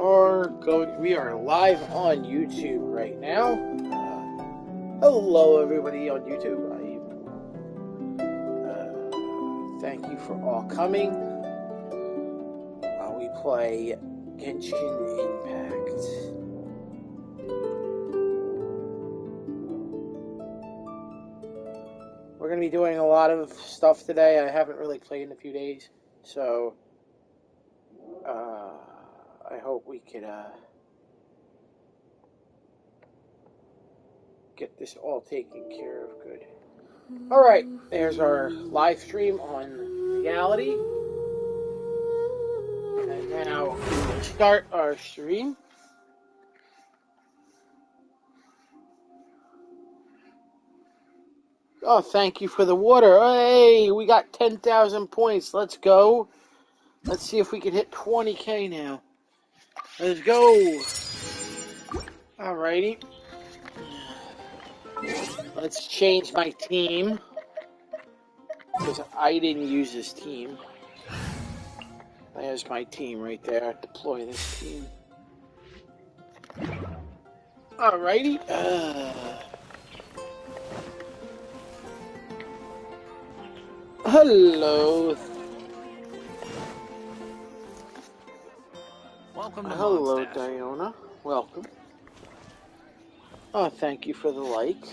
We are live on YouTube right now. Hello, everybody on YouTube. Thank you for all coming. We play Genshin Impact. We're going to be doing a lot of stuff today. I haven't really played in a few days, so I hope we could get this all taken care of good. Alright, there's our live stream on reality. And now we'll start our stream. Oh, thank you for the water. Hey, we got 10,000 points. Let's go. Let's see if we can hit 20k now. Let's go. Alrighty. Let's change my team, because I didn't use this team. There's my team right there. Deploy this team. Alrighty. Hello. Welcome to Hello, Longstaff. Diona. Welcome. Oh, thank you for the likes.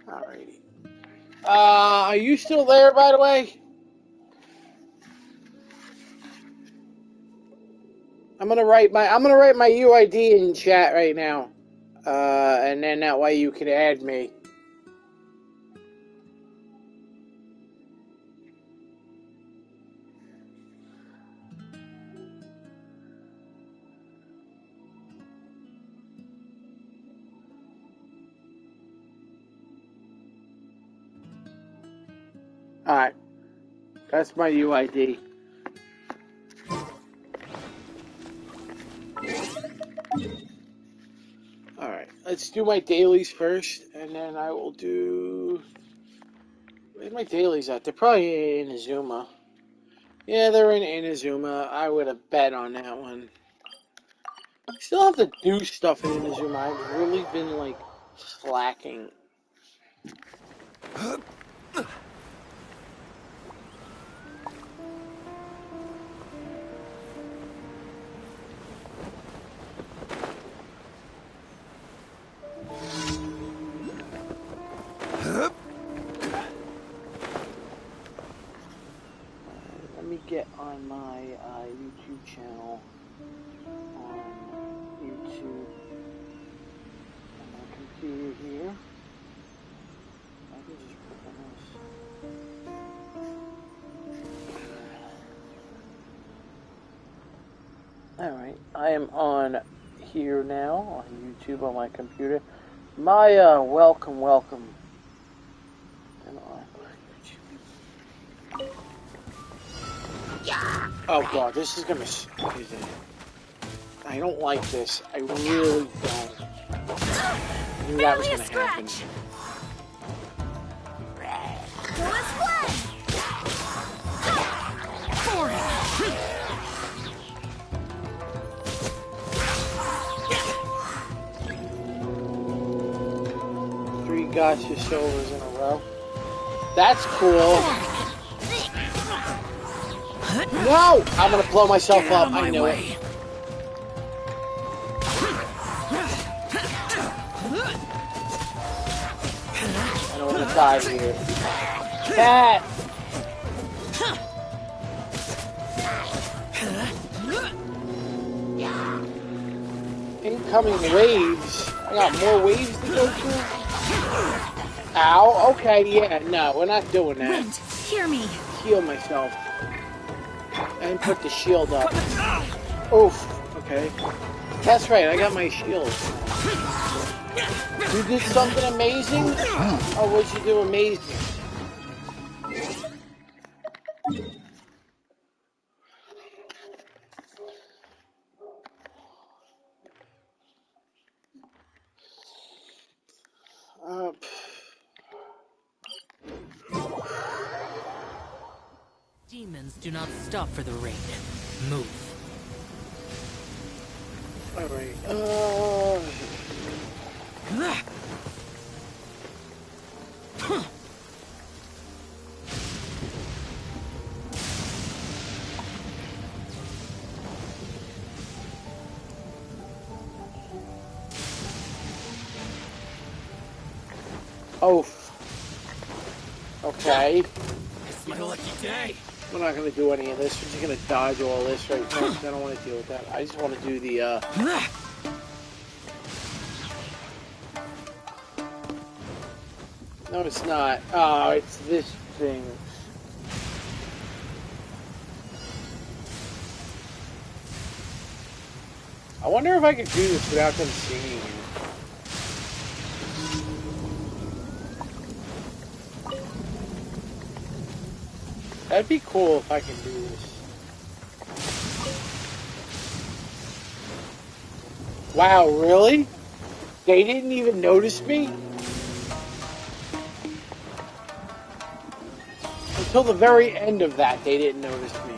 Alrighty. Are you still there, by the way? I'm gonna write my UID in chat right now. And then that way you can add me. Alright. That's my UID. Alright. Let's do my dailies first, and then I will do... Where's my dailies at? They're probably in Inazuma. Yeah, they're in Inazuma. I would have bet on that one. I still have to do stuff in Inazuma. I've really been, like, slacking. Let me get on my YouTube channel. On YouTube. On my computer here. I can just click on this. Alright, I am on here now, on YouTube, on my computer. My, welcome. And on my YouTube. Oh god, this is gonna... I don't like this. I really don't. I knew that was gonna happen. Three gotcha shoulders in a row. That's cool. No! I'm gonna blow myself up. I knew it. I don't want to die here. Cat! Incoming waves. I got more waves to go through. Ow. Okay, yeah, no, we're not doing that. Wait, hear me. Heal myself. And put the shield up. Oof. Okay. That's right, I got my shield. You did something amazing? Or what'd you do amazing? Demons do not stop for the raid. Move. Alright, oh. Okay. It's my lucky day. We're not going to do any of this. We're just going to dodge all this right now. I don't want to deal with that. I just want to do the, No, it's not. Oh, it's this thing. I wonder if I could do this without them seeing me. That'd be cool if I can do this. Wow, really? They didn't even notice me? Until the very end of that, they didn't notice me.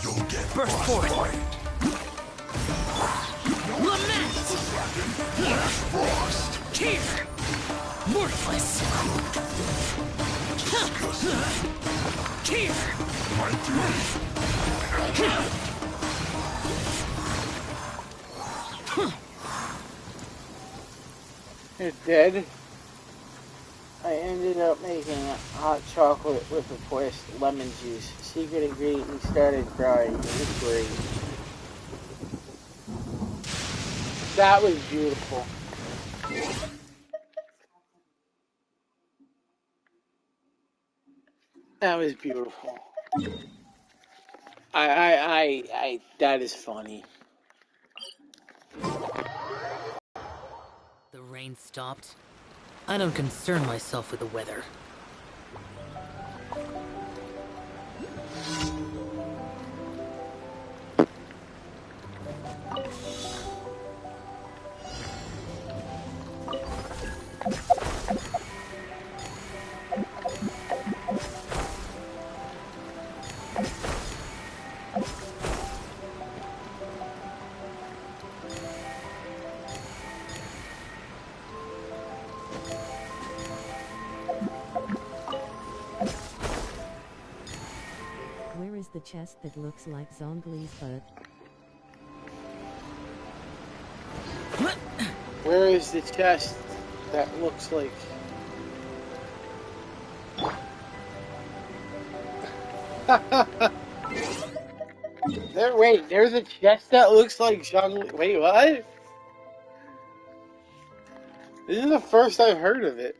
You'll get Burst forth. Lament! frost. Here! Worthless! Here! You're dead. I ended up making hot chocolate with, of course, lemon juice. Secret ingredient, and started crying. It was great. That was beautiful. That was beautiful. That is funny. The rain stopped. I don't concern myself with the weather. Where is the chest that looks like Zhongli's butt? Where is the chest that looks like... Wait, there's a chest that looks like Shang... Wait, what? This is the first I've heard of it.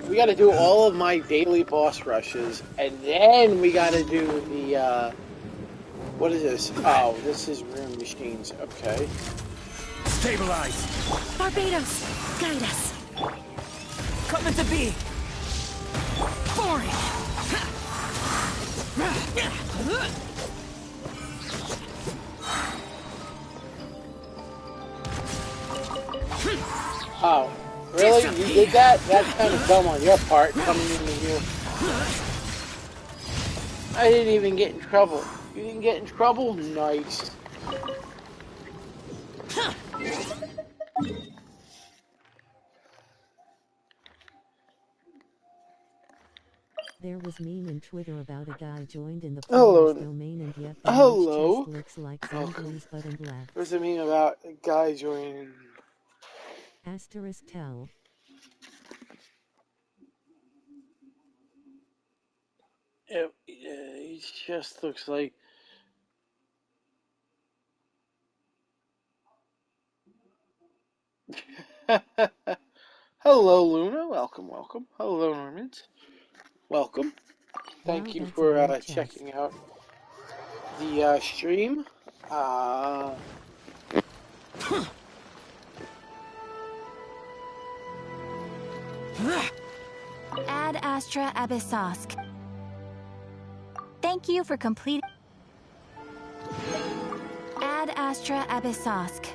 We gotta do all of my daily boss rushes, and then we gotta do the, what is this? Oh, this is room machines. Okay. Stabilize! Barbados, guide us. Coming to be! Boring! Oh, really? You did that? That's kind of dumb on your part, coming into here. I didn't even get in trouble. You didn't get in trouble? Nice. There was meme in Twitter about a guy joined in the Hello. player's domain and yet the Hello. chest looks like Zhongli's butt and laughed. What does it mean about a guy joining? Asterisk tell. It just looks like... Hello, Luna. Welcome, welcome. Hello, Normans. Welcome. Thank Wow, you that's for a weird checking out the stream. Uh, Ad Astra Abyssosk. Thank you for completing. Ad Astra Abyssosk.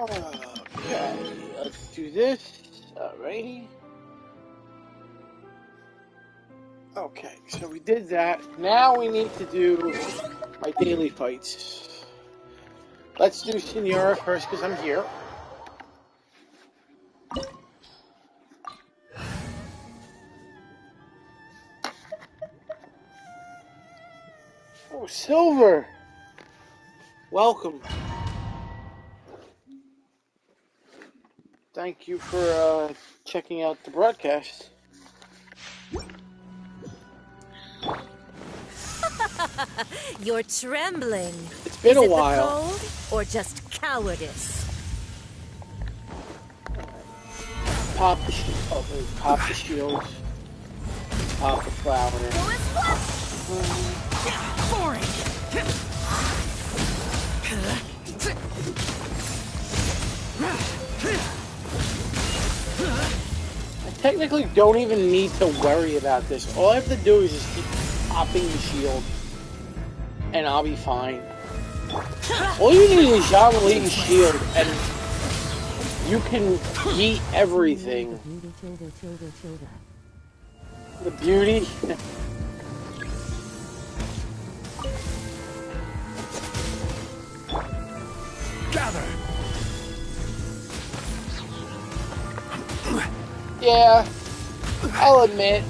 okay, let's do this. Alrighty. Okay, so we did that. Now we need to do my daily fights. Let's do Senora first because I'm here. Oh, Silver! Welcome. Thank you for checking out the broadcast. You're trembling. It's been Is a it while. the cold or just cowardice? Pop the shield. Oh, wait, pop the shield. Pop the flower. I technically don't even need to worry about this. All I have to do is just keep popping the shield, and I'll be fine. All you need is Jean-Lee's shield, and you can eat everything. The beauty. Gather. Yeah, I'll admit.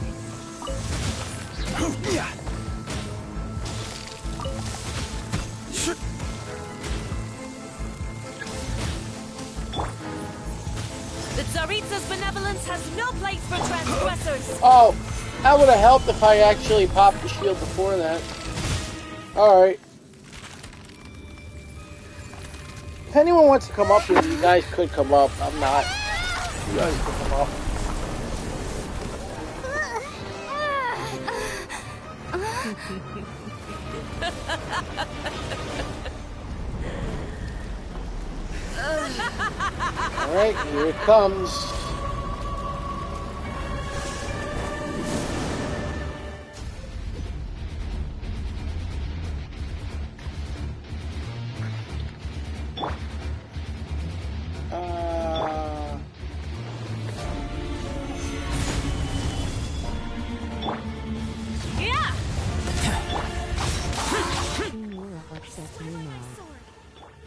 The Tsaritsa's benevolence has no place for transgressors. Oh, that would have helped if I actually popped the shield before that. Alright. If anyone wants to come up here, you guys could come up. I'm not. You guys can come up. Alright, here it comes.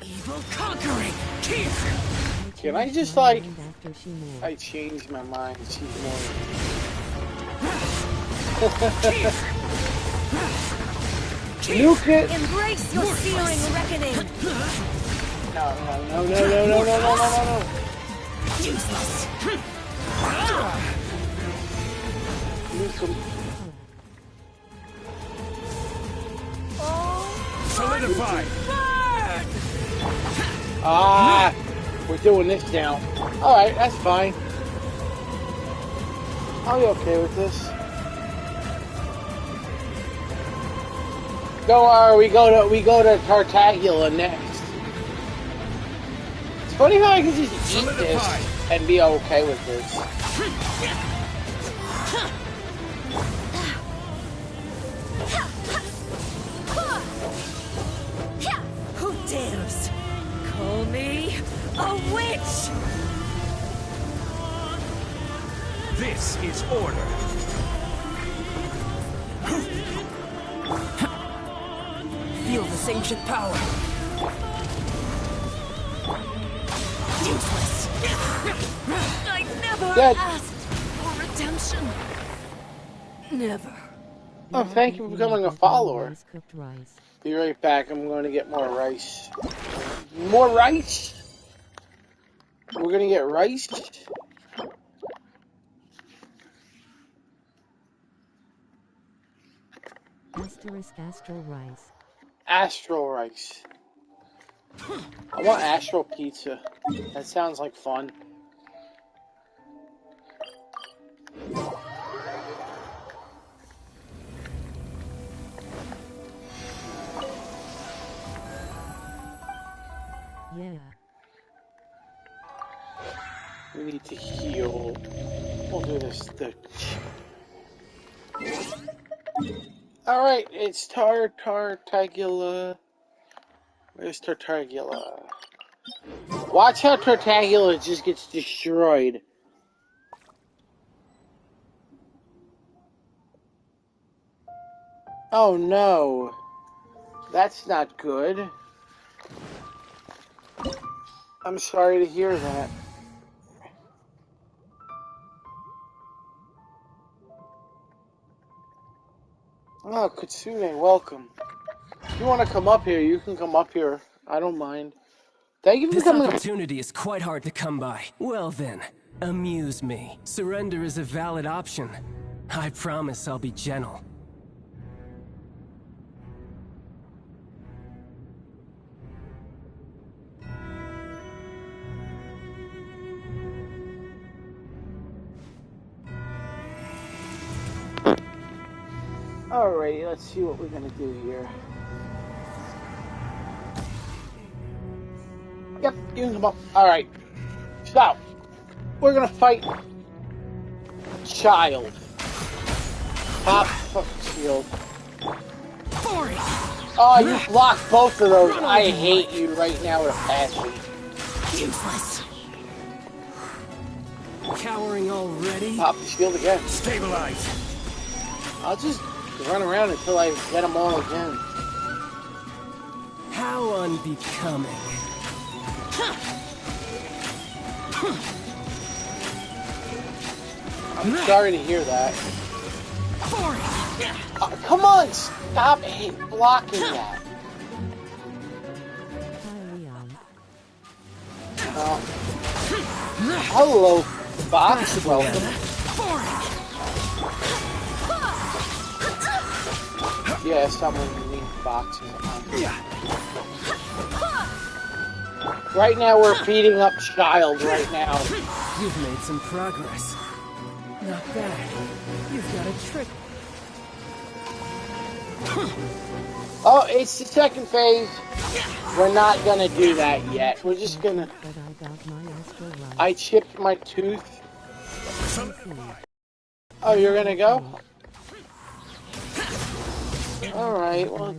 Evil conquering. Keep. Can I just like... I changed my mind. She's more... Nuke it! Embrace your searing reckoning. No, no, no, no, no, no, no, no, no, no. Useless. Nuke him. Solidify. Ah! We're doing this now. Alright, that's fine. I'll be okay with this. Don't worry, we go to Tartagula next. It's funny how I can just eat this and be okay with this. Who dares call me a witch? This is order. Feel this ancient power. Useless. I never Dead. asked for redemption. Never. Oh, thank you for becoming a follower. Be right back. I'm going to get more rice. More rice? We're going to get rice? Asterisk astral rice. Astral rice. I want Astral Pizza. That sounds like fun. Yeah. We need to heal. We'll do this. Alright, it's Tartagula. Where's Tartagula? Watch how Tartagula just gets destroyed. Oh no. That's not good. I'm sorry to hear that. Oh, Kitsune, welcome. If you want to come up here, you can come up here. I don't mind. Thank you for This coming. opportunity is quite hard to come by. Well then, amuse me. Surrender is a valid option. I promise I'll be gentle. Alrighty, let's see what we're gonna do here. Yep, you can come up. Alright. So, we're gonna fight Child. Pop shield. Oh, you blocked both of those. I hate you right now with a passion. Useless. Cowering already? Pop the shield again. Stabilize. I'll just run around until I get them all again. How unbecoming. I'm sorry to hear that. Come on, stop blocking that. Hi, Leon. Hello, Fox. Welcome. Yeah, someone needs boxes on. Right now, we're beating up Child right now. You've made some progress. Not bad. You've got a trick. Oh, it's the second phase. We're not gonna do that yet. We're just gonna... But I got my astral right. I chipped my tooth. Oh, you're gonna go? Alright, well,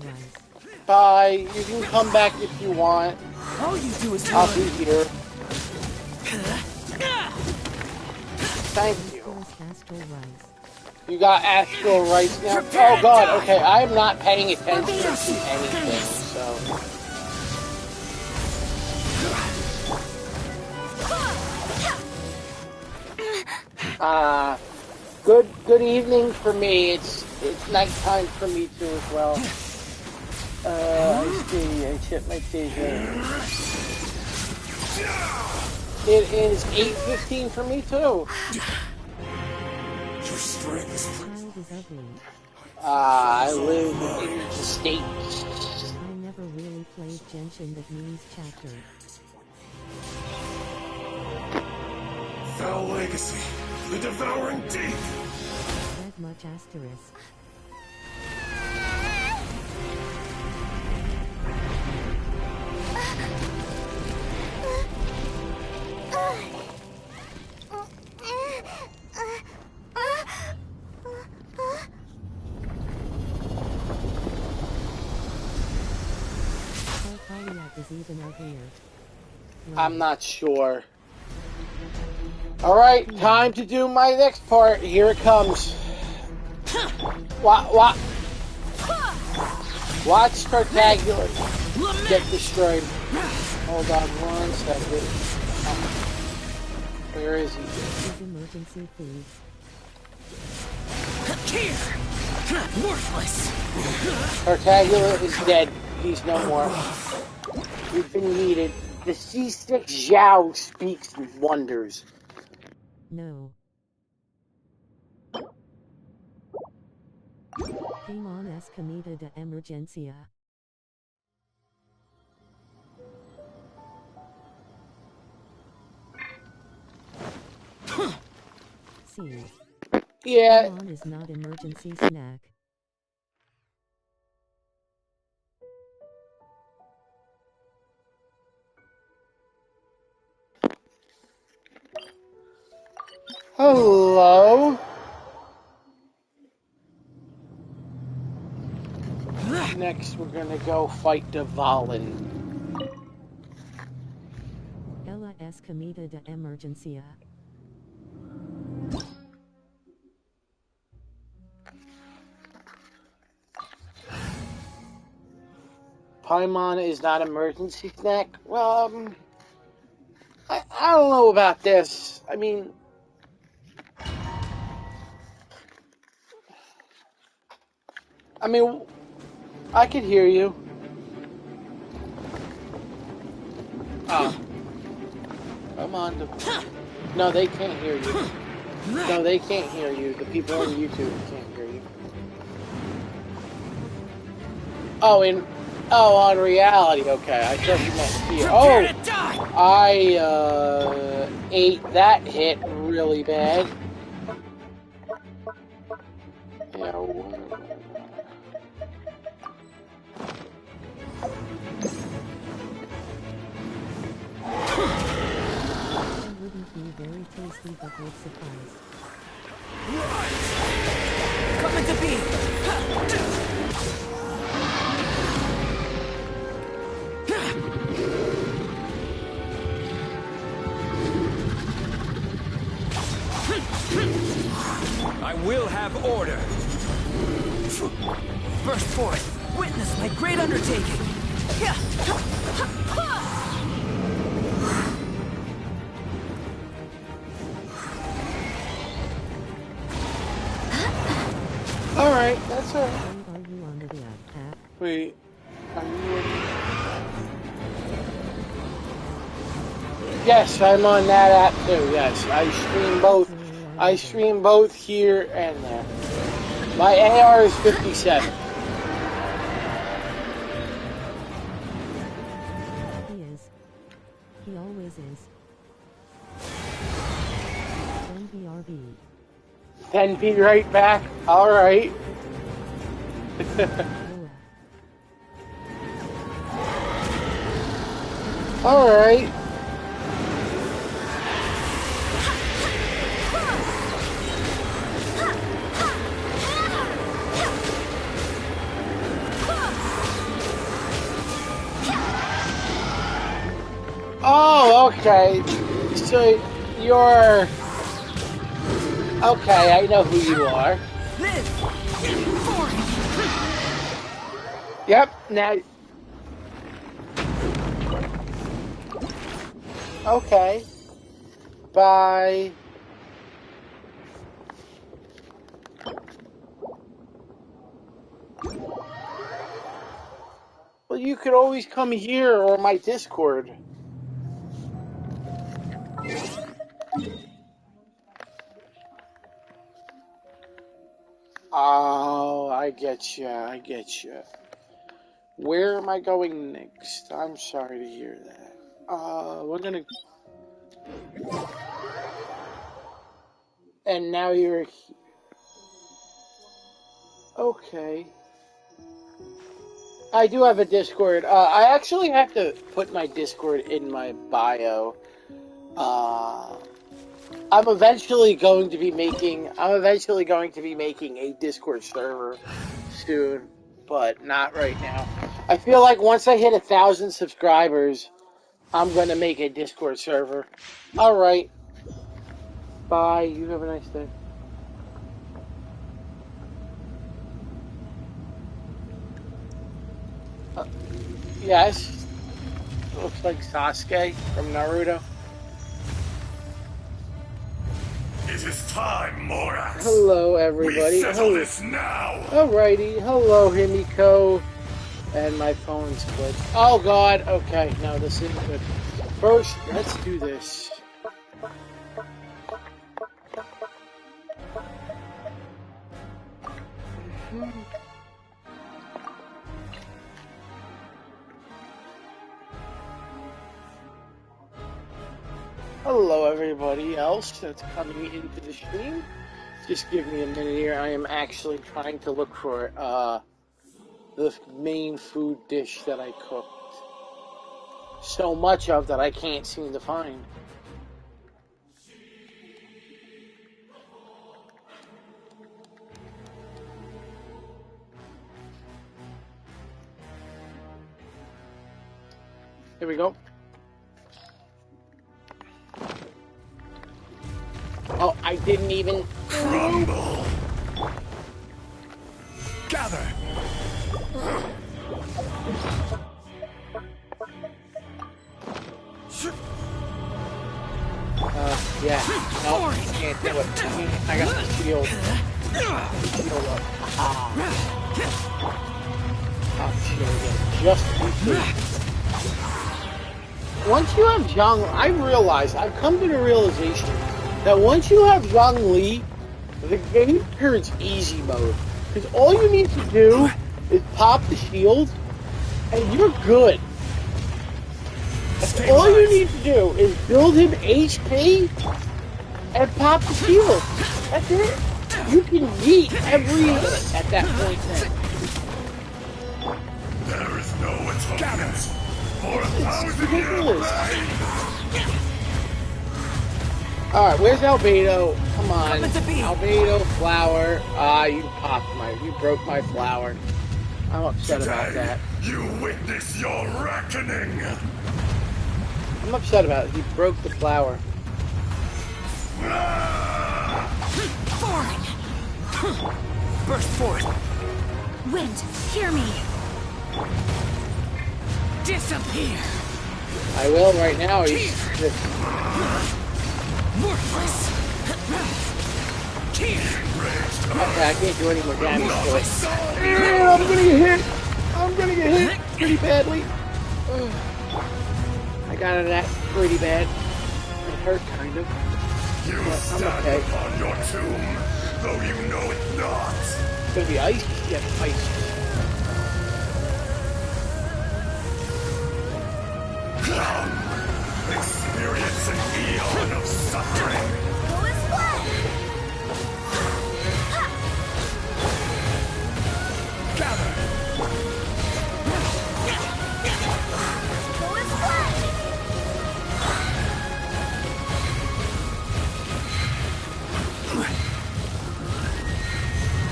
bye. You can come back if you want. All you do is I'll be here. Thank you. Astral rights. You got astral rights now? Oh god, okay, I'm not paying attention to anything, so... Good evening for me. It's nighttime for me too as well. I see, I chipped my teeth in. It is 8:15 for me too. Your strength is... Child is ugly. I live in the state. I never really played Genshin, that means chapter. Foul legacy. The devouring deep. That much asterisk. Is even uglier. I'm not sure. Alright, time to do my next part. Here it comes. Watch Spectacular get destroyed. Hold on one second. Where is he? His emergency, please. Here. Worthless. Spectacular is dead. He's no more. We've been needed. The C6 Zhao speaks wonders. No. Demon Escamita de Emergencia. see. Yeah. Paimon is not emergency snack. Hello. Next, we're gonna go fight Dvalin. Ella es comida de emergencia. Paimon is not emergency snack. Well, I don't know about this. I mean, I could hear you. Oh, come on. No, they can't hear you. No, they can't hear you. The people on YouTube can't hear you. Oh, on reality. Okay, I thought you meant here. Oh, I ate that hit really bad. Yeah. Wouldn't be very tasty but would suffice. Coming to be! I will have order! Burst forth! Witness my great undertaking! Alright, that's alright. Are you on the app? Wait, are you? Yes, I'm on that app too. Yes, I stream both. I stream both here and there. My AR is 57. He is. He always is. Then BRB. Then be right back. Alright. Alright. Oh, okay. So you're... Okay, I know who you are. Yep, now... Okay. Bye. Well, you could always come here or my Discord. Oh, I get you. I get you. Where am I going next? I'm sorry to hear that. We're gonna... And now you're... Okay. I do have a Discord. I actually have to put my Discord in my bio. I'm eventually going to be making a Discord server soon, but not right now. I feel like once I hit 1,000 subscribers, I'm going to make a Discord server. Alright. Bye. You have a nice day. Yes. Looks like Sasuke from Naruto. It is time, Morax. Hello, everybody. We settle this now. Alrighty. Hello, Himiko. And my phone's glitched. Oh, God. Okay. No, this isn't good. First, let's do this. Hello, everybody else that's coming into the stream. Just give me a minute here. I am actually trying to look for the main food dish that I cooked. So much of that I can't seem to find. Here we go. Oh, I didn't even Crumble. Gather. Yeah. No, can't do it. I got the shield. Shield up. Oh, shield again. Just to be safe. Once you have Zhang, I've come to the realization that once you have Zhang Li, the game turns easy mode. Because all you need to do is pop the shield, and you're good. All you need to do is build him HP and pop the shield. That's it. You can yeet every hit at that point then. There is no atonement for It's ridiculous. Alright, where's Albedo? Come on. Albedo, flower. You broke my flower. I'm upset about that. You witness your reckoning. I'm upset about it. He broke the flower. Burst forth. Wind, hear me. Disappear. I will right now. He's just... Worthless. Okay, I can't do any more damage to it. I'm gonna get hit. I'm gonna get hit pretty badly. I got it that pretty bad. It hurt kind of. You But stand I'm okay. upon your tomb, though you know it not. It's gonna be ice? Yes, ice. Come, experience an eon of suffering. Go as flat. Gather. Go as flat.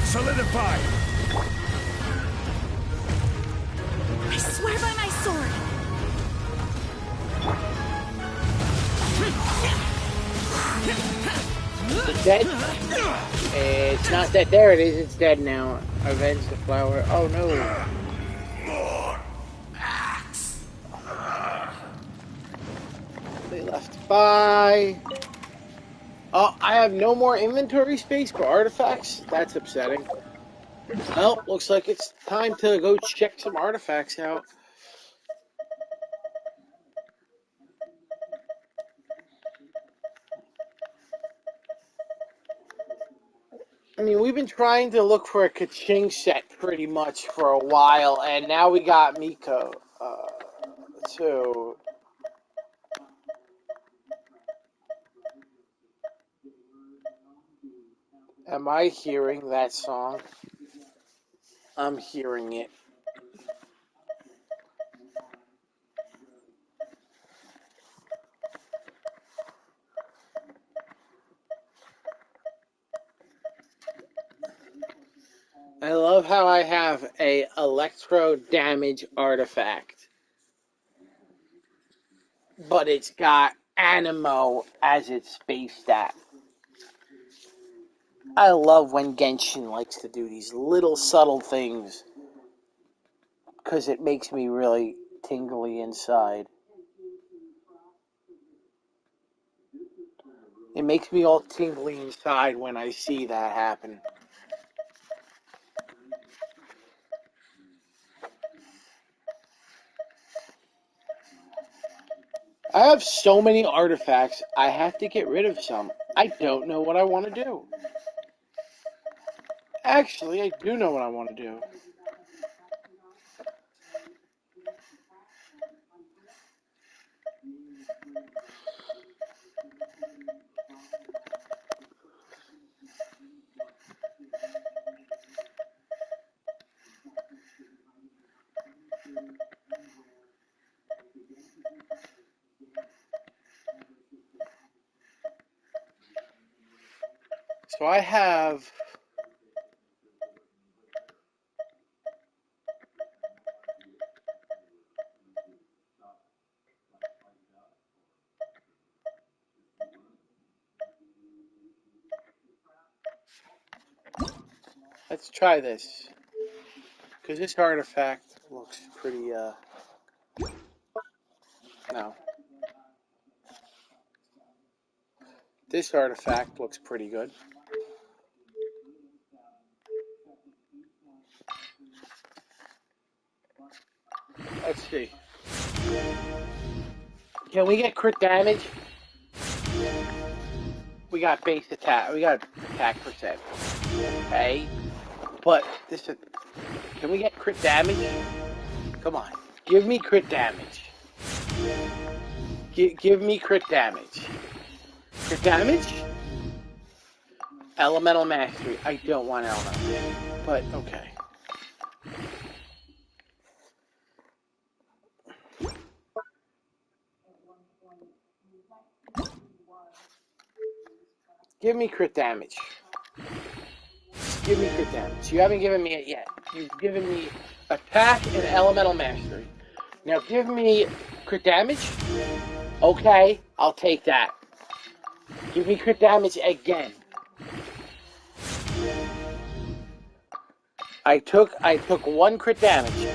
Solidify. I swear by my sword. It's dead? It's not dead. There it is. It's dead now. Avenge the flower. Oh no. More axe. They left. Bye. Oh, I have no more inventory space for artifacts? That's upsetting. Well, looks like it's time to go check some artifacts out. I mean, we've been trying to look for a Kaching set pretty much for a while, and now we got Miko, too. Am I hearing that song? I'm hearing it. I love how I have a electro damage artifact, but it's got Animo as its base stat. I love when Genshin likes to do these little subtle things, because it makes me really tingly inside. It makes me all tingly inside when I see that happen. I have so many artifacts, I have to get rid of some. I don't know what I want to do. Actually, I do know what I want to do. So I have... Let's try this. Because this artifact looks pretty, no. This artifact looks pretty good. Let's see. Can we get crit damage? We got base attack. We got attack percent. Okay. But this is... Can we get crit damage? Come on. Give me crit damage. Give me crit damage. Crit damage? Elemental mastery. I don't want elemental mastery. But, okay. Give me crit damage. Give me crit damage. You haven't given me it yet. You've given me attack and elemental mastery. Now give me crit damage. Okay, I'll take that. Give me crit damage again. I took 1 crit damage.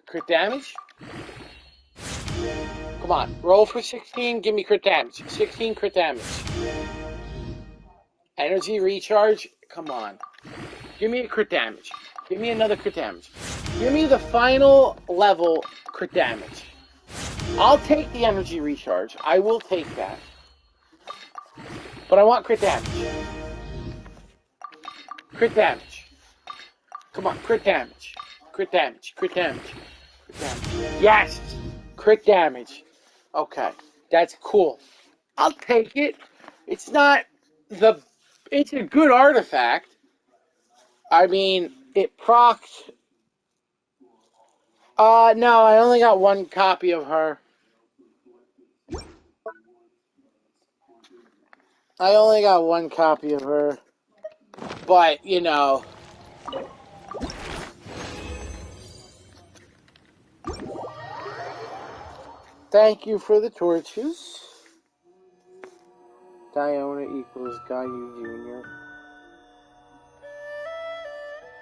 Crit damage? Come on, roll for 16, give me crit damage. 16 crit damage. Energy recharge, come on. Give me a crit damage. Give me another crit damage. Give me the final level crit damage. I'll take the energy recharge. I will take that. But I want crit damage. Crit damage. Come on, crit damage. Crit damage. Crit damage. Crit damage. Yes! Crit damage. Okay, that's cool. I'll take it. It's not the... It's a good artifact. I mean, it procs... no, I only got 1 copy of her. I only got 1 copy of her. But, you know... Thank you for the torches. Diona equals Gayu Jr.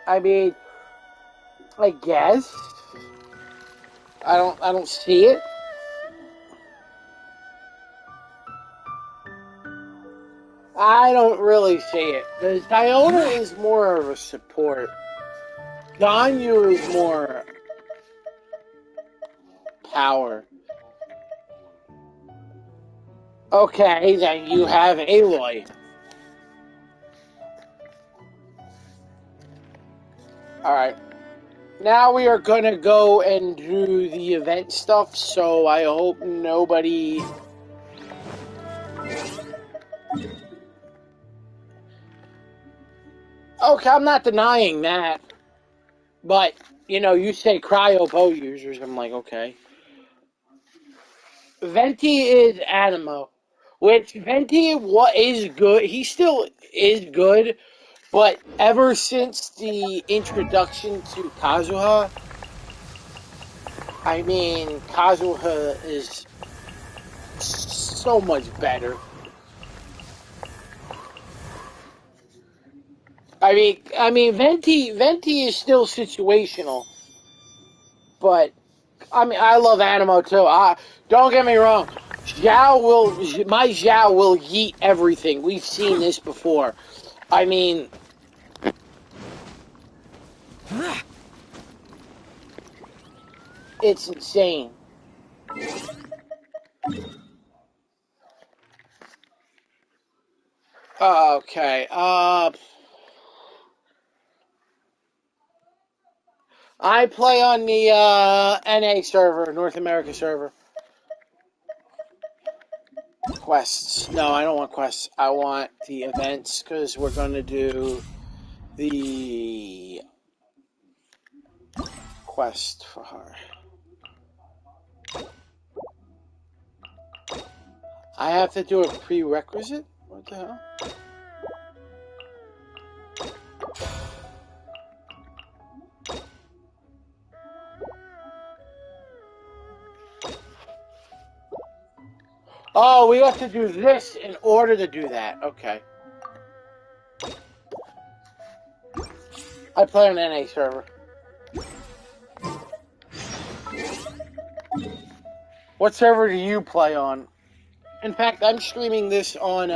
I mean, I guess. I don't see it. I don't really see it. Because Diona is more of a support. Ganyu is more power. Okay, then you have Aloy. Alright. Now we are gonna go and do the event stuff, so I hope nobody... Okay, I'm not denying that. But, you know, you say cryo bow users, I'm like, okay. Venti is Animo. Which, Venti is good. He still is good. But ever since the introduction to Kazuha, I mean, Kazuha is so much better. I mean, Venti is still situational, but I mean, I love Animo too. Don't get me wrong, my Zhao will yeet everything. We've seen this before. I mean, it's insane. Okay, I play on the NA server, North America server. Quests. No, I don't want quests. I want the events, because we're going to do the quest for her. I have to do a prerequisite? What the hell? Oh, we have to do this in order to do that. Okay. I play on NA server. What server do you play on? In fact, I'm streaming this on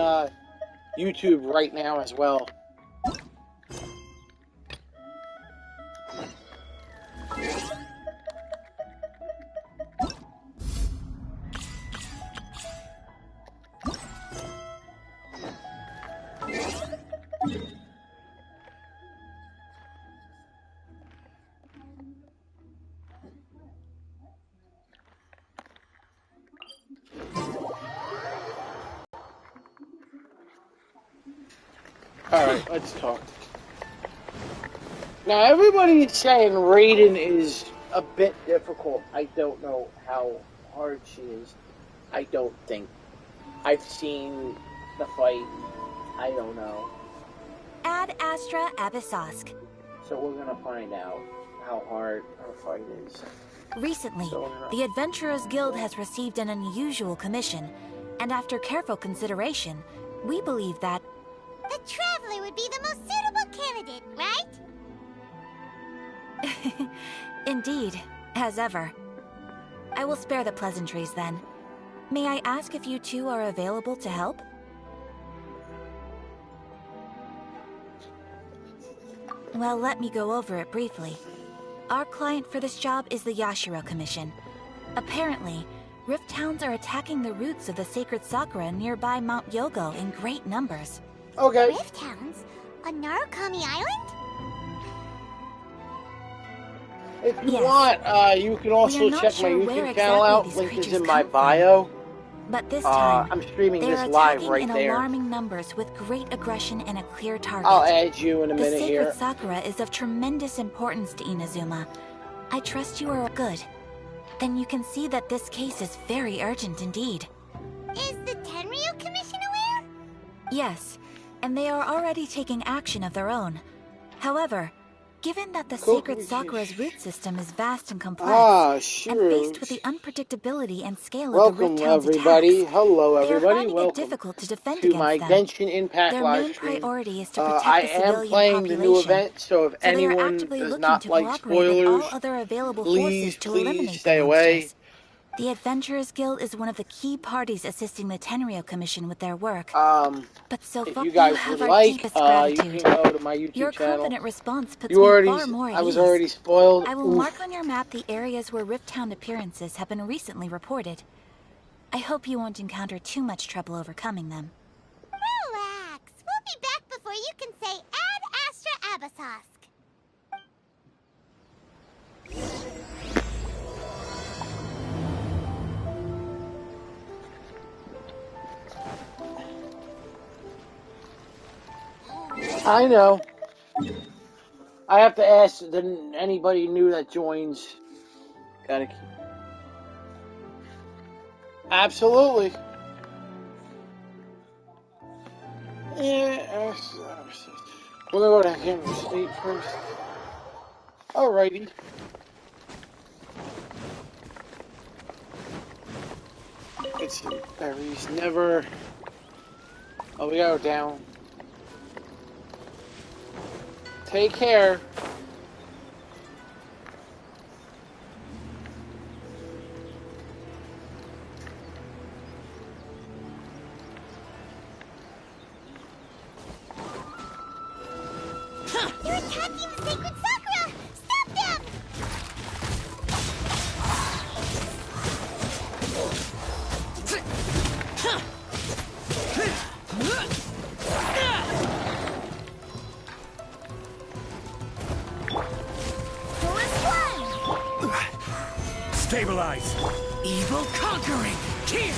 YouTube right now as well. Alright, let's talk. Now, everybody's saying Raiden is a bit difficult. I don't know how hard she is. I don't think. I've seen the fight. I don't know. Ad Astra Abyssosk. So we're gonna find out how hard her fight is. Recently, the Adventurous Guild has received an unusual commission, and after careful consideration, we believe that the Traveler would be the most suitable candidate, right? Indeed, as ever. I will spare the pleasantries then. May I ask if you two are available to help? Well, let me go over it briefly. Our client for this job is the Yashiro Commission. Apparently, Rift Towns are attacking the roots of the sacred sakura nearby Mount Yogo in great numbers. Okay. Rift Towns? On Narukami Island? If you Yes. want, you can also not check sure my where YouTube channel exactly out. these Link is creatures in my come from. bio. But this time, I'm streaming they this are live attacking right in there. alarming numbers with great aggression and a clear target. I'll add you in a The minute sacred here. sakura is of tremendous importance to Inazuma. I trust you are good. Then you can see that this case is very urgent indeed. Is the Tenryu Commission aware? Yes, and they are already taking action of their own. However, given that the Cool. sacred sakura's root system is vast and complex, Ah, and sure. faced with the unpredictability and scale of the Welcome, Rift Town's everybody. attacks, Hello, they are everybody. finding it Welcome difficult to defend to my against them. Genshin Impact Their live main stream. priority is to protect I the am civilian playing the new population. event, so if So they are anyone actively does looking not to like cooperate with spoilers, all other available please, forces to please eliminate stay the away. monsters. The Adventurous Guild is one of the key parties assisting the Tenryu Commission with their work. But so If far, you guys have would our like, deepest you gratitude. can go to my YouTube Your channel. confident response puts You me already, far more at I was ease. already spoiled. I will Oof. mark on your map the areas where Rift Town appearances have been recently reported. I hope you won't encounter too much trouble overcoming them. Relax. We'll be back before you can say Ad Astra Abyssosk. I know. I have to ask that anybody new that joins. Gotta keep. Absolutely. Yeah, we're gonna go to Hammer State first. Alrighty. Let's see. Berries never. Oh, we gotta go down. Take care. They're attacking the sacred sakura! Stop them! Go and fly! Stabilize. Evil conquering! Here!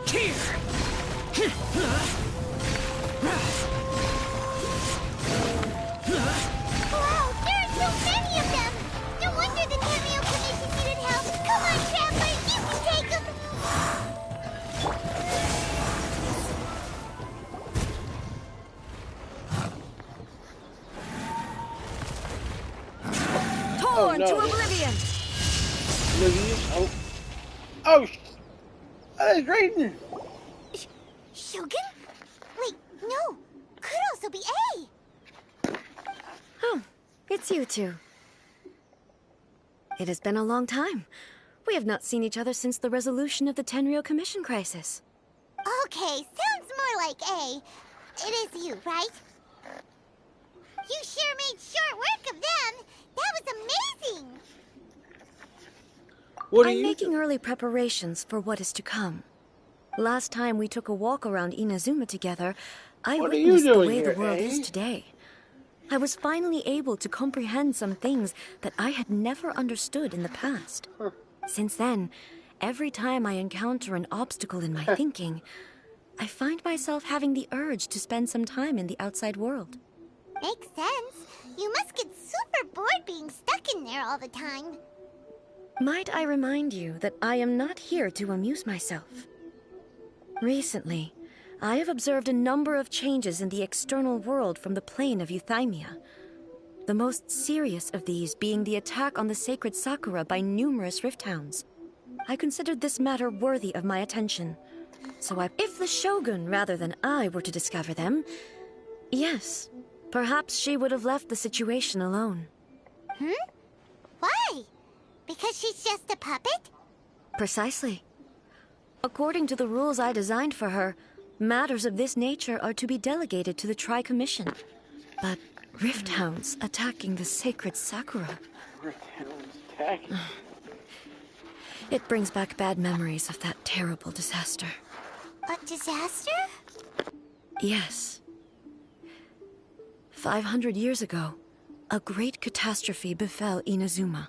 Here! Wow, there are so many of them! No wonder the Tenryu Commission needed help! Come on, Traveler, you can take them! Oh. Oh, that is Raiden. Shogun? Wait, no. Could also be A. Oh, it's you two. It has been a long time. We have not seen each other since the resolution of the Tenryo Commission crisis. Okay, sounds more like A. It is you, right? You sure made short work of them. That was amazing. What are I'm you making doing? early preparations for what is to come. Last time we took a walk around Inazuma together, I What are you witnessed the doing way here, the world is eh? today. I was finally able to comprehend some things that I had never understood in the past. Since then, every time I encounter an obstacle in my thinking, I find myself having the urge to spend some time in the outside world. Makes sense. You must get super bored being stuck in there all the time. Might I remind you that I am not here to amuse myself. Recently, I have observed a number of changes in the external world from the plane of Euthymia. The most serious of these being the attack on the sacred Sakura by numerous rift hounds. I considered this matter worthy of my attention. So if the Shogun rather than I were to discover them, yes, perhaps she would have left the situation alone. Why? Because she's just a puppet? Precisely. According to the rules I designed for her, matters of this nature are to be delegated to the Tri-Commission. But rift hounds attacking the sacred Sakura. Rift hounds attacking. It brings back bad memories of that terrible disaster. A disaster? Yes. 500 years ago, a great catastrophe befell Inazuma.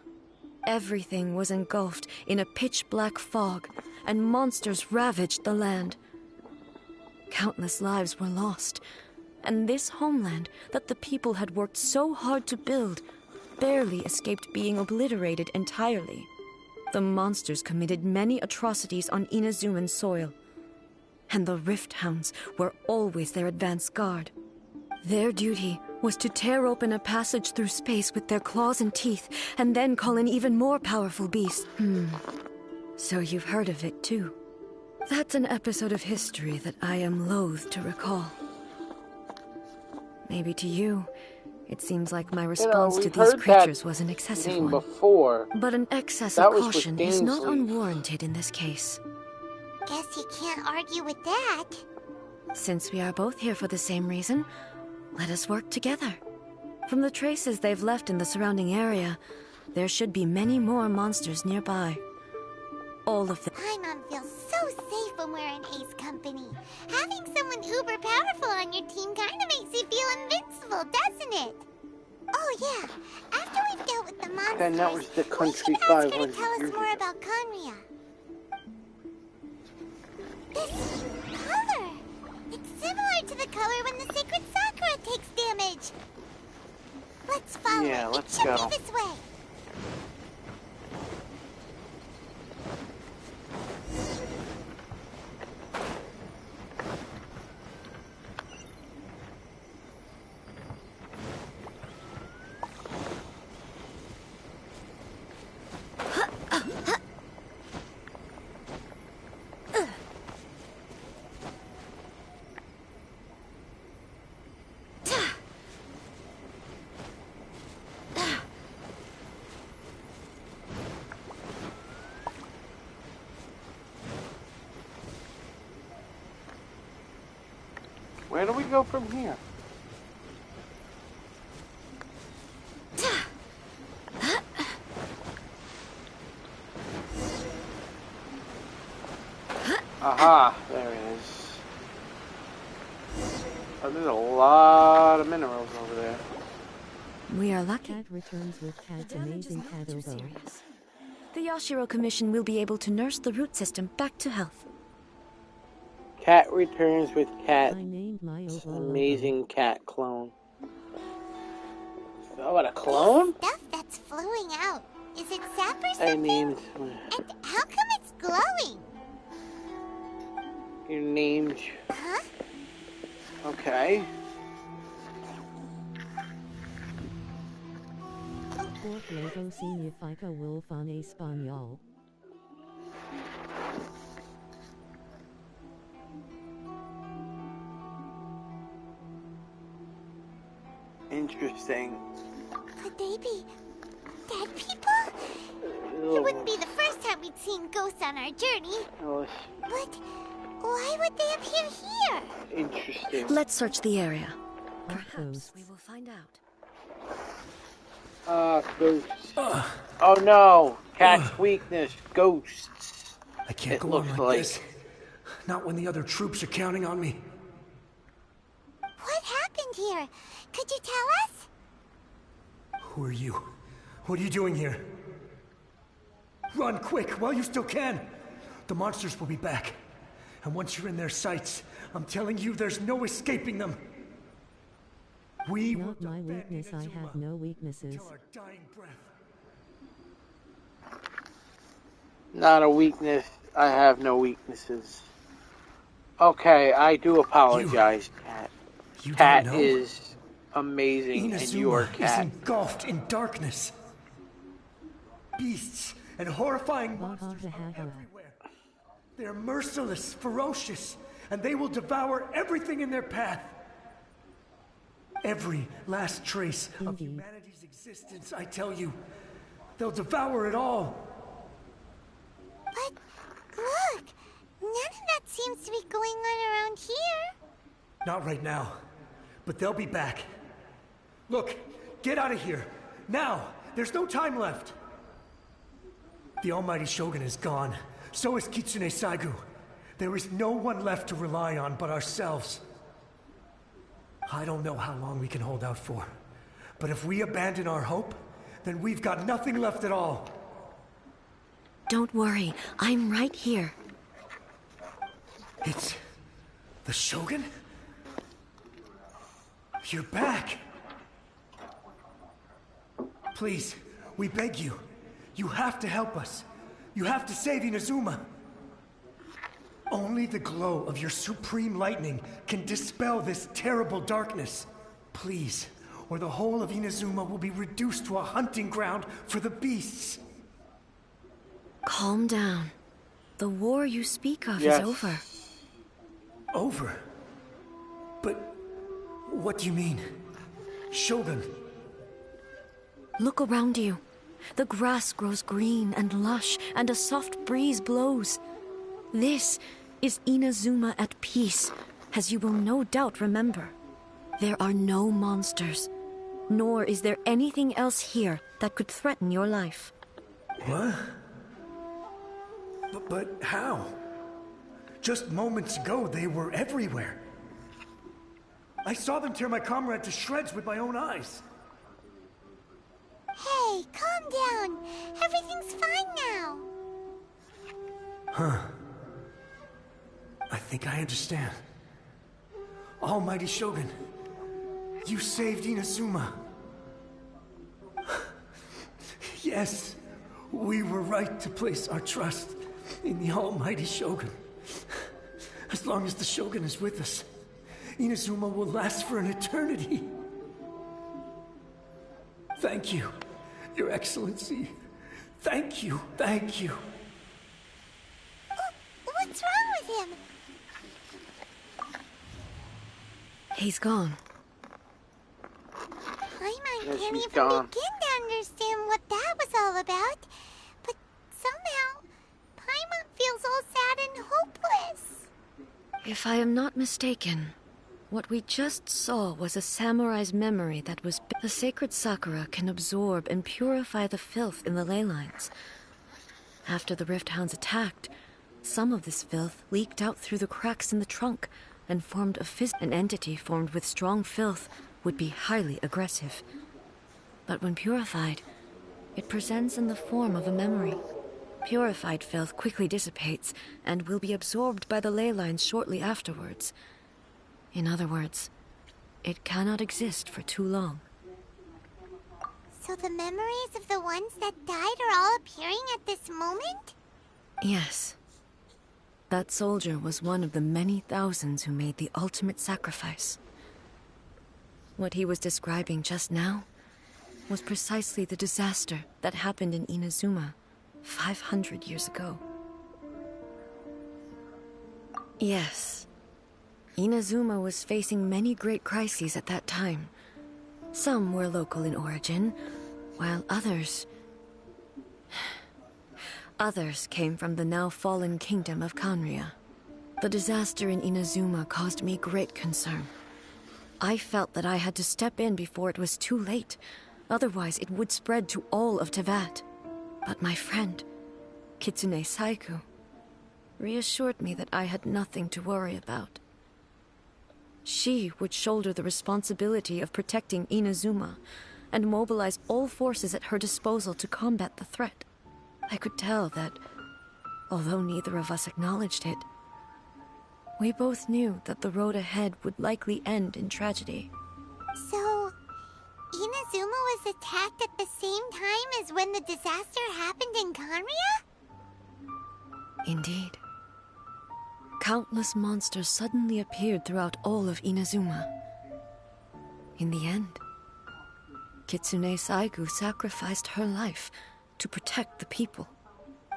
Everything was engulfed in a pitch-black fog, and monsters ravaged the land. Countless lives were lost, and this homeland that the people had worked so hard to build barely escaped being obliterated entirely. The monsters committed many atrocities on Inazuman soil, and the Rift Hounds were always their advance guard. Their duty was to tear open a passage through space with their claws and teeth, and then call in even more powerful beasts. So you've heard of it too. That's an episode of history that I am loath to recall. Maybe to you, it seems like my response to these creatures was an excessive one. Before. But an excess That of was with caution is not Dainsley. unwarranted in this case. Guess you can't argue with that. Since we are both here for the same reason, let us work together. From the traces they've left in the surrounding area, there should be many more monsters nearby. All of them. Paimon feels so safe when we're in Ace Company. Having someone uber powerful on your team kind of makes you feel invincible, doesn't it? Oh yeah, after we've dealt with the monsters, And that was the we country should ask her to 500 tell us years more ago. about Conria. This color! It's similar to the color when the sacred Sakura takes damage. Let's follow Yeah, it. let's It should go. be this way. Where do we go from here? Aha, there it is. Oh, there's a lot of minerals over there. We are lucky. Cat returns with Cat's Damage is amazing not cat too elbow. serious. The Yashiro Commission will be able to nurse the root system back to health. Cat returns with cat. I named my oboe Amazing cat clone. Oh, what, a clone? Stuff that's flowing out. Is it sap or I something? named. And how come it's glowing? You named. Huh? Okay. Por luego significa wolf en español. Interesting. Could they be dead people? It wouldn't be the first time we'd seen ghosts on our journey. Oh, But why would they appear here? interesting. Let's search the area. Perhaps Perhaps we will find out. Ghosts. Oh no! Cat's weakness. Ghosts. I can't It go on looks like like. this. Not when the other troops are counting on me. What happened here? Could you tell us? Who are you? What are you doing here? Run quick while you still can. The monsters will be back. And once you're in their sights, I'm telling you there's no escaping them. We not will my defend weakness. I Inazuma have no weaknesses. till our dying breath. Not a weakness. I have no weaknesses. Okay, I do apologize, Cat. You Cat don't know? is amazing, and you are Inazuma is Cat. engulfed in darkness. Beasts and horrifying monsters are everywhere. They're merciless, ferocious, and they will devour everything in their path. Every last trace of Indeed. humanity's existence, I tell you. They'll devour it all. But look, none of that seems to be going on around here. Not right now, but they'll be back. Look, get out of here. Now! There's no time left. The almighty Shogun is gone. So is Kitsune Saigu. There is no one left to rely on but ourselves. I don't know how long we can hold out for. But if we abandon our hope, then we've got nothing left at all. Don't worry, I'm right here. It's the Shogun? You're back! Please, we beg you. You have to help us. You have to save Inazuma. Only the glow of your supreme lightning can dispel this terrible darkness. Please, or the whole of Inazuma will be reduced to a hunting ground for the beasts. Calm down. The war you speak of Yes. is over. Over? But what do you mean? Shogun? Look around you. The grass grows green and lush, and a soft breeze blows. This is Inazuma at peace, as you will no doubt remember. There are no monsters, nor is there anything else here that could threaten your life. What? But how? Just moments ago, they were everywhere. I saw them tear my comrade to shreds with my own eyes. Hey, calm down. Everything's fine now. Huh. I think I understand. Almighty Shogun, you saved Inazuma. Yes, we were right to place our trust in the Almighty Shogun. As long as the Shogun is with us, Inazuma will last for an eternity. Thank you, Your Excellency. Thank you, thank you. What's wrong with him? He's gone. Paimon Yes, can't he's even gone. begin to understand what that was all about. But somehow, Paimon feels all sad and hopeless. If I am not mistaken, what we just saw was a samurai's memory that was... The sacred sakura can absorb and purify the filth in the ley lines. After the Rift Hounds attacked, some of this filth leaked out through the cracks in the trunk and formed an entity formed with strong filth would be highly aggressive. But when purified, it presents in the form of a memory. Purified filth quickly dissipates and will be absorbed by the ley lines shortly afterwards. In other words, it cannot exist for too long. So the memories of the ones that died are all appearing at this moment? Yes. That soldier was one of the many thousands who made the ultimate sacrifice. What he was describing just now was precisely the disaster that happened in Inazuma 500 years ago. Yes, Inazuma was facing many great crises at that time. Some were local in origin, while others came from the now fallen kingdom of Kanria. The disaster in Inazuma caused me great concern. I felt that I had to step in before it was too late, otherwise it would spread to all of Teyvat. But my friend, Kitsune Saiku, reassured me that I had nothing to worry about. She would shoulder the responsibility of protecting Inazuma and mobilize all forces at her disposal to combat the threat. I could tell that, although neither of us acknowledged it, we both knew that the road ahead would likely end in tragedy. So, Inazuma was attacked at the same time as when the disaster happened in Kanria? Indeed. Countless monsters suddenly appeared throughout all of Inazuma. In the end, Kitsune Saigu sacrificed her life to protect the people.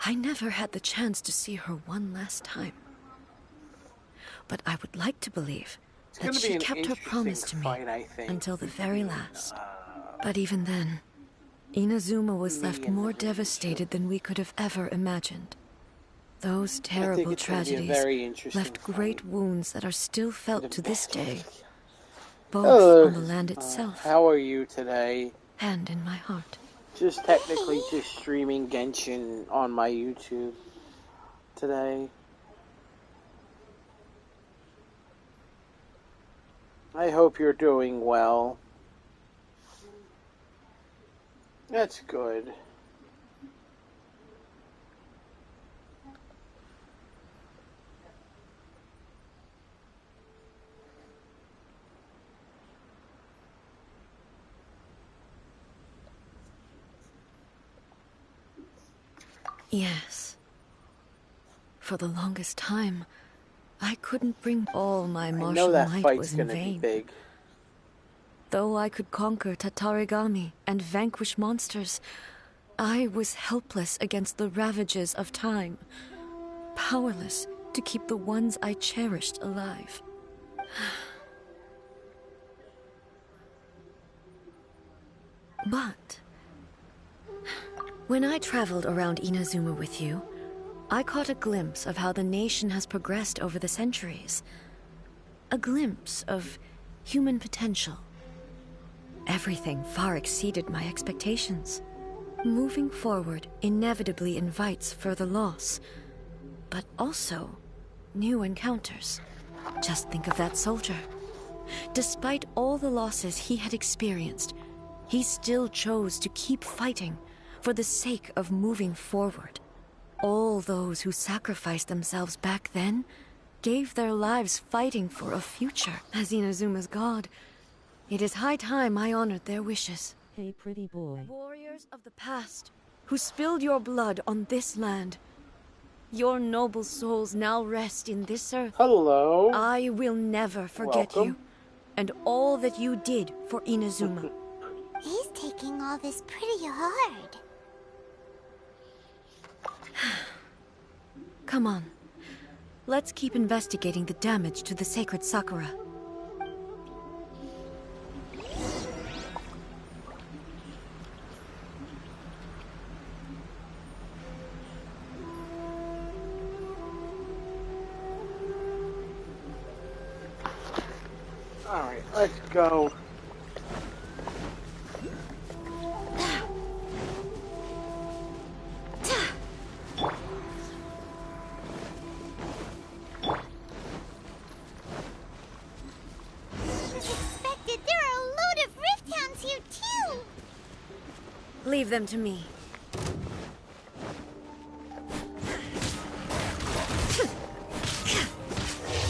I never had the chance to see her one last time. But I would like to believe that she kept her promise to me until the very last. But even then, Inazuma was left more devastated than we could have ever imagined. Those terrible tragedies left great wounds that are still felt to this day, both on the land itself. How are you today? And in my heart. Just technically just streaming Genshin on my YouTube today. I hope you're doing well. That's good. Yes. For the longest time, I couldn't bring all my martial might was in vain. Big. Though I could conquer Tatarigami and vanquish monsters, I was helpless against the ravages of time, powerless to keep the ones I cherished alive. But when I traveled around Inazuma with you, I caught a glimpse of how the nation has progressed over the centuries. A glimpse of human potential. Everything far exceeded my expectations. Moving forward inevitably invites further loss, but also new encounters. Just think of that soldier. Despite all the losses he had experienced, he still chose to keep fighting for the sake of moving forward. All those who sacrificed themselves back then gave their lives fighting for a future. As Inazuma's god, it is high time I honored their wishes. Hey, pretty boy. Warriors of the past, who spilled your blood on this land. Your noble souls now rest in this earth. Hello. I will never forget you, and all that you did for Inazuma. He's taking all this pretty hard. Come on. Let's keep investigating the damage to the sacred Sakura. Alright, let's go. Leave them to me.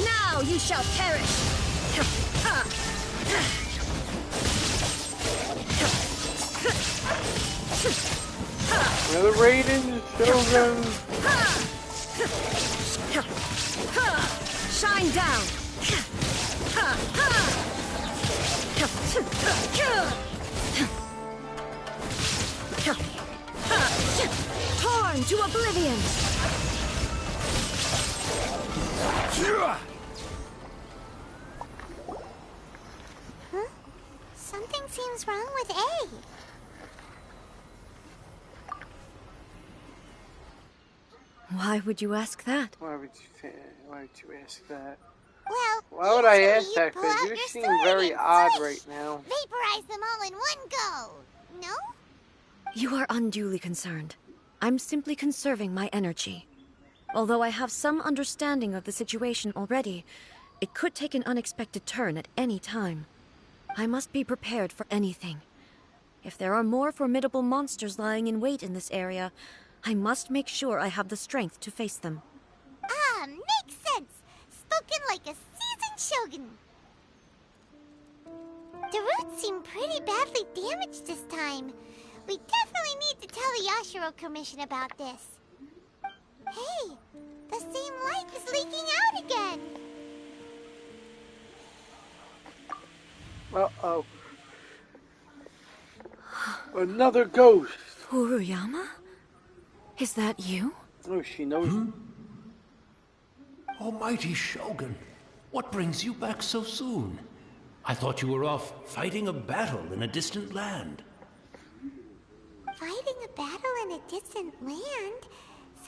Now you shall perish! Another Raiden, Shogun. Shine down! Torn to oblivion! Huh? Something seems wrong with A. Why would you ask that? Why would you ask that? Well, Why would I ask usually that? you pull Because out you your seem sword very and odd swish. right now. Vaporize them all in one go. No? You are unduly concerned. I'm simply conserving my energy. Although I have some understanding of the situation already, it could take an unexpected turn at any time. I must be prepared for anything. If there are more formidable monsters lying in wait in this area, I must make sure I have the strength to face them. Ah, makes sense. Spoken like a seasoned shogun. The roots seem pretty badly damaged this time. We definitely need to tell the Yashiro Commission about this. Hey, the same light is leaking out again. Uh-oh. Another ghost. Furuyama? Is that you? Oh, she knows. Almighty Shogun, what brings you back so soon? I thought you were off fighting a battle in a distant land. Fighting a battle in a distant land?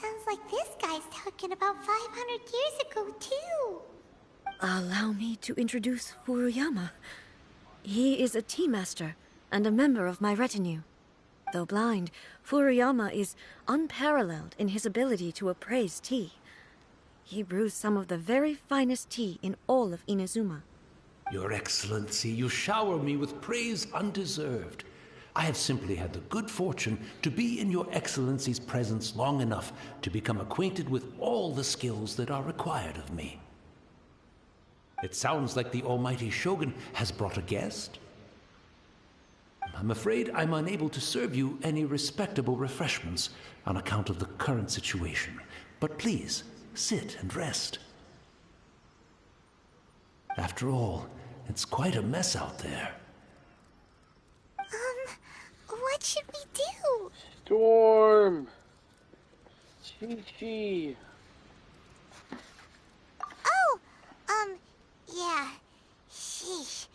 Sounds like this guy's talking about 500 years ago, too. Allow me to introduce Furuyama. He is a tea master and a member of my retinue. Though blind, Furuyama is unparalleled in his ability to appraise tea. He brews some of the very finest tea in all of Inazuma. Your Excellency, you shower me with praise undeserved. I have simply had the good fortune to be in your Excellency's presence long enough to become acquainted with all the skills that are required of me. It sounds like the Almighty Shogun has brought a guest. I'm afraid I'm unable to serve you any respectable refreshments on account of the current situation. But please, sit and rest. After all, it's quite a mess out there. What should we do? Storm. Chi-Chi. Oh, yeah. Sheesh.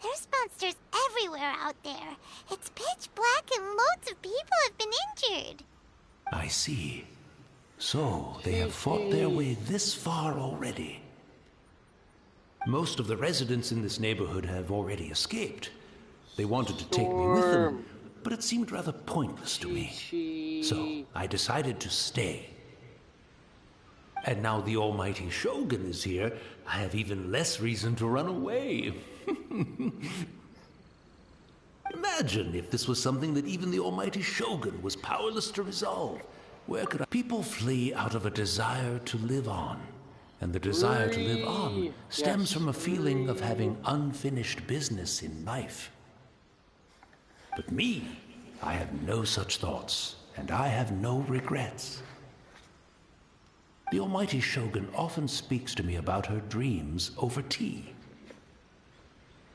There's monsters everywhere out there. It's pitch black and loads of people have been injured. I see. So, they have fought their way this far already. Most of the residents in this neighborhood have already escaped. They wanted to take me with them, but it seemed rather pointless to me. So, I decided to stay. And now the Almighty Shogun is here, I have even less reason to run away. Imagine if this was something that even the Almighty Shogun was powerless to resolve. Where could people flee out of a desire to live on? And the desire to live on stems from a feeling of having unfinished business in life. But me, I have no such thoughts, and I have no regrets. The Almighty Shogun often speaks to me about her dreams over tea.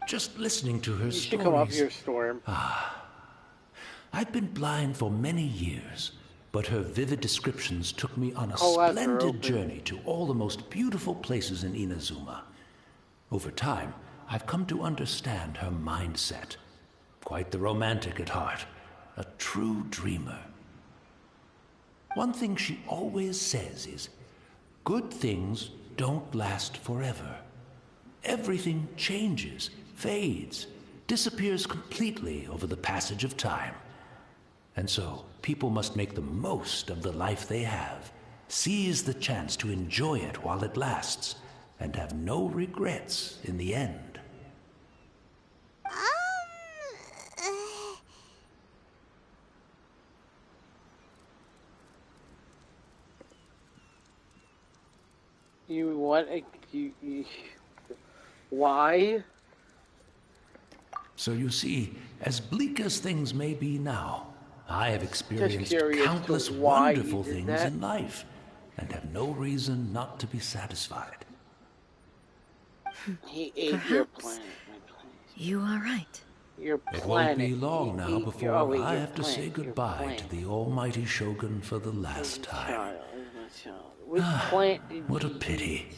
Just listening to her You stories. should come up here, Storm. I've been blind for many years, but her vivid descriptions took me on a splendid journey to all the most beautiful places in Inazuma. Over time, I've come to understand her mindset. Quite the romantic at heart, a true dreamer. One thing she always says is, good things don't last forever. Everything changes, fades, disappears completely over the passage of time. And so, people must make the most of the life they have, seize the chance to enjoy it while it lasts, and have no regrets in the end. You what? Why? So you see, as bleak as things may be now, I have experienced countless wonderful things in life, and have no reason not to be satisfied. He ate your planet, my planet. You are right. Your It planet. won't be long now before I have to say goodbye to the almighty Shogun for the last time. Which planet What a pity.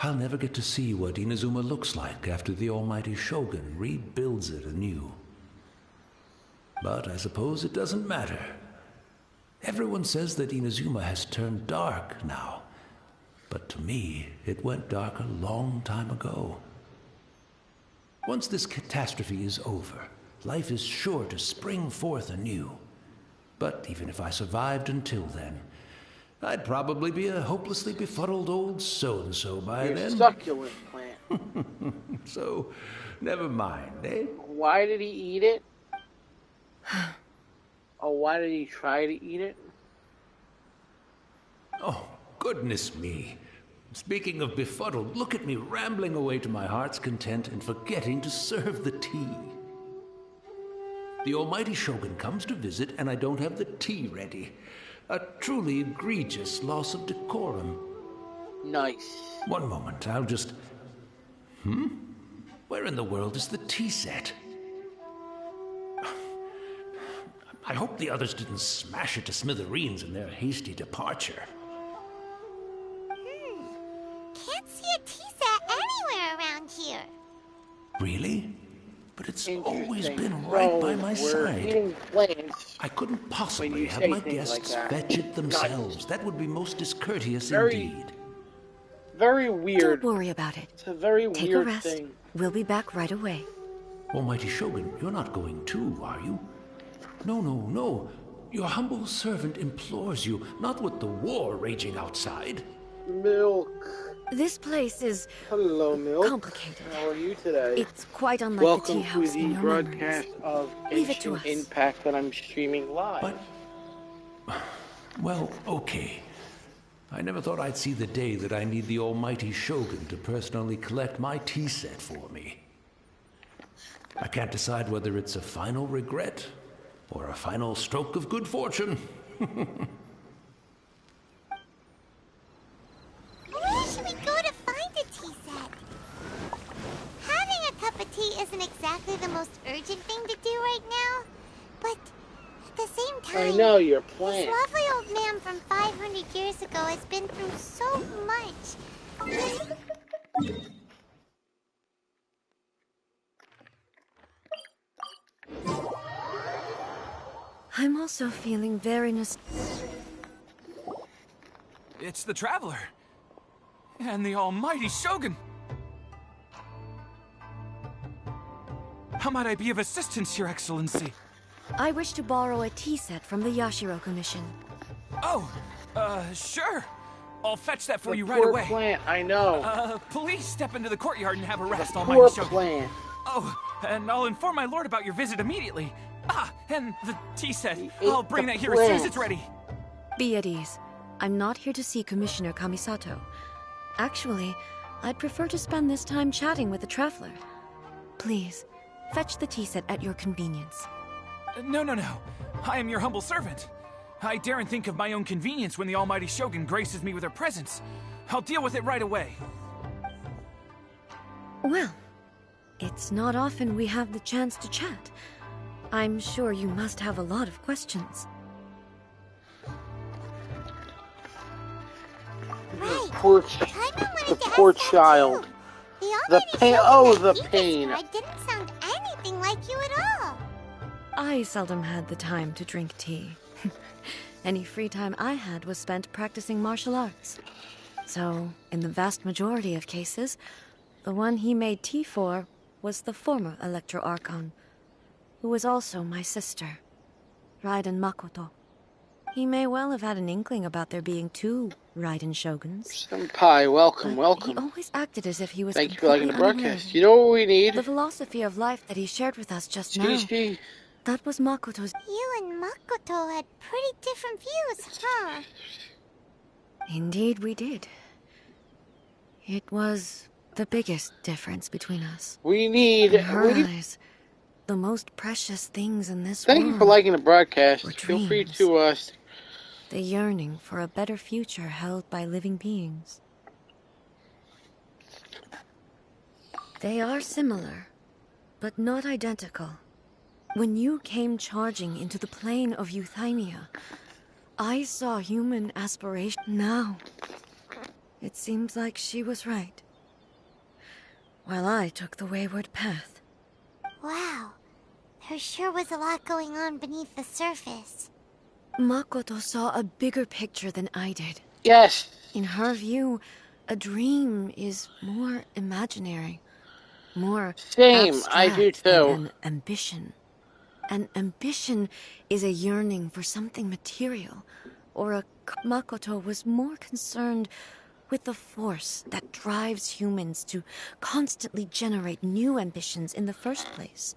I'll never get to see what Inazuma looks like after the almighty Shogun rebuilds it anew. But I suppose it doesn't matter. Everyone says that Inazuma has turned dark now. But to me, it went dark a long time ago. Once this catastrophe is over, life is sure to spring forth anew. But even if I survived until then, I'd probably be a hopelessly befuddled old so-and-so by then. Succulent plant. So, never mind, eh? Why did he eat it? Oh, why did he try to eat it? Oh, goodness me. Speaking of befuddled, look at me rambling away to my heart's content and forgetting to serve the tea. The almighty Shogun comes to visit and I don't have the tea ready. A truly egregious loss of decorum. Nice. One moment, I'll just... Where in the world is the tea set? I hope the others didn't smash it to smithereens in their hasty departure. Can't see a tea set anywhere around here. Really? But it's always been right by my side. I couldn't possibly have my guests fetch it themselves. That would be most discourteous indeed. Very weird. Don't worry about it. It's a very Take weird a rest. thing. We'll be back right away. Almighty Shogun, you're not going too, are you? No, no, no. Your humble servant implores you, not with the war raging outside. Milk. This place is complicated. How are you today? It's quite unlike Welcome the tea house to in the your broadcast memories. of Leave it to Genshin us. Impact that I'm streaming live. Well, okay. I never thought I'd see the day that I need the almighty Shogun to personally collect my tea set for me. I can't decide whether it's a final regret or a final stroke of good fortune. Where should we go to find a tea set? Having a cup of tea isn't exactly the most urgent thing to do right now, but at the same time, I know you're this playing. lovely old man from 500 years ago has been through so much. I'm also feeling very It's the Traveler. And the almighty Shogun. How might I be of assistance, Your Excellency? I wish to borrow a tea set from the Yashiro Commission. Oh, sure. I'll fetch that for The you right poor away. plant, I know. Please step into the courtyard and have a rest, The almighty poor Shogun. plant. Oh, and I'll inform my lord about your visit immediately. Ah, and the tea set. ate I'll bring the that here as soon as plant. it's ready. Be at ease. I'm not here to see Commissioner Kamisato. Actually, I'd prefer to spend this time chatting with the Traveler. Please, fetch the tea set at your convenience. No. I am your humble servant. I daren't think of my own convenience when the almighty Shogun graces me with her presence. I'll deal with it right away. Well, it's not often we have the chance to chat. I'm sure you must have a lot of questions. Right. Poor, the poor child. The pain. Oh, the pain. I didn't sound anything like you at all. I seldom had the time to drink tea. Any free time I had was spent practicing martial arts. So, in the vast majority of cases, the one he made tea for was the former Electro Archon, who was also my sister, Raiden Makoto. He may well have had an inkling about there being two Raiden Shoguns. Senpai, welcome, He welcome. always acted as if he was Thank you for liking the completely broadcast. unaware. You know what we need? The philosophy of life that he shared with us just now. Chi-Chi. That was Makoto's. You and Makoto had pretty different views, huh? Indeed we did. It was the biggest difference between us. We need... In her eyes, the most precious things in this Thank world. you for liking the broadcast. were Feel free dreams. to... The yearning for a better future held by living beings. They are similar, but not identical. When you came charging into the plane of Euthymia, I saw human aspiration. Now, it seems like she was right, while I took the wayward path. Wow. There sure was a lot going on beneath the surface. Makoto saw a bigger picture than I did. Yes. In her view, a dream is more imaginary, more Same, I do abstract too. than an ambition. An ambition is a yearning for something material, or a... Makoto was more concerned with the force that drives humans to constantly generate new ambitions in the first place.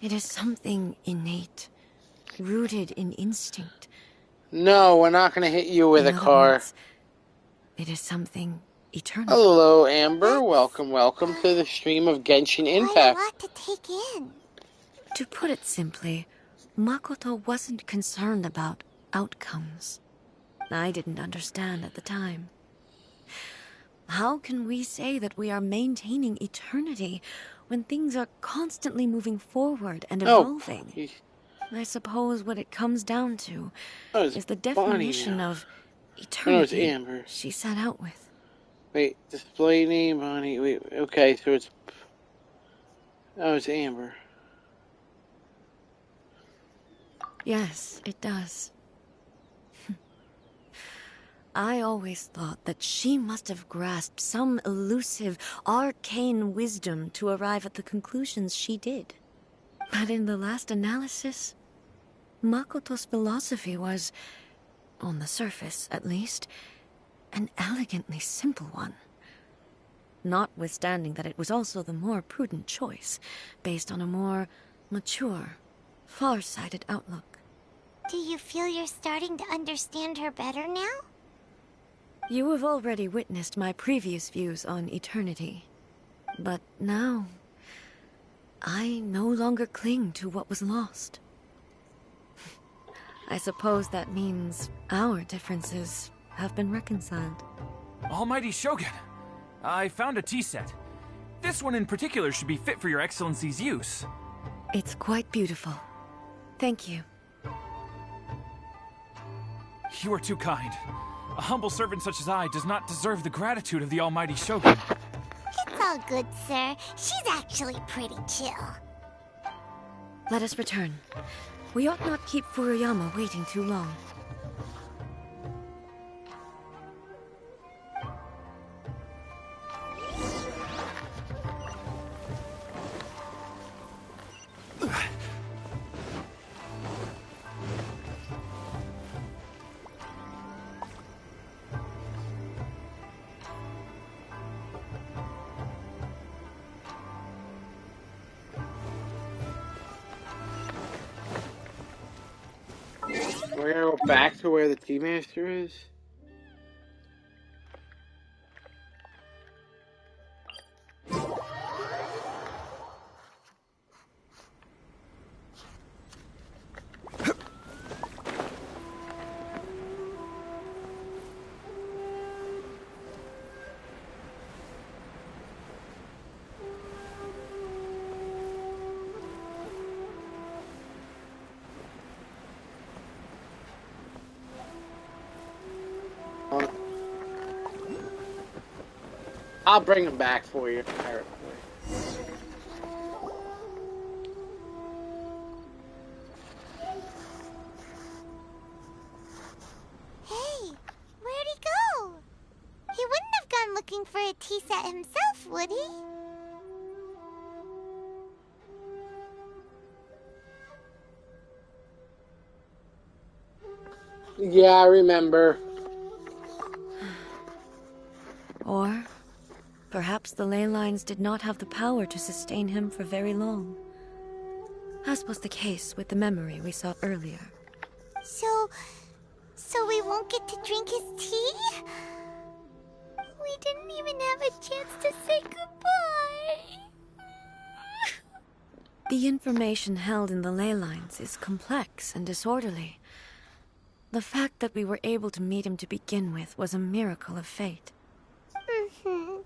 It is something innate, rooted in instinct. No, we're not going to hit you with a car. Words, it is something eternal. Hello, Amber. Welcome to the stream of Genshin Impact. Quite a lot to take in. To put it simply, Makoto wasn't concerned about outcomes. I didn't understand at the time. How can we say that we are maintaining eternity when things are constantly moving forward and evolving? I suppose what it comes down to is the definition of eternity Amber. she set out with. Wait, display name, Bonnie. Wait, okay, so it's... Oh, it's Amber. Yes, it does. I always thought that she must have grasped some elusive, arcane wisdom to arrive at the conclusions she did. But in the last analysis, Makoto's philosophy was, on the surface at least, an elegantly simple one. Notwithstanding that it was also the more prudent choice, based on a more mature, far-sighted outlook. Do you feel you're starting to understand her better now? You have already witnessed my previous views on eternity. But now, I no longer cling to what was lost. I suppose that means our differences have been reconciled. Almighty Shogun, I found a tea set. This one in particular should be fit for your Excellency's use. It's quite beautiful. Thank you. You are too kind. A humble servant such as I does not deserve the gratitude of the Almighty Shogun. It's all good, sir. She's actually pretty chill. Let us return. We ought not keep Furuyama waiting too long. We're gonna go back to where the tea master is. I'll bring them back for you. Hey, where'd he go? He wouldn't have gone looking for a tea set himself, would he? Yeah, I remember. Or perhaps the ley lines did not have the power to sustain him for very long, as was the case with the memory we saw earlier. So we won't get to drink his tea? We didn't even have a chance to say goodbye. The information held in the ley lines is complex and disorderly. The fact that we were able to meet him to begin with was a miracle of fate. Mm-hmm.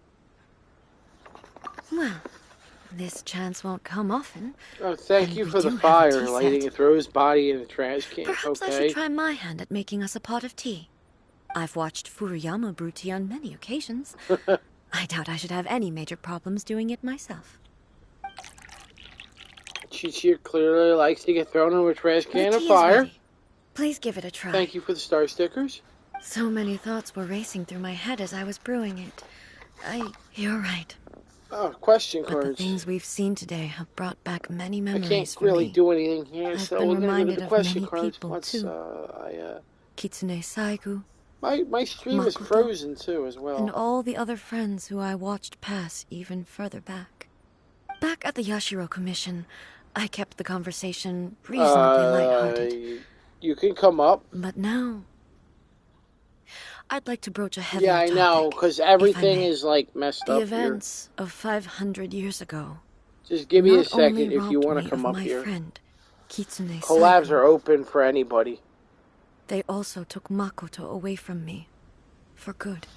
Well, This chance won't come often. Oh, thank and you we for the do have a fire tea lighting. set. It throws body in the trash can. Perhaps I Okay. should try my hand at making us a pot of tea. I've watched Furuyama brew tea on many occasions. I doubt I should have any major problems doing it myself. Chi clearly likes to get thrown in a trash can The of tea fire. is ready. Please give it a try. Thank you for the star stickers. So many thoughts were racing through my head as I was brewing it. You're right. Oh, question But cards. the things we've seen today have brought back many I memories can't for really me. do anything here, I've so been we're gonna go to reminded the of question many cards. people, Once too. Kitsune Saigu, my stream is Makoto, frozen too as well. and all the other friends who I watched pass even further back. Back at the Yashiro Commission, I kept the conversation reasonably lighthearted. You can come up. But now, I'd like to broach a heavier Yeah, I topic, know, because everything is like messed the up events of 500 years ago. here. Just give me a not second only if you robbed want me to come of up my here. friend, Kitsune Collabs Saigu. are open for anybody. They also took Makoto away from me. For good.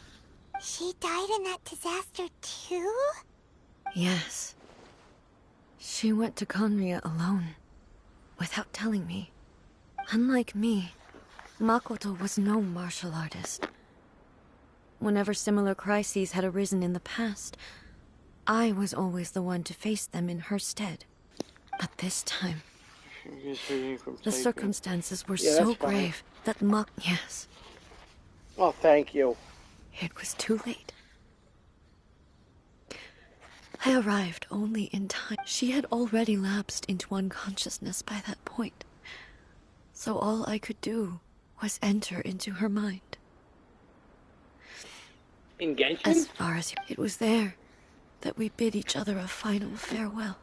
She died in that disaster too? Yes. She went to Conria alone, without telling me. Unlike me, Makoto was no martial artist. Whenever similar crises had arisen in the past, I was always the one to face them in her stead. But this time, the circumstances were so grave that Yes. Oh, thank you. It was too late. I arrived only in time. She had already lapsed into unconsciousness by that point. So all I could do was enter into her mind. In Genshin? As far as it was there that we bid each other a final farewell.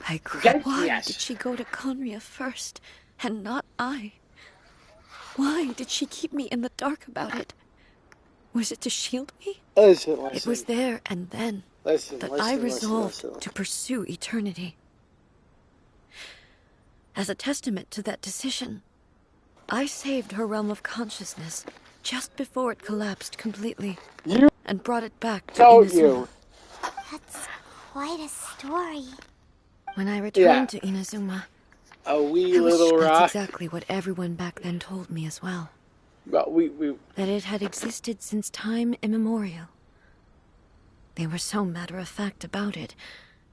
I cried. Why did she go to Conria first, and not I? Why did she keep me in the dark about it? Was it to shield me? Listen. It was there and then that I resolved to pursue eternity. As a testament to that decision, I saved her realm of consciousness just before it collapsed completely and brought it back to Inazuma. That's quite a story. When I returned to Inazuma, a wee I was little sure rock. that's exactly what everyone back then told me as well. But that it had existed since time immemorial. They were so matter-of-fact about it,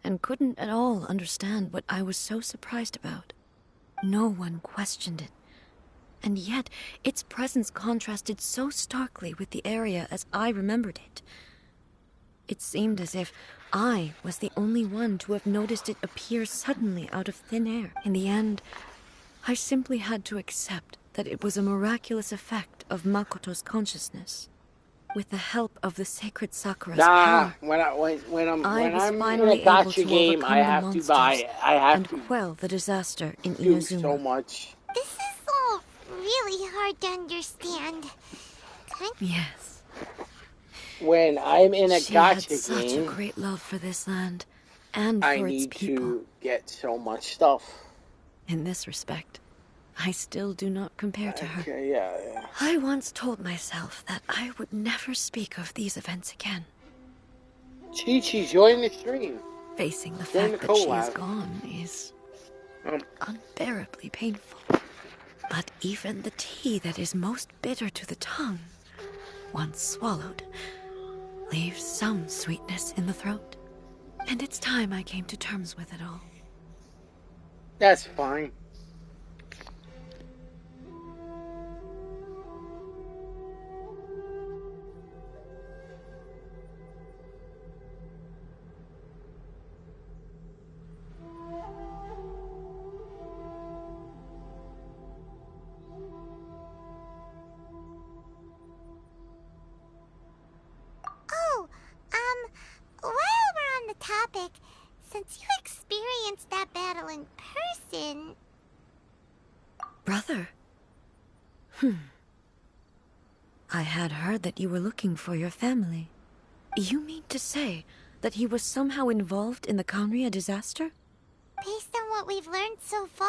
and couldn't at all understand what I was so surprised about. No one questioned it. And yet, its presence contrasted so starkly with the area as I remembered it. It seemed as if I was the only one to have noticed it appear suddenly out of thin air. In the end, I simply had to accept that it was a miraculous effect of Makoto's consciousness. With the help of the sacred Sakura's power, when I'm finally in a gacha able to game, I overcome have the to buy it. I have and to quell the disaster in do Inazuma. so much. This is all really hard to understand. Yes. When I'm in a She had gacha such game, a great love for this land and I for its need people. to get so much stuff. In this respect, I still do not compare to her. Okay, yeah. I once told myself that I would never speak of these events again. Chi-Chi, join the stream. Facing the Join fact the that she is collab. gone is unbearably painful. But even the tea that is most bitter to the tongue, once swallowed, leaves some sweetness in the throat. And it's time I came to terms with it all. That's fine. While we're on the topic, since you experienced that battle in person... Brother? I had heard that you were looking for your family. You mean to say that he was somehow involved in the Conria disaster? Based on what we've learned so far,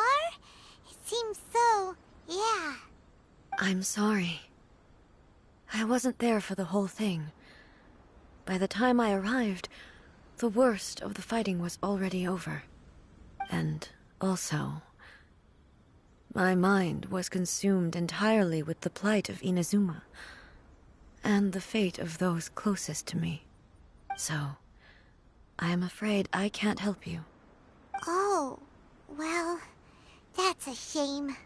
it seems so, yeah. I'm sorry. I wasn't there for the whole thing. by the time I arrived, the worst of the fighting was already over. And also, my mind was consumed entirely with the plight of Inazuma, and the fate of those closest to me. So, I am afraid I can't help you. Oh, well, that's a shame.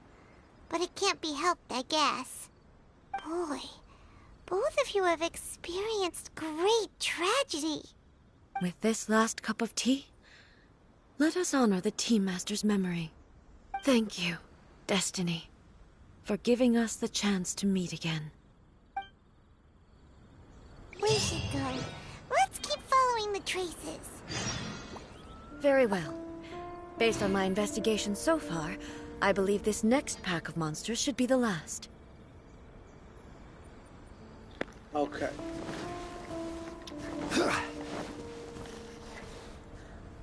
But it can't be helped, I guess. Boy, both of you have experienced great tragedy. With this last cup of tea, let us honor the Tea Master's memory. Thank you, Destiny, for giving us the chance to meet again. We should go. Let's keep following the traces. Very well. Based on my investigation so far, I believe this next pack of monsters should be the last. Okay.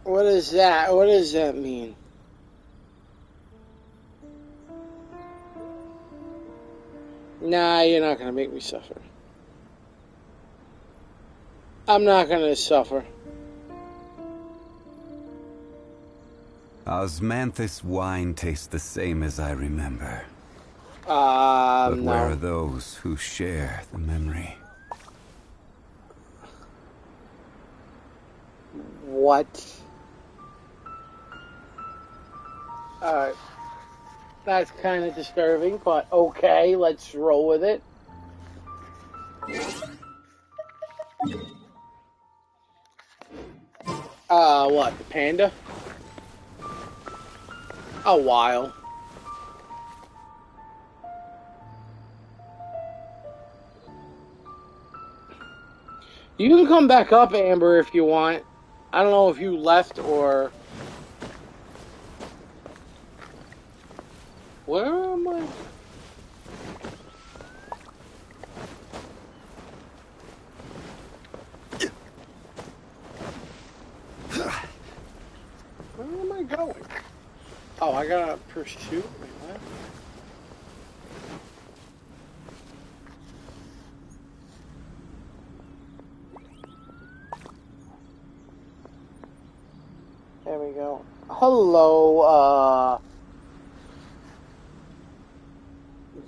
What is that? What does that mean? Nah, you're not gonna make me suffer. I'm not gonna suffer. Osmanthus wine tastes the same as I remember. But No. where are those who share the memory? What? That's kind of disturbing, but okay, let's roll with it. What, the panda? A while. You can come back up, Amber, if you want. I don't know if you left or... Where am I? Where am I going? Oh, I gotta pursue? Wait, what? There we go. Hello,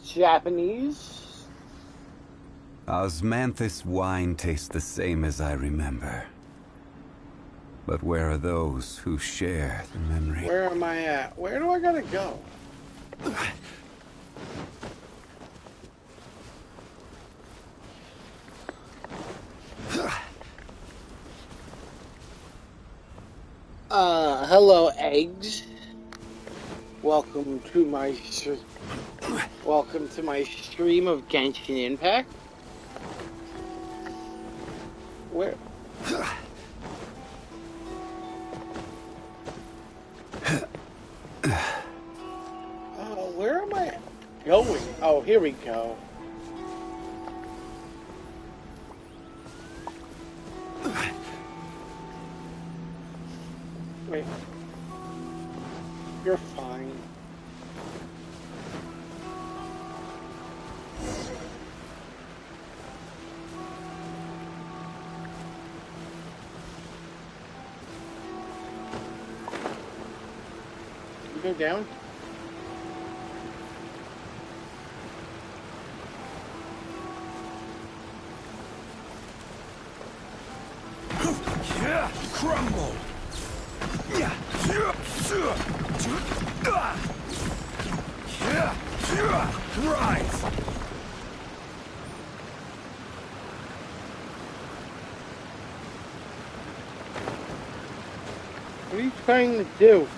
Japanese? Osmanthus wine tastes the same as I remember. But where are those who share the memory? Where am I at? Where do I gotta go? Hello, eggs. Welcome to my stream of Genshin Impact. Where? Where am I going? Oh, here we go. Wait. You're fine. You go down? Crumble! Rise! What are you trying to do?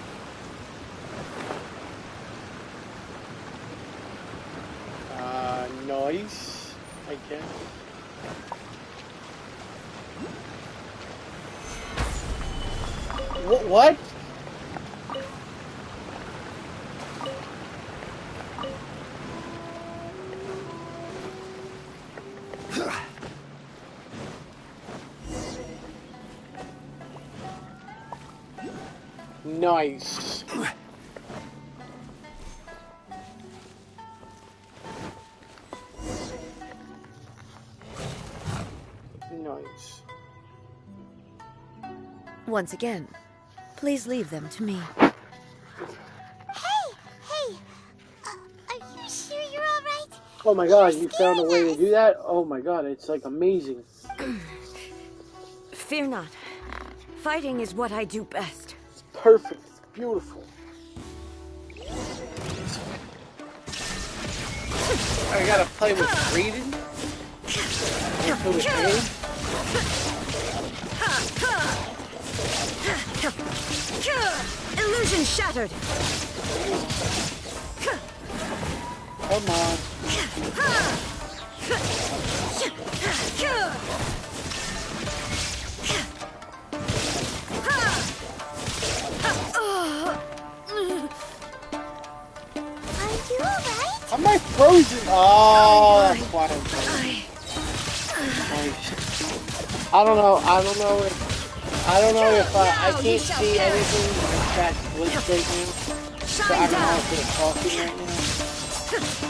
Noise, I guess. What? Nice. Nice. Once again, please leave them to me. Hey, are you sure you're alright? Oh my god, you found a way to do that? Oh my god, it's like amazing. Fear not. Fighting is what I do best. It's perfect. It's beautiful. I gotta play with Raiden. Play with Raiden. Illusion shattered. Come on. Am I frozen? Oh, that's why I'm frozen. Nice. I don't know if I can't see anything in chat glitch right now. So I don't know if they're talking right now.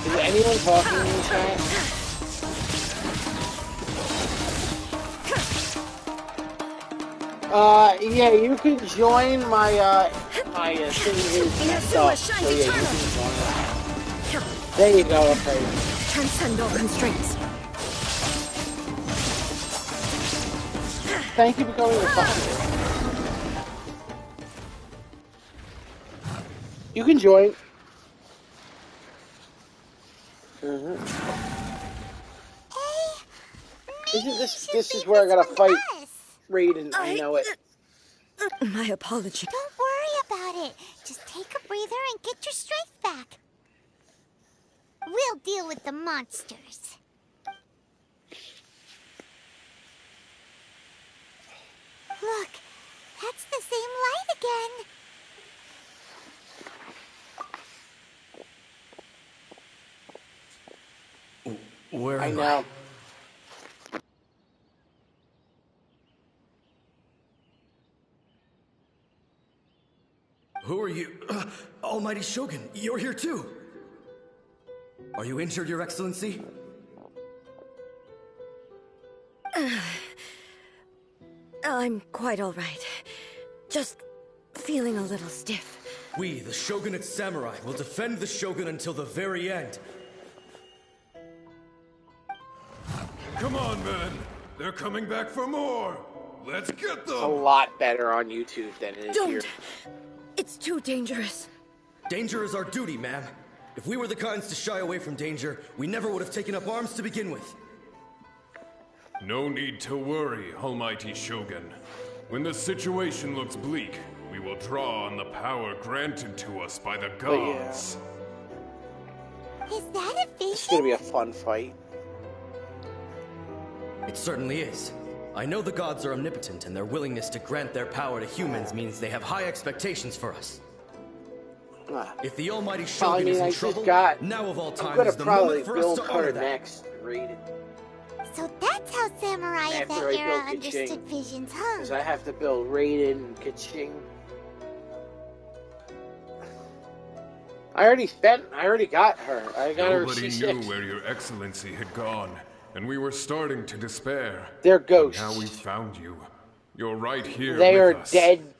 Is anyone talking in the chat? Yeah, you can join my my thing is messed up. So yeah, you can join it. There you go, okay. Transcend all constraints. Thank you for coming to find. You can join. Isn't this is where I gotta fight Raiden, I know it. My apology. Don't worry about it. Just take a breather and get your strength back. We'll deal with the monsters. Look, that's the same light again. Where I am know. Who are you? Almighty Shogun, you're here too. Are you injured, Your Excellency? I'm quite all right. Just feeling a little stiff. We, the Shogunate Samurai, will defend the Shogun until the very end. Come on, men. They're coming back for more. Let's get them. It's a lot better on YouTube than it is here. It's too dangerous. Danger is our duty, ma'am. If we were the kinds to shy away from danger, we never would have taken up arms to begin with. No need to worry, Almighty Shogun. When the situation looks bleak, we will draw on the power granted to us by the gods. Is that a vision? It's gonna be a fun fight. It certainly is. I know the gods are omnipotent, and their willingness to grant their power to humans means they have high expectations for us. If the Almighty Shogun is in trouble, now of all time is the moment for us to honor that. Next, Raiden. So that's how samurai of that era understood visions, huh? Because I have to build Raiden and Kaching. I already got her. I got her Nobody C6. knew where Your Excellency had gone, and we were starting to despair. They're ghosts. Now we found you. You're right here They with are us. dead.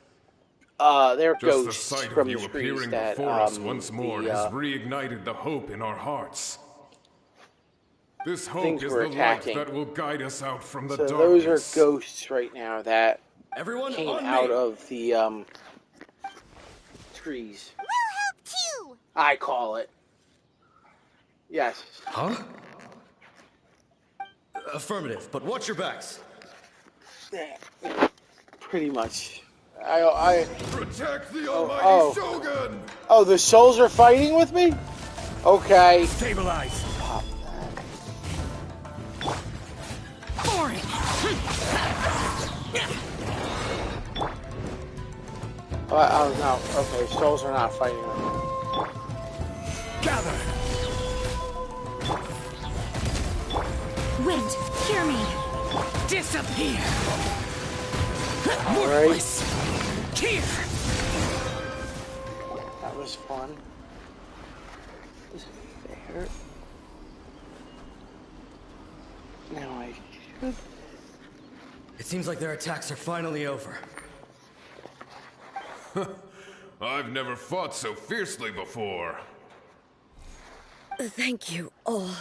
They're Just ghosts the sight from of you the appearing trees that before us once more has reignited the hope in our hearts. This hope is the light that will guide us out from the so darkness. those are ghosts right now that came on out me. of the trees. We'll help too. I call it. Yes. Huh? Affirmative, but watch your backs. Pretty much. I protect the Almighty Shogun. Oh, the souls are fighting with me? Okay. Stabilize. Pop Boring. oh no. Okay, souls are not fighting with me. Gather. Wind, hear me. Disappear. Worthless. Here. That was fun. Is it fair? Now I should. It seems like their attacks are finally over. I've never fought so fiercely before. Thank you, all.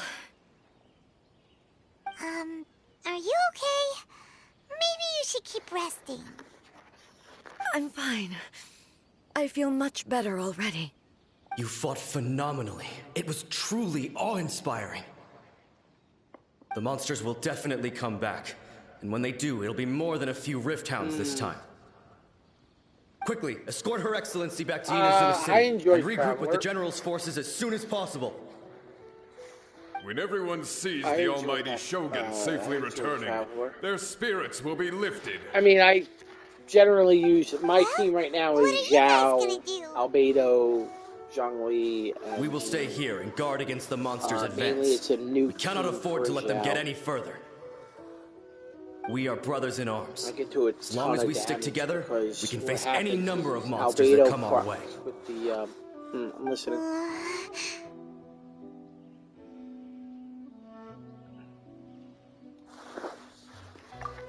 Are you okay? Maybe you should keep resting. I'm fine. I feel much better already. You fought phenomenally. It was truly awe-inspiring. The monsters will definitely come back. And when they do, it'll be more than a few Rift Hounds this time. Quickly, escort Her Excellency back to Inazuma City and regroup with the General's forces as soon as possible. When everyone sees the almighty Shogun safely returning, their spirits will be lifted. I mean, I generally use... My team right now is Zhao, Albedo, Zhongli, and... We will stay here and guard against the monsters' advance. It's a new we cannot afford to let them get any further. We are brothers in arms. As long as we stick together, we can face any number of monsters that come our way. With the, I'm listening.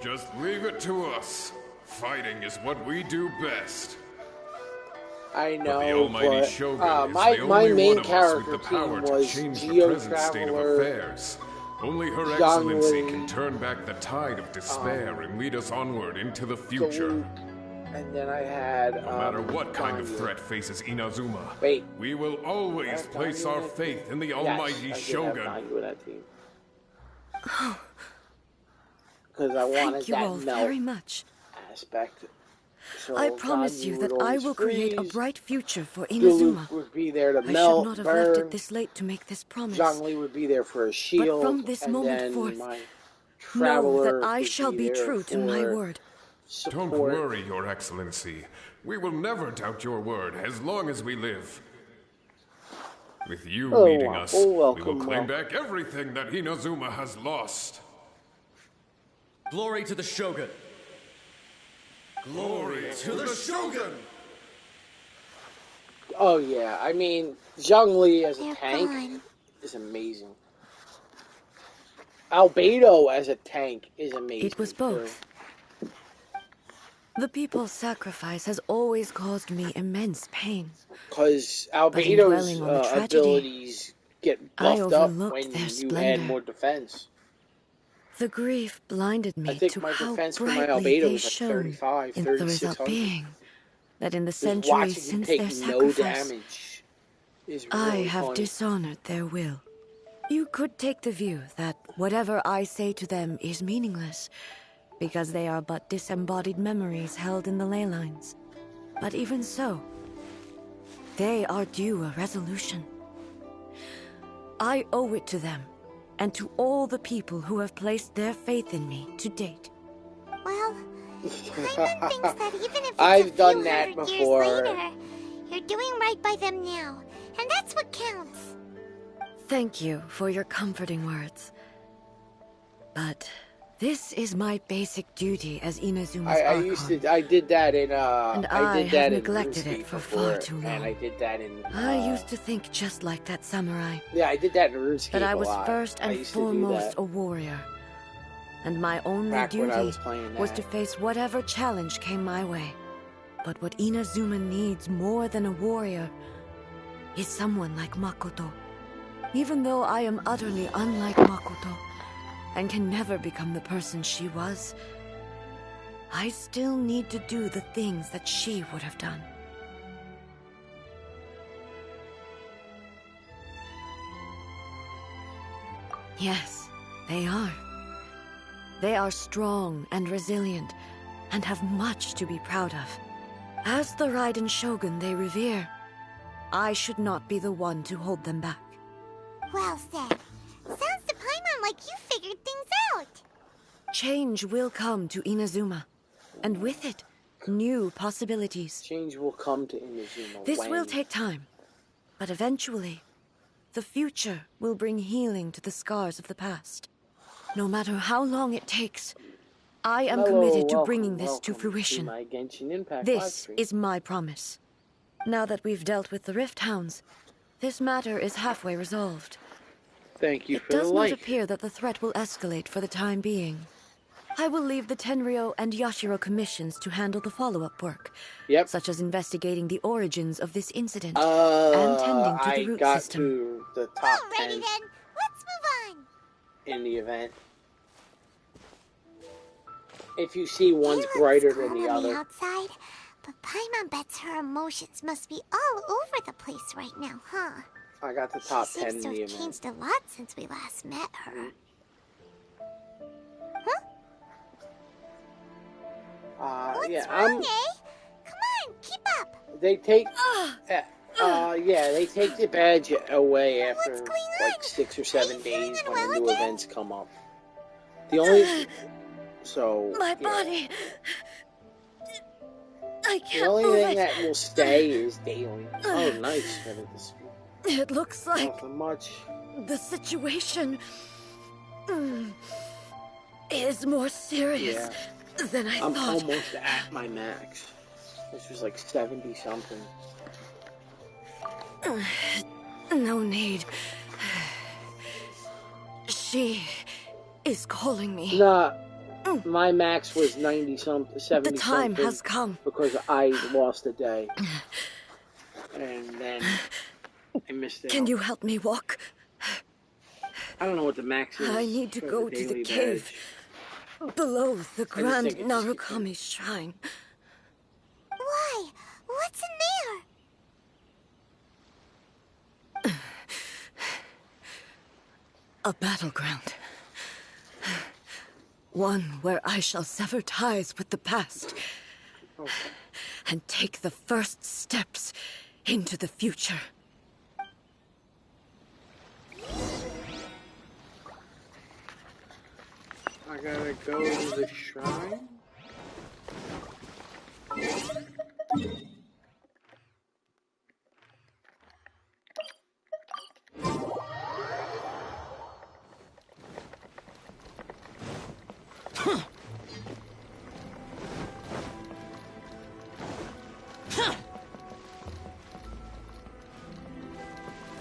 Just leave it to us. Fighting is what we do best. I know, but the almighty Shogun is the my only main one of us with character the power team to was change the Geo present state of Traveler, affairs. Only Her Excellency can turn back the tide of despair and lead us onward into the future. And then I had... No matter what kind of threat faces Inazuma, we will always place our faith in the almighty Shogun. Because I wanted Thank you all very much. Aspect. So I promise you that I will create a bright future for Inazuma. Would be there to I melt, should not have left it this late to make this promise. Zhongli would be there for a shield. But from this moment forth, know that I shall be true to my word. Don't worry, Your Excellency. We will never doubt your word as long as we live. With you leading us, we will claim back everything that Inazuma has lost. Glory to the Shogun! Glory to the Shogun! Oh yeah, I mean, Zhongli as a tank is amazing. Albedo as a tank is amazing. It was both. The people's sacrifice has always caused me immense pain. Because Albedo's abilities get buffed up when you add more defense. The grief blinded me to how brightly they shone like in the result being that in the centuries since their sacrifice, I have dishonored their will. You could take the view that whatever I say to them is meaningless, because they are but disembodied memories held in the ley lines. But even so, they are due a resolution. I owe it to them, and to all the people who have placed their faith in me to date. Well, Paimon thinks that even if it's I've done that years before. Later, you're doing right by them now, and that's what counts. Thank you for your comforting words. But this is my basic duty as Inazuma's Archon. I did that in, and I have neglected it for far too long. And I did that in, I used to think just like that samurai. Yeah, I did that in RuneScape that I was a lot. first and foremost a warrior. And my only duty was to face whatever challenge came my way. But what Inazuma needs more than a warrior is someone like Makoto. Even though I am utterly unlike Makoto, and can never become the person she was, I still need to do the things that she would have done. Yes, they are. They are strong and resilient, and have much to be proud of. As the Raiden Shogun they revere, I should not be the one to hold them back. Well said. Sounds to Paimon like you figured things out. Change will come to Inazuma, and with it, new possibilities. Change will come to Inazuma. This will take time, but eventually, the future will bring healing to the scars of the past. No matter how long it takes, I am committed to bringing this to fruition. This is my promise. Now that we've dealt with the Rift Hounds, this matter is halfway resolved. Thank you for the light. It does not appear that the threat will escalate for the time being. I will leave the Tenryo and Yashiro commissions to handle the follow-up work. Yep. Such as investigating the origins of this incident and tending to the root system. To the top 10 then. Let's move on. in the event. If you see one's brighter than the other. Outside, but Paimon bets her emotions must be all over the place right now, huh? I got the top 10 in seems the to have event. changed a lot since we last met her. What's wrong, eh? Come on, keep up. They take, they take the badge away after like 6 or 7 days when the new events come up. The only, My body. I can't the only move thing it. that will stay is daily. Oh, nice. It looks like nothing much. The situation is more serious than I thought. I'm almost at my max, which was like 70 something. No need. She is calling me. Nah, my max was 90 something, 70 The time something has come. because I lost a day, and then I missed it. Can you help me walk? I don't know what the max is. I need to for go the to the daily cave below the I Grand just think it's Narukami Shrine. Why? What's in there? A battleground. One where I shall sever ties with the past and take the first steps into the future. I gotta go to the shrine.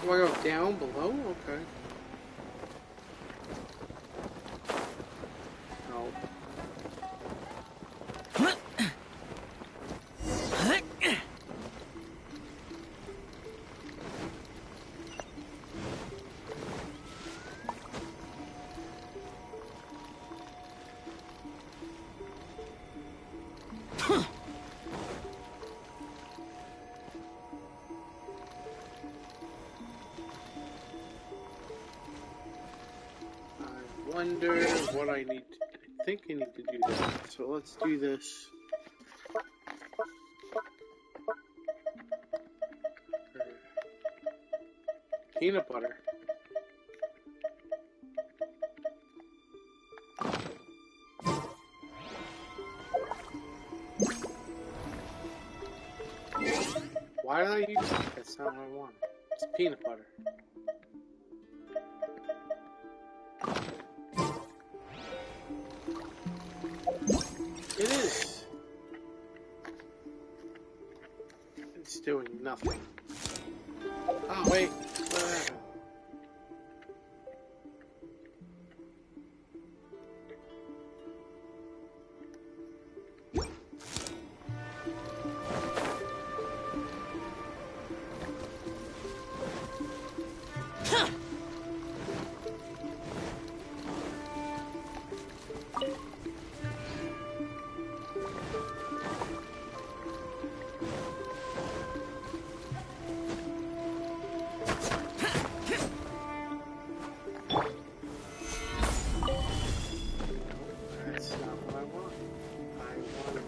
Do I go down below? Okay. No. I wonder what I need to, I think I need to do that. So let's do this. Peanut butter. Why did I use that? That's not what I want. It's peanut butter. It is. It's doing nothing. Oh, wait. What happened?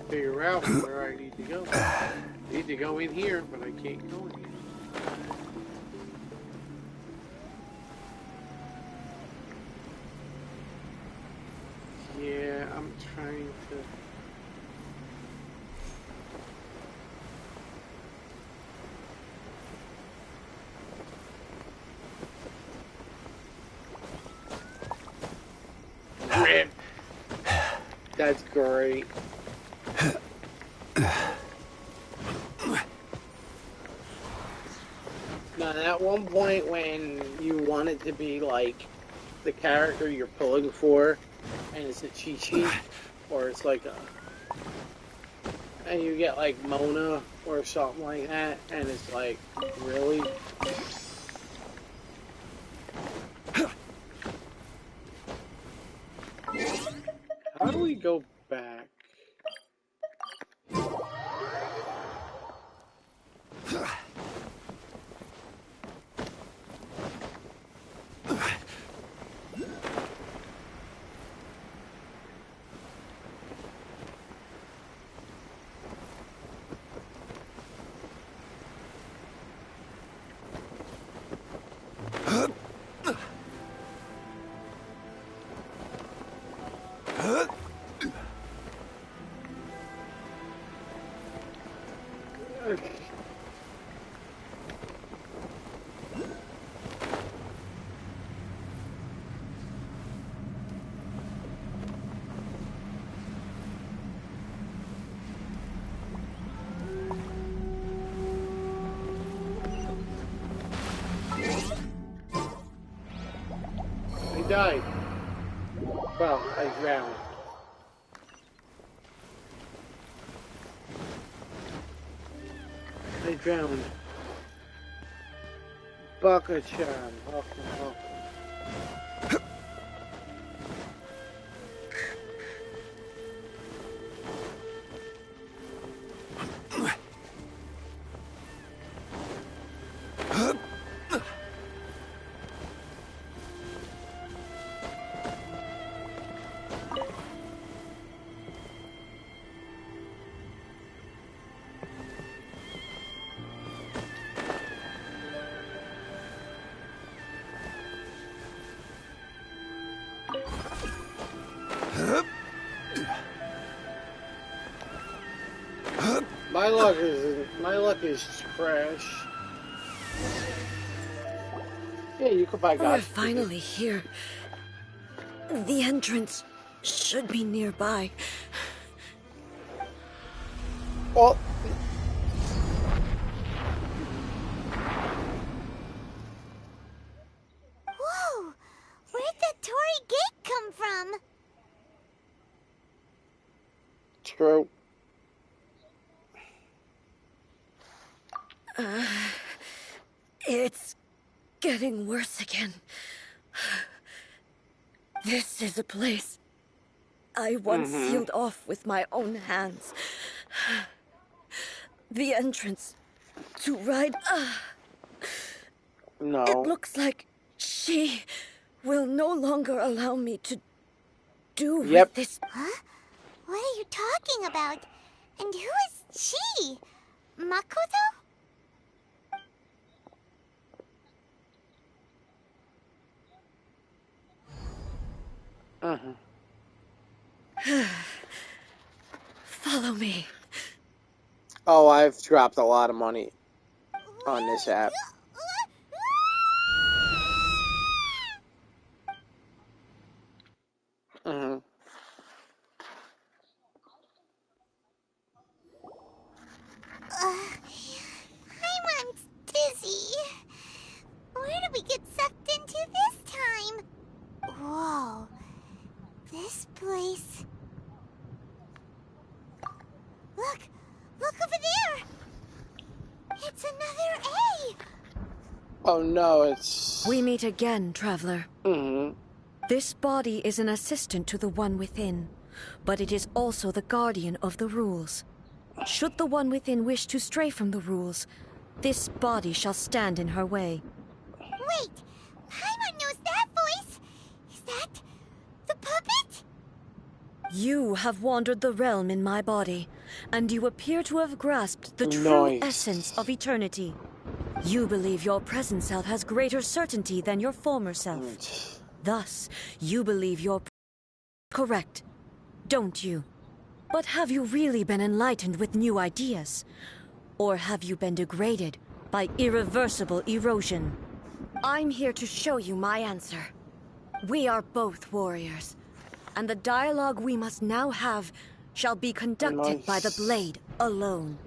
Figure out where I need to go. I need to go in here, but I can't go in here. Yeah, I'm trying to... Rip! That's great. Now, at one point when you want it to be like the character you're pulling for, and it's a cheat sheet, or it's like a, and you get like Mona or something like that, and it's like, really? How do we go back? I died. Well, I drowned. I drowned. Baka-chan. My luck is trash. Yeah, you could buy God. We're finally here. The entrance should be nearby. Well, whoa! Where'd that Torii gate come from? True. It's getting worse again. This is a place I once sealed off with my own hands. The entrance to ride. No. It looks like she will no longer allow me to do with this. Huh? What are you talking about? And who is she? Makoto? Follow me. Oh, I've dropped a lot of money on this app. Paimon's dizzy. Where did we get sucked into this time? Whoa. This place... Look! Look over there! It's another A! Oh no, it's... We meet again, traveler. This body is an assistant to the one within, but it is also the guardian of the rules. Should the one within wish to stray from the rules, this body shall stand in her way. Wait! Paimon knows that voice! Is that the puppet? You have wandered the realm in my body, and you appear to have grasped the true essence of eternity. You believe your present self has greater certainty than your former self. Thus, you believe you're correct, don't you? But have you really been enlightened with new ideas? Or have you been degraded by irreversible erosion? I'm here to show you my answer. We are both warriors, and the dialogue we must now have shall be conducted by the blade alone.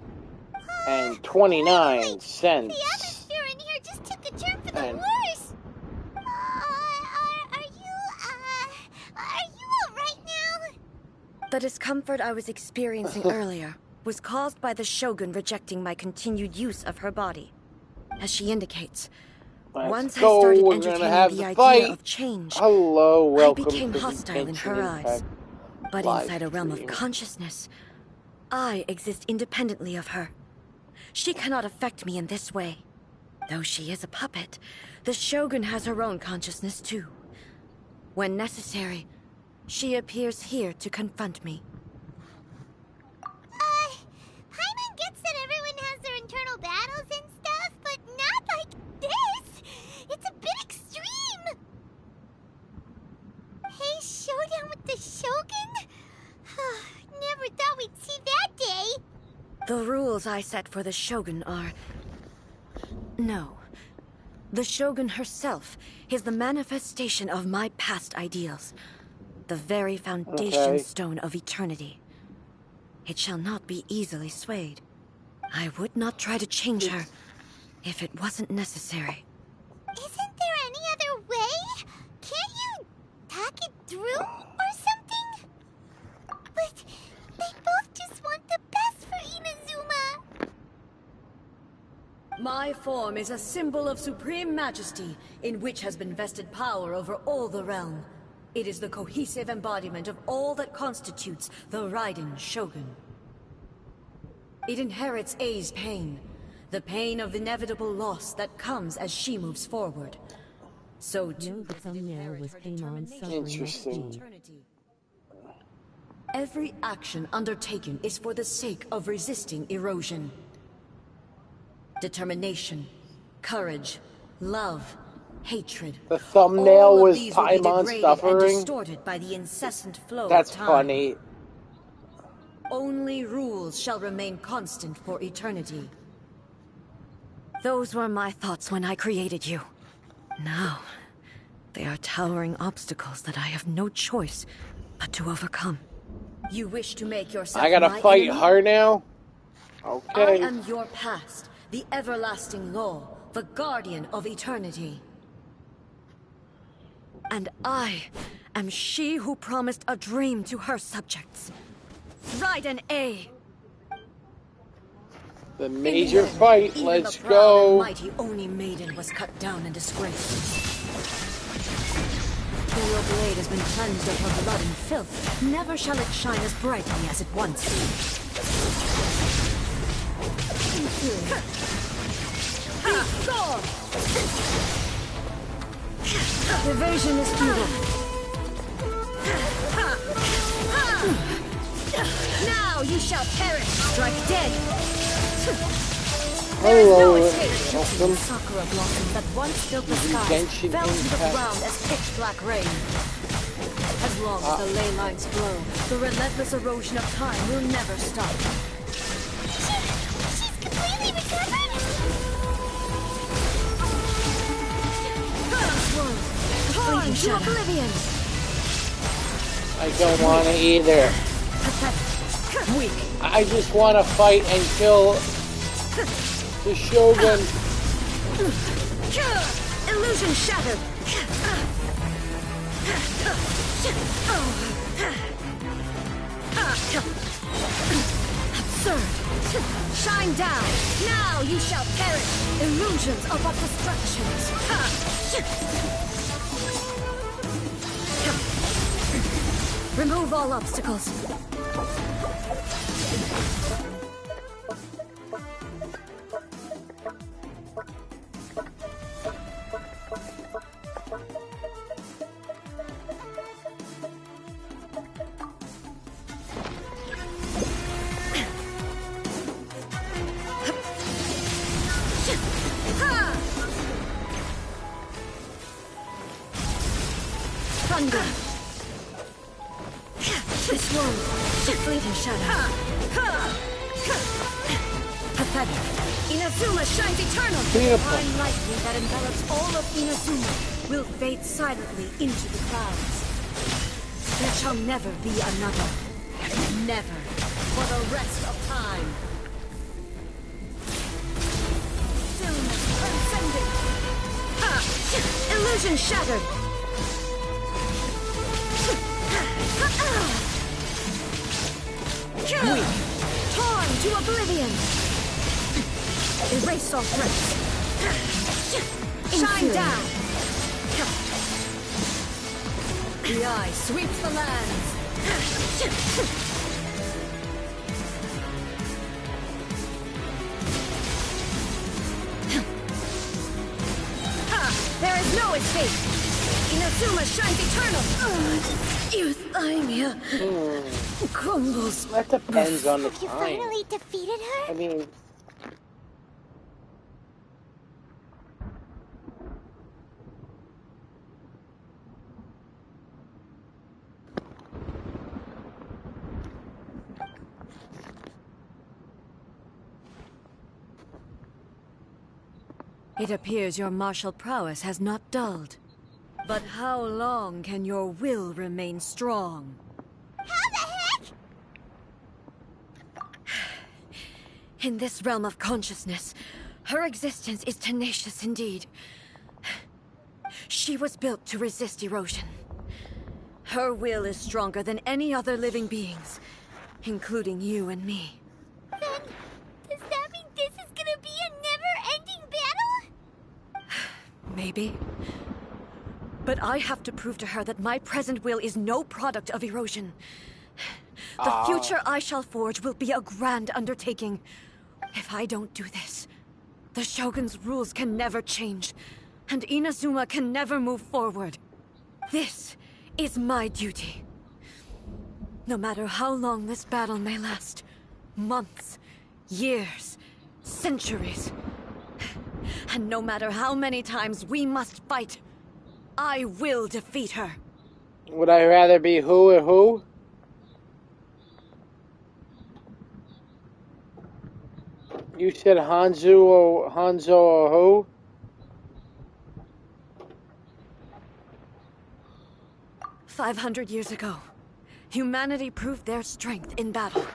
And 29 cents. The atmosphere in here just took a turn for the worse. Are you The discomfort I was experiencing earlier was caused by the Shogun rejecting my continued use of her body. As she indicates, once I started entertaining the idea of change, I became hostile in her eyes. But inside a realm of consciousness, I exist independently of her. She cannot affect me in this way. Though she is a puppet, the Shogun has her own consciousness too. When necessary, she appears here to confront me. Paimon gets that everyone has their internal battles and stuff, but not like this! It's a bit extreme! Hey, showdown with the Shogun? Never thought we'd see that day! The rules I set for the Shogun are... No. The Shogun herself is the manifestation of my past ideals. The very foundation stone of eternity. It shall not be easily swayed. I would not try to change her if it wasn't necessary. Isn't there any other way? Can't you talk it through or something? But they both just want the best for Inazuma. My form is a symbol of supreme majesty, in which has been vested power over all the realm. It is the cohesive embodiment of all that constitutes the Raiden Shogun. It inherits Ei's pain, the pain of inevitable loss that comes as she moves forward. So too, the thumbnail was Paimon suffering. Every action undertaken is for the sake of resisting erosion. Determination, courage, love, hatred. The thumbnail was these will be Paimon degraded suffering. and distorted by the incessant flow That's of time. funny. Only rules shall remain constant for eternity. Those were my thoughts when I created you. Now, they are towering obstacles that I have no choice but to overcome. You wish to make yourself I gotta my fight enemy? her now? Okay. I am your past, the everlasting law, the guardian of eternity. And I am she who promised a dream to her subjects. Raiden A. The major fight, let's go. The mighty Oni maiden was cut down and disgraced. Though your blade has been cleansed of her blood and filth, never shall it shine as brightly as it once did. Evasion is futile. Now you shall perish, strike dead. There is no escape. The sakura blossoms that once filled the sky fell to the ground as pitch black rain. As long as the ley lines flow, the relentless erosion of time will never stop. She's completely recovered? Torn to oblivion. I don't want to either. Weak. I just want to fight and kill the Shogun. Illusion shattered. Absurd. Shine down. Now you shall perish. Illusions of our destructions. Remove all obstacles. Thunder. This one, the fleeting shadow. Pathetic. Inazuma shines eternal. The fine lightning that envelops all of Inazuma will fade silently into the clouds. There shall never be another. Never. For the rest of time. Stillness transcending. Illusion shattered. to oblivion! Erase all threats! Shine down! The eye sweeps the lands! There is no escape! Inazuma shines eternal! Euthymia crumbles. That depends on the Have you time. finally defeated her? I mean... It appears your martial prowess has not dulled. But how long can your will remain strong? How the heck? In this realm of consciousness, her existence is tenacious indeed. She was built to resist erosion. Her will is stronger than any other living being's, including you and me. Then, does that mean this is gonna be a never-ending battle? Maybe. But I have to prove to her that my present will is no product of erosion. The future I shall forge will be a grand undertaking. If I don't do this, the Shogun's rules can never change, and Inazuma can never move forward. This is my duty. No matter how long this battle may last, months, years, centuries, and no matter how many times we must fight, I will defeat her. Would I rather be who or who? You said Hanzo or who? "500 years ago, humanity proved their strength in battle.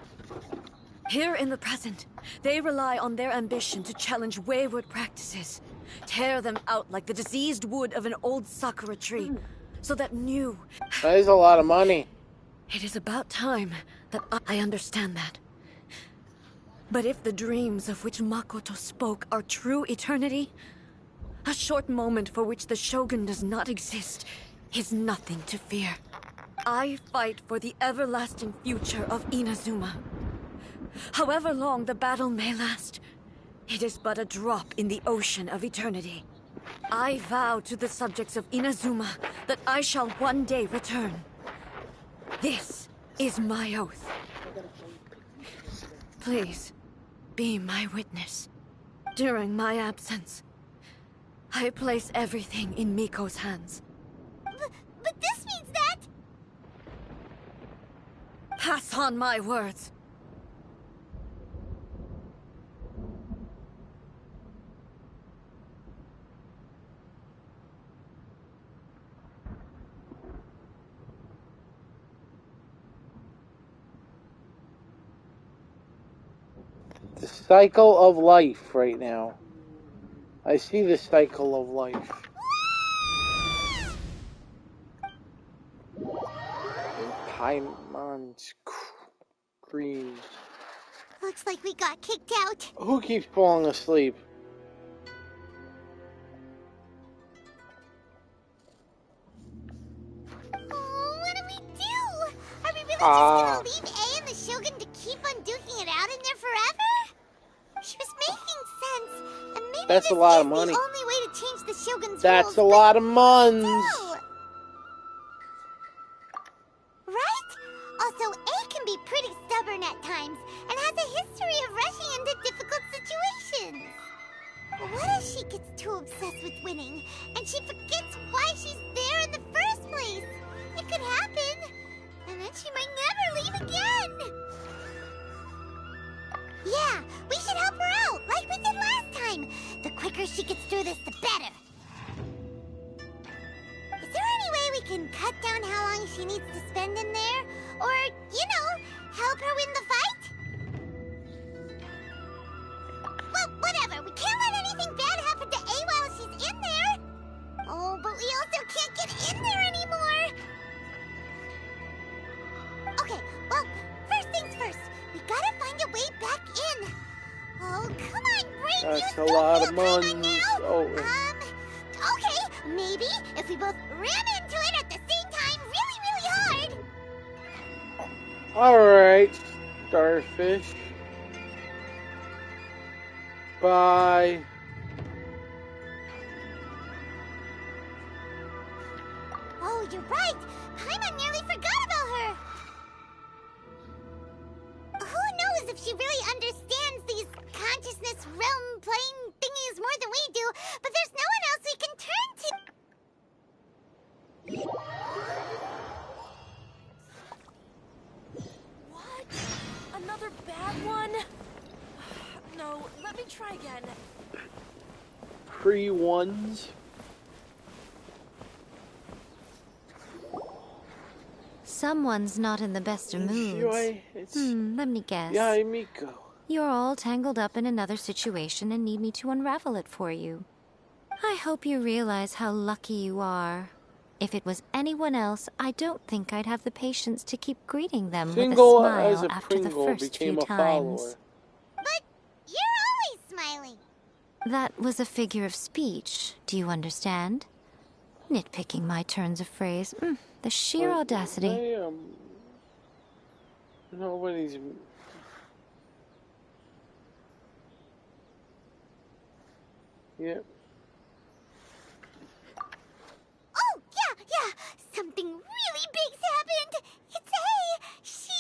Here in the present, they rely on their ambition to challenge wayward practices, tear them out like the diseased wood of an old sakura tree, so that new... That is a lot of money. It is about time that I understand that. But if the dreams of which Makoto spoke are true eternity, a short moment for which the Shogun does not exist is nothing to fear. I fight for the everlasting future of Inazuma. However long the battle may last, it is but a drop in the ocean of eternity. I vow to the subjects of Inazuma that I shall one day return. This is my oath. Please, be my witness. During my absence, I place everything in Miko's hands. But this means that... Pass on my words. The cycle of life right now. I see the cycle of life. Paimon's cream. Looks like we got kicked out. Who keeps falling asleep? Oh, what do we do? Are we really just gonna leave A and the Shogun to keep on duking it out in there forever? She was making sense, and maybe that's this a lot is of money. the only way to change the Shogun's That's rules, a lot of months. still. Right? Also, A can be pretty stubborn at times, and has a history of rushing into difficult situations. What if she gets too obsessed with winning, and she forgets why she's there in the first place? It could happen, and then she might never leave again. Yeah, we should help her out, like we did last time. The quicker she gets through this, the better. Is there any way we can cut down how long she needs to spend in there? Or, you know, help her win the fight? Well, whatever. We can't let anything bad happen to A while she's in there. Oh, but we also can't get in there anymore. Okay, well, first things first. We gotta find a way back in. That's a lot of money. Oh. Okay, maybe if we both ran into it at the same time really, really hard. Alright, starfish. Bye. Oh, you're right. Paimon nearly forgot about her. Who knows if she really understands these consciousness realm plane thingies more than we do, but there's no one else we can turn to. What? Another bad one? No, let me try again. Pre-ones. Someone's not in the best of moods. Let me guess. Yeah, Miko. You're all tangled up in another situation and need me to unravel it for you. I hope you realize how lucky you are. If it was anyone else, I don't think I'd have the patience to keep greeting them with a smile after the first few times. But you're always smiling. That was a figure of speech. Do you understand? Nitpicking my turns of phrase. The sheer audacity. Nobody's... Yep. Oh, yeah. Something really big's happened. It's she...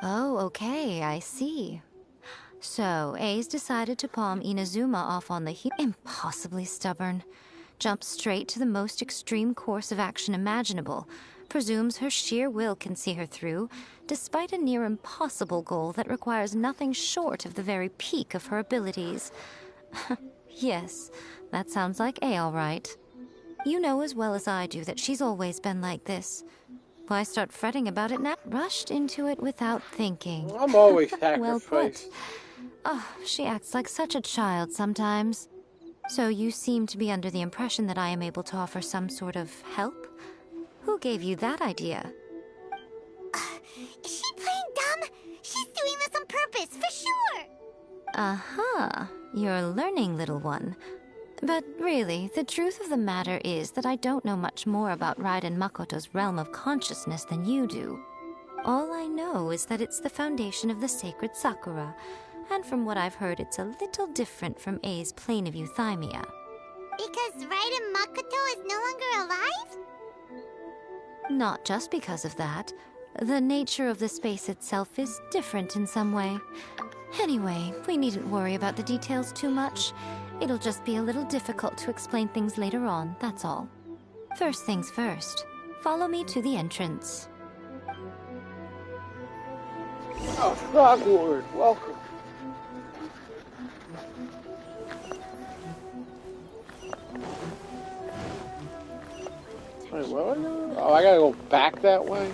Oh, okay, I see. So, A's decided to palm Inazuma off on the impossibly stubborn. Jumps straight to the most extreme course of action imaginable. Presumes her sheer will can see her through, despite a near impossible goal that requires nothing short of the very peak of her abilities. Yes, that sounds like A all right. You know as well as I do that she's always been like this. Why start fretting about it now? Rushed into it without thinking. I'm always sacrificed. Well put. Oh, she acts like such a child sometimes. So you seem to be under the impression that I am able to offer some sort of help? Who gave you that idea? Is she playing dumb? She's doing this on purpose, for sure! Uh-huh. You're learning, little one. But really, the truth of the matter is that I don't know much more about Raiden Makoto's realm of consciousness than you do. All I know is that it's the foundation of the sacred Sakura, and from what I've heard, it's a little different from A's plane of euthymia. Because Raiden Makoto is no longer alive? Not just because of that. The nature of the space itself is different in some way. Anyway, we needn't worry about the details too much. It'll just be a little difficult to explain things later on, that's all. First things first. Follow me to the entrance. Oh, Frogward, welcome. Wait, what? Oh, I gotta go back that way?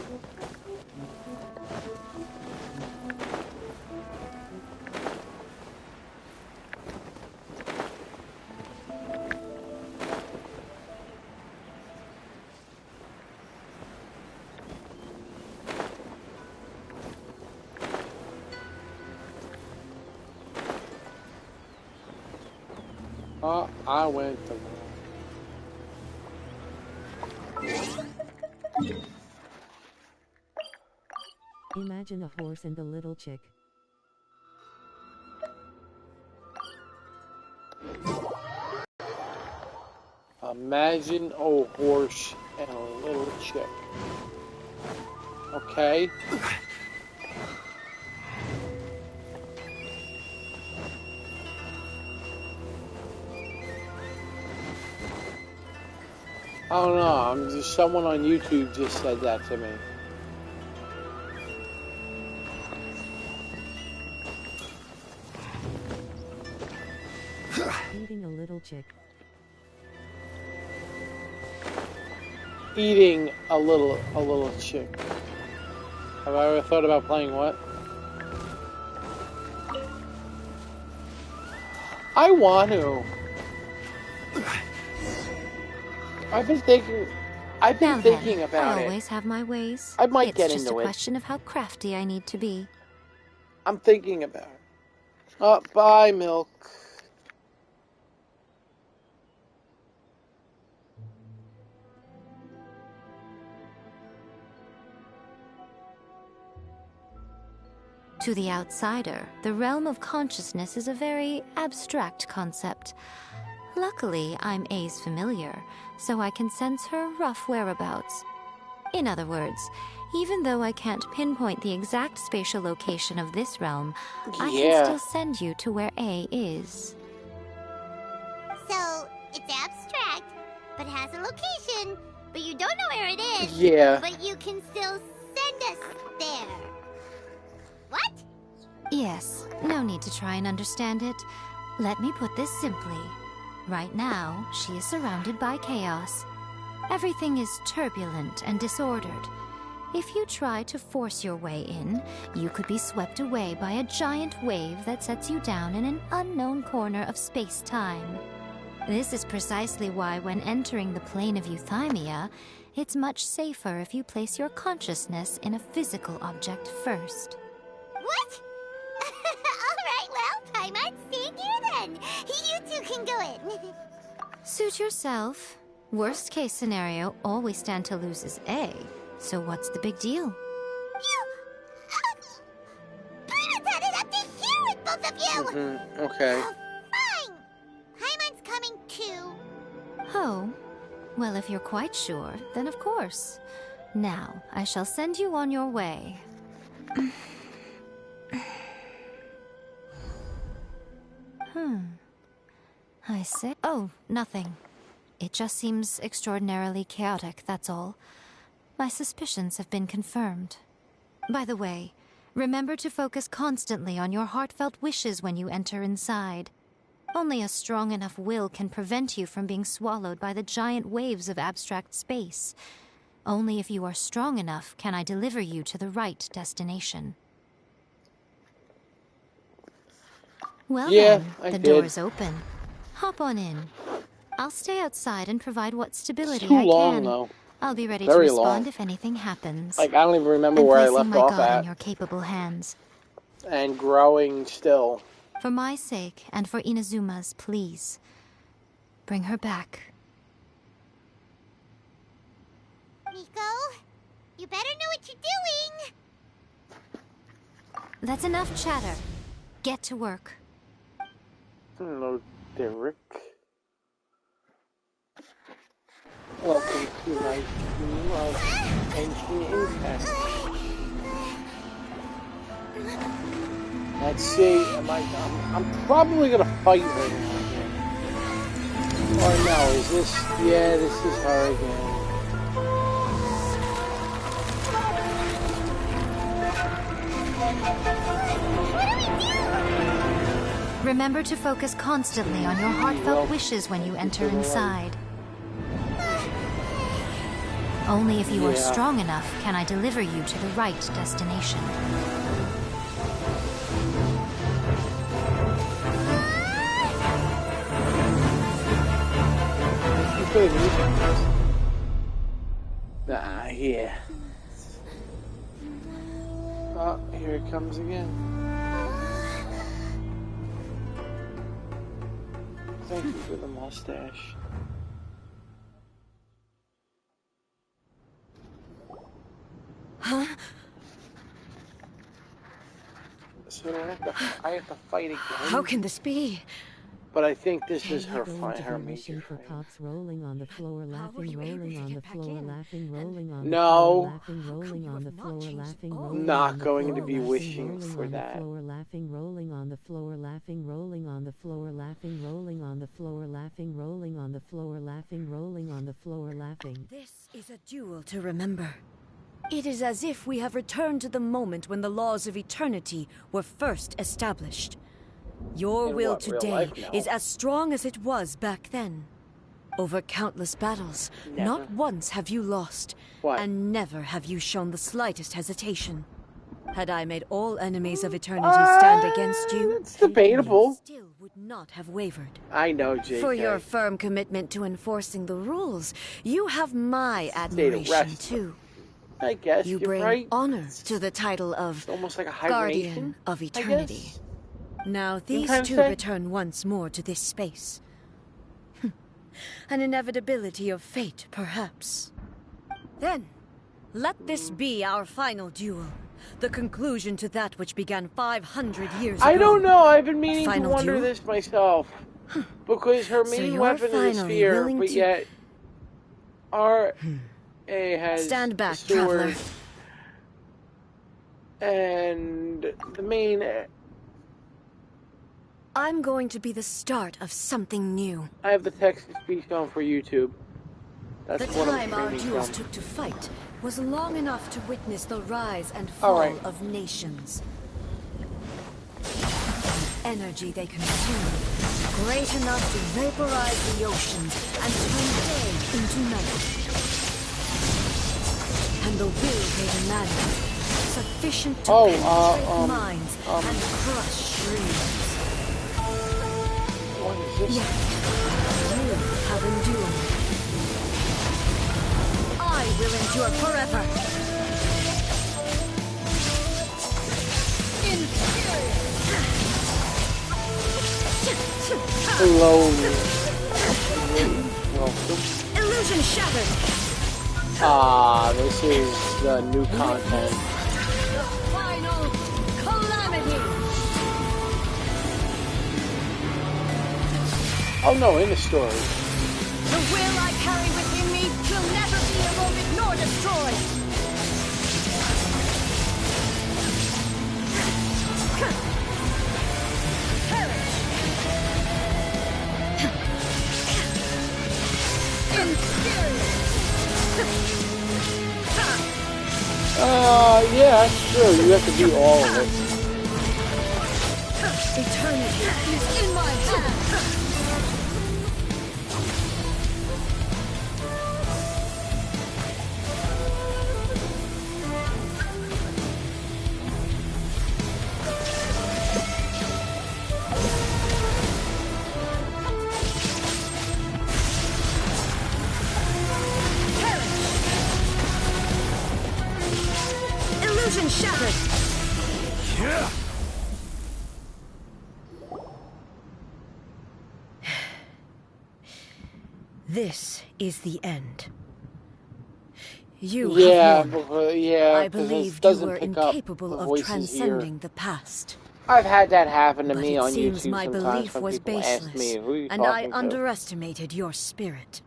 I went the wrong. Imagine a horse and a little chick. Imagine a horse and a little chick. Okay. I don't know, someone on YouTube just said that to me. Eating a little chick. Eating a little chick. Have I ever thought about playing what? I want to. I've been thinking I've been Now thinking then, about I it. always have my ways. I might it's get just into a it. question of how crafty I need to be. I'm thinking about it. Oh, bye, milk. To the outsider, the realm of consciousness is a very abstract concept. Luckily, I'm A's familiar, so I can sense her rough whereabouts. In other words, even though I can't pinpoint the exact spatial location of this realm, I can still send you to where A is. So, it's abstract, but has a location, but you don't know where it is. Yeah. But you can still send us there. What? Yes, no need to try and understand it. Let me put this simply. Right now, she is surrounded by chaos. Everything is turbulent and disordered. If you try to force your way in, you could be swept away by a giant wave that sets you down in an unknown corner of space-time. This is precisely why when entering the plane of euthymia, it's much safer if you place your consciousness in a physical object first. What? Alright, well, Paimon's staying here then. You two can do it. Suit yourself. Worst case scenario, all we stand to lose is A. So what's the big deal? Paimon's had it up to here with both of you! Okay. Fine! Paimon's coming too. Oh, well, if you're quite sure, then of course. Now, I shall send you on your way. I say... Oh, nothing. It just seems extraordinarily chaotic, that's all. My suspicions have been confirmed. By the way, remember to focus constantly on your heartfelt wishes when you enter inside. Only a strong enough will can prevent you from being swallowed by the giant waves of abstract space. Only if you are strong enough can I deliver you to the right destination. Well Yeah, then, the I door did. is open. Hop on in. I'll stay outside and provide what stability It's too I long, can. though. I'll be ready Very to respond long. if anything happens. Like, I don't even remember I'm where I placing left my off God at. in your capable hands. And growing still. For my sake and for Inazuma's, please. Bring her back. Miko, you better know what you're doing! That's enough chatter. Get to work. Hello, Derek. Welcome to my stream of Genshin Impact. Let's see, I'm probably gonna fight her now. Or no, is this, yeah, this is her again. Remember to focus constantly on your heartfelt wishes when you enter inside. Only if you are strong enough can I deliver you to the right destination. Yeah. Oh, here it comes again. Thank you for the mustache. Huh? So I have to fight again. How can this be? But I think this is her Going to her the major mission for fight. cops rolling on the floor, laughing, rolling on the floor, laughing, rolling on the No. floor, laughing, rolling on the floor, laughing, rolling Not on the going floor, to be laughing, wishing rolling for on the that. floor, laughing, rolling on the floor, laughing, rolling on the floor, laughing, rolling on the floor, laughing, rolling on the floor, laughing, rolling on the floor, laughing. This is a duel to remember. It is as if we have returned to the moment when the laws of eternity were first established. Your will today is as strong as it was back then. Over countless battles, not once have you lost, and never have you shown the slightest hesitation. Had I made all enemies of eternity stand against you, it's debatable. still would would not have wavered. I know, JK. For your firm commitment to enforcing the rules, you have my admiration too. I guess you you're bring right. honor to the title of almost like a Guardian of Eternity. Now these two return once more to this space. An inevitability of fate, perhaps. Then, let this be our final duel. The conclusion to that which began 500 years ago. I don't know. I've been meaning final to wonder duel? this myself. Because her main weapon is fear, but yet R.A. has Stand back, a sword. traveler. And the main... I'm going to be the start of something new. I have the text-to-speech on for YouTube. That's the what time I'm our streaming duels from. took to fight was long enough to witness the rise and fall of nations. The energy they consume, great enough to vaporize the oceans and turn day into night. And the will they demanded, sufficient to penetrate minds and crush dreams. What is this? Yet, you have endured. I will endure forever. Hello. Illusion shattered. Ah, this is the new content. The final calamity. Oh no, in the story. The will I carry within me will never be eroded nor destroyed. Yeah, that's true. You have to do all of it. Eternity is in my hands. Illusion shattered. Yeah. This is the end. You have won. I believed you were incapable of transcending the past. I've had that happen to But me it on seems YouTube my sometimes belief when was people ask baseless, me, who are you and I talking to? underestimated your spirit.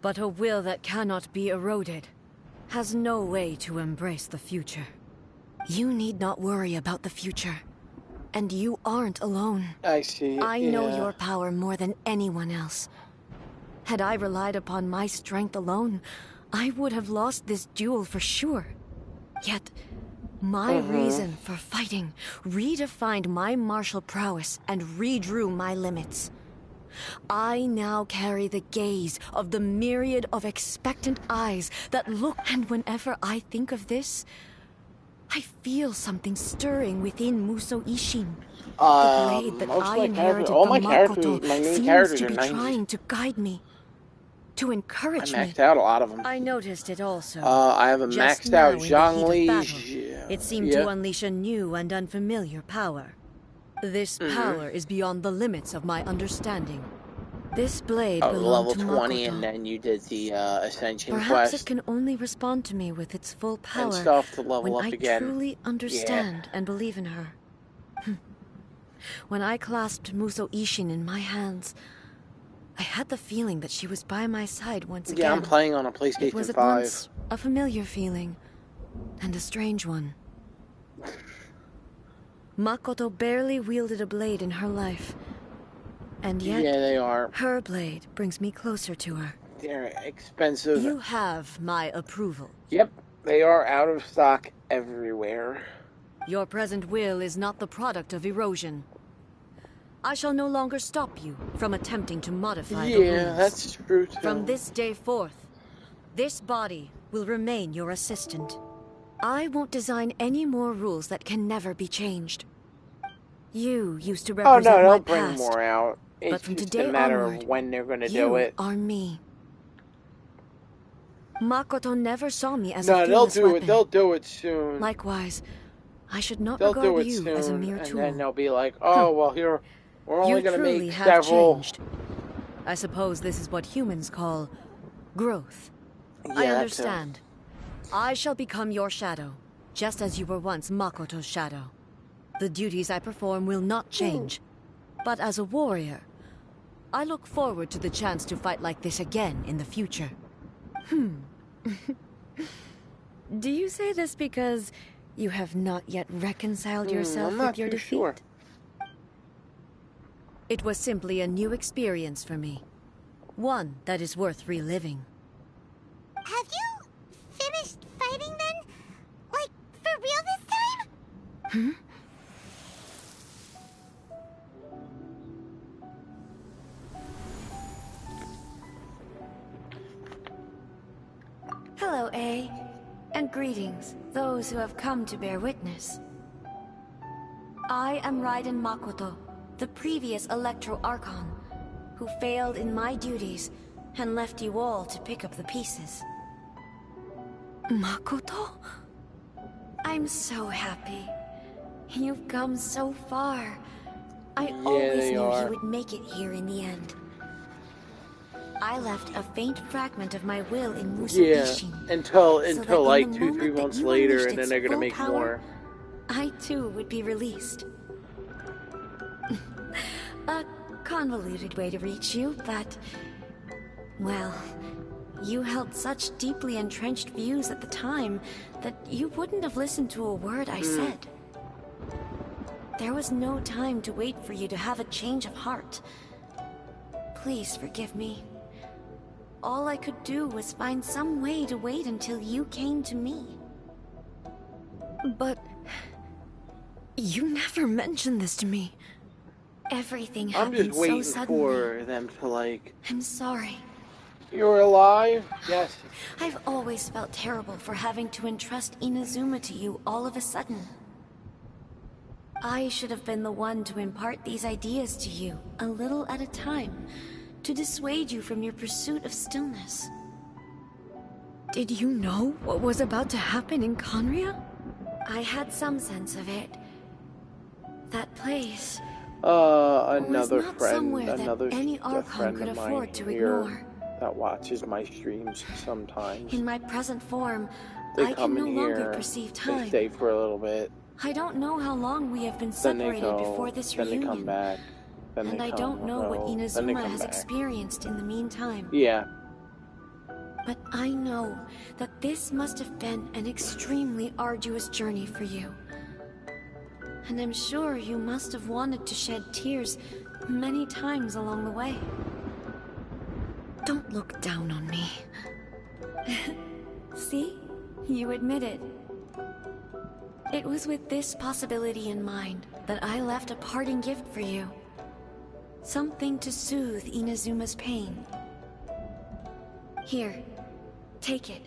But a will that cannot be eroded has no way to embrace the future. You need not worry about the future. And you aren't alone. I see. I know your power more than anyone else. Had I relied upon my strength alone, I would have lost this duel for sure. Yet, my reason for fighting redefined my martial prowess and redrew my limits. I now carry the gaze of the myriad of expectant eyes that look, and whenever I think of this, I feel something stirring within Musou Ishin. The blade that I inherited from Makoto seems to be trying to guide me, to encourage me. I maxed out a lot of them. I noticed it also. I have a Just maxed now out in the heat of Zhongli. battle, it seemed to unleash a new and unfamiliar power. This power is beyond the limits of my understanding. This blade belonged level to 20, Makoto. and then you did the Ascension Perhaps quest. it can only respond to me with its full power And stuff to level when up I again. truly understand and believe in her. When I clasped Musou Ishin in my hands, I had the feeling that she was by my side once again. Yeah, I'm playing on a PlayStation 5. It was at once a familiar feeling and a strange one. Makoto barely wielded a blade in her life. And yet, they are. Her blade brings me closer to her. They're expensive. You have my approval. Yep, they are out of stock everywhere. Your present will is not the product of erosion. I shall no longer stop you from attempting to modify the rules. Yeah, that's true too. From this day forth, this body will remain your assistant. I won't design any more rules that can never be changed. You used to represent oh no, my they'll bring past, more out. It's but from just today a matter onward, of when they're going to you do it. are me. Makoto never saw me as No, a they'll fearless do weapon. it. They'll do it soon. Likewise, I should not They'll do regard it you soon, as a mere and tool. then they'll be like, "Oh, well, here we're only You going to truly make have several." changed. I suppose this is what humans call growth. Yeah, I that's understand. I shall become your shadow, just as you were once Makoto's shadow. The duties I perform will not change. But as a warrior, I look forward to the chance to fight like this again in the future. Do you say this because you have not yet reconciled yourself with your defeat? Sure. It was simply a new experience for me. One that is worth reliving. Have you finished fighting then? Like, for real this time? Hello, A. And greetings, those who have come to bear witness. I am Raiden Makoto, the previous Electro Archon, who failed in my duties and left you all to pick up the pieces. Makoto? I'm so happy. You've come so far. I always knew you would make it here in the end. I left a faint fragment of my will in Musashi. Yeah, until like 2-3 months later, and then they're gonna make more. I too would be released. A convoluted way to reach you, but... well, you held such deeply entrenched views at the time that you wouldn't have listened to a word I said. There was no time to wait for you to have a change of heart. Please forgive me. All I could do was find some way to wait until you came to me. But... you never mentioned this to me. Everything happened so suddenly. I'm just waiting for them to, like... I'm sorry. You're alive? Yes. I've always felt terrible for having to entrust Inazuma to you all of a sudden. I should have been the one to impart these ideas to you, a little at a time, to dissuade you from your pursuit of stillness. Did you know what was about to happen in Conria? I had some sense of it. That place... another friend, any Archon friend could of afford mine to here ignore. that watches my streams sometimes. In my present form, They I come can no in longer here, perceive they time. stay for a little bit, I don't know how long we have been then they separated go, before this then reunion. they come back, then and they I come, don't know what then they Inazuma come has back. experienced in the meantime. Yeah. But I know that this must have been an extremely arduous journey for you. And I'm sure you must have wanted to shed tears many times along the way. Don't look down on me. See? You admit it. It was with this possibility in mind that I left a parting gift for you. Something to soothe Inazuma's pain. Here, take it.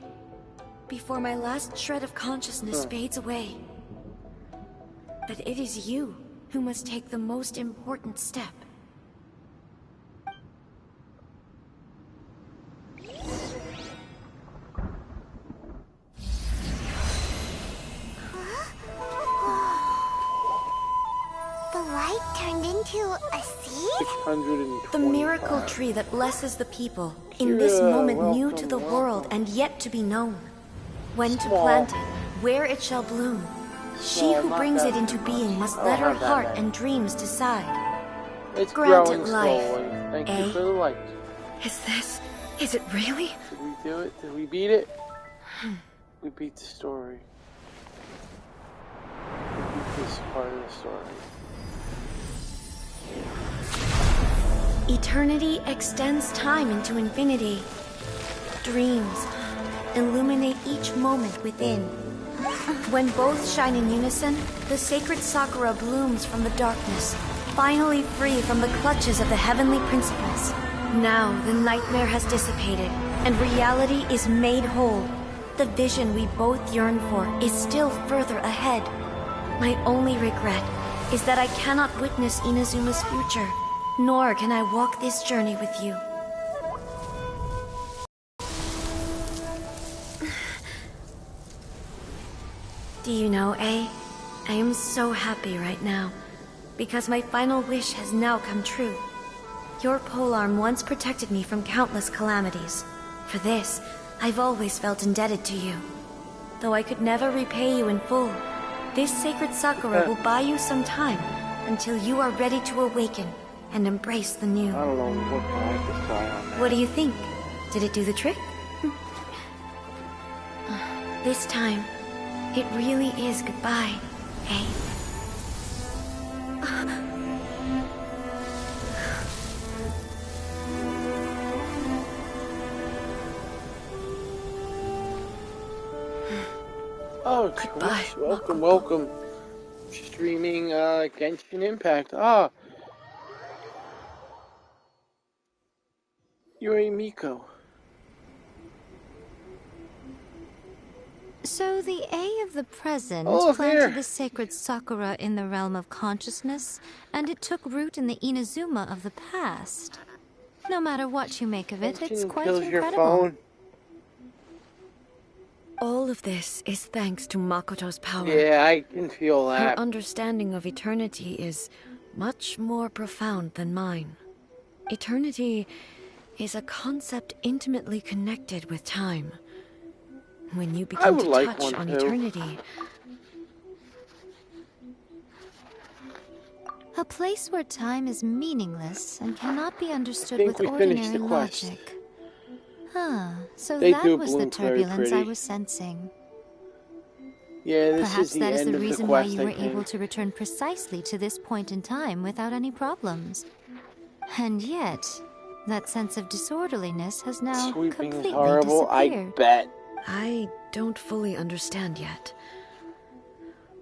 Before my last shred of consciousness fades away. But it is you who must take the most important step. The light turned into a seed? 620. The miracle tree that blesses the people, in this moment new to the world and yet to be known. When to plant it, where it shall bloom. She who brings it into being must let her heart and dreams decide. It's Grant growing it life. slowly. Thank you for the light. Is it really? Did we do it? Did we beat it? We beat the story. We beat this part of the story. Eternity extends time into infinity. Dreams illuminate each moment within. When both shine in unison, the sacred Sakura blooms from the darkness, finally free from the clutches of the heavenly principles. Now the nightmare has dissipated, and reality is made whole. The vision we both yearn for is still further ahead. My only regret is that I cannot witness Inazuma's future, nor can I walk this journey with you. Do you know, A? I am so happy right now, because my final wish has now come true. Your polearm once protected me from countless calamities. For this, I've always felt indebted to you. Though I could never repay you in full, this sacred sakura will buy you some time until you are ready to awaken and embrace the new. I don't know what I could try on that. What do you think? Did it do the trick? This time, it really is goodbye, eh? Oh, goodbye. Welcome, welcome. Streaming Genshin Impact. Ah. Yuri Miko. So the A of the present Oh, planted there. the sacred sakura in the realm of consciousness, and it took root in the Inazuma of the past. No matter what you make of it, it's quite kills your incredible. phone. All of this is thanks to Makoto's power. Yeah, I can feel Her that. understanding of eternity is much more profound than mine. Eternity is a concept intimately connected with time. When you begin to like touch one on too. eternity, A place where time is meaningless and cannot be understood think with we finished ordinary the quest. logic. Huh, so They that do was the bloom very turbulence I pretty. was sensing. Yeah, this Perhaps is the that is end the of the reason why quest, you I were able think. to return precisely to this point in time without any problems. And yet, that sense of disorderliness has now Sweeping is completely horrible, I disappeared. bet. I don't fully understand yet.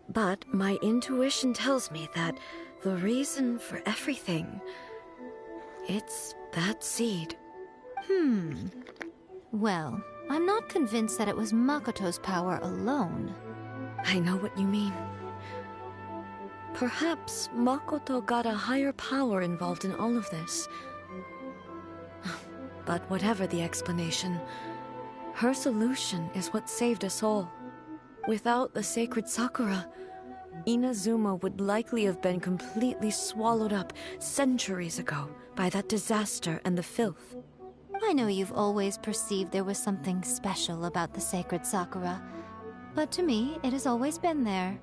But my intuition tells me that the reason for everything, it's that seed. Well, I'm not convinced that it was Makoto's power alone. I know what you mean. Perhaps Makoto got a higher power involved in all of this. But whatever the explanation, her solution is what saved us all. Without the sacred sakura, Inazuma would likely have been completely swallowed up centuries ago by that disaster and the filth. I know you've always perceived there was something special about the sacred sakura, but to me, it has always been there.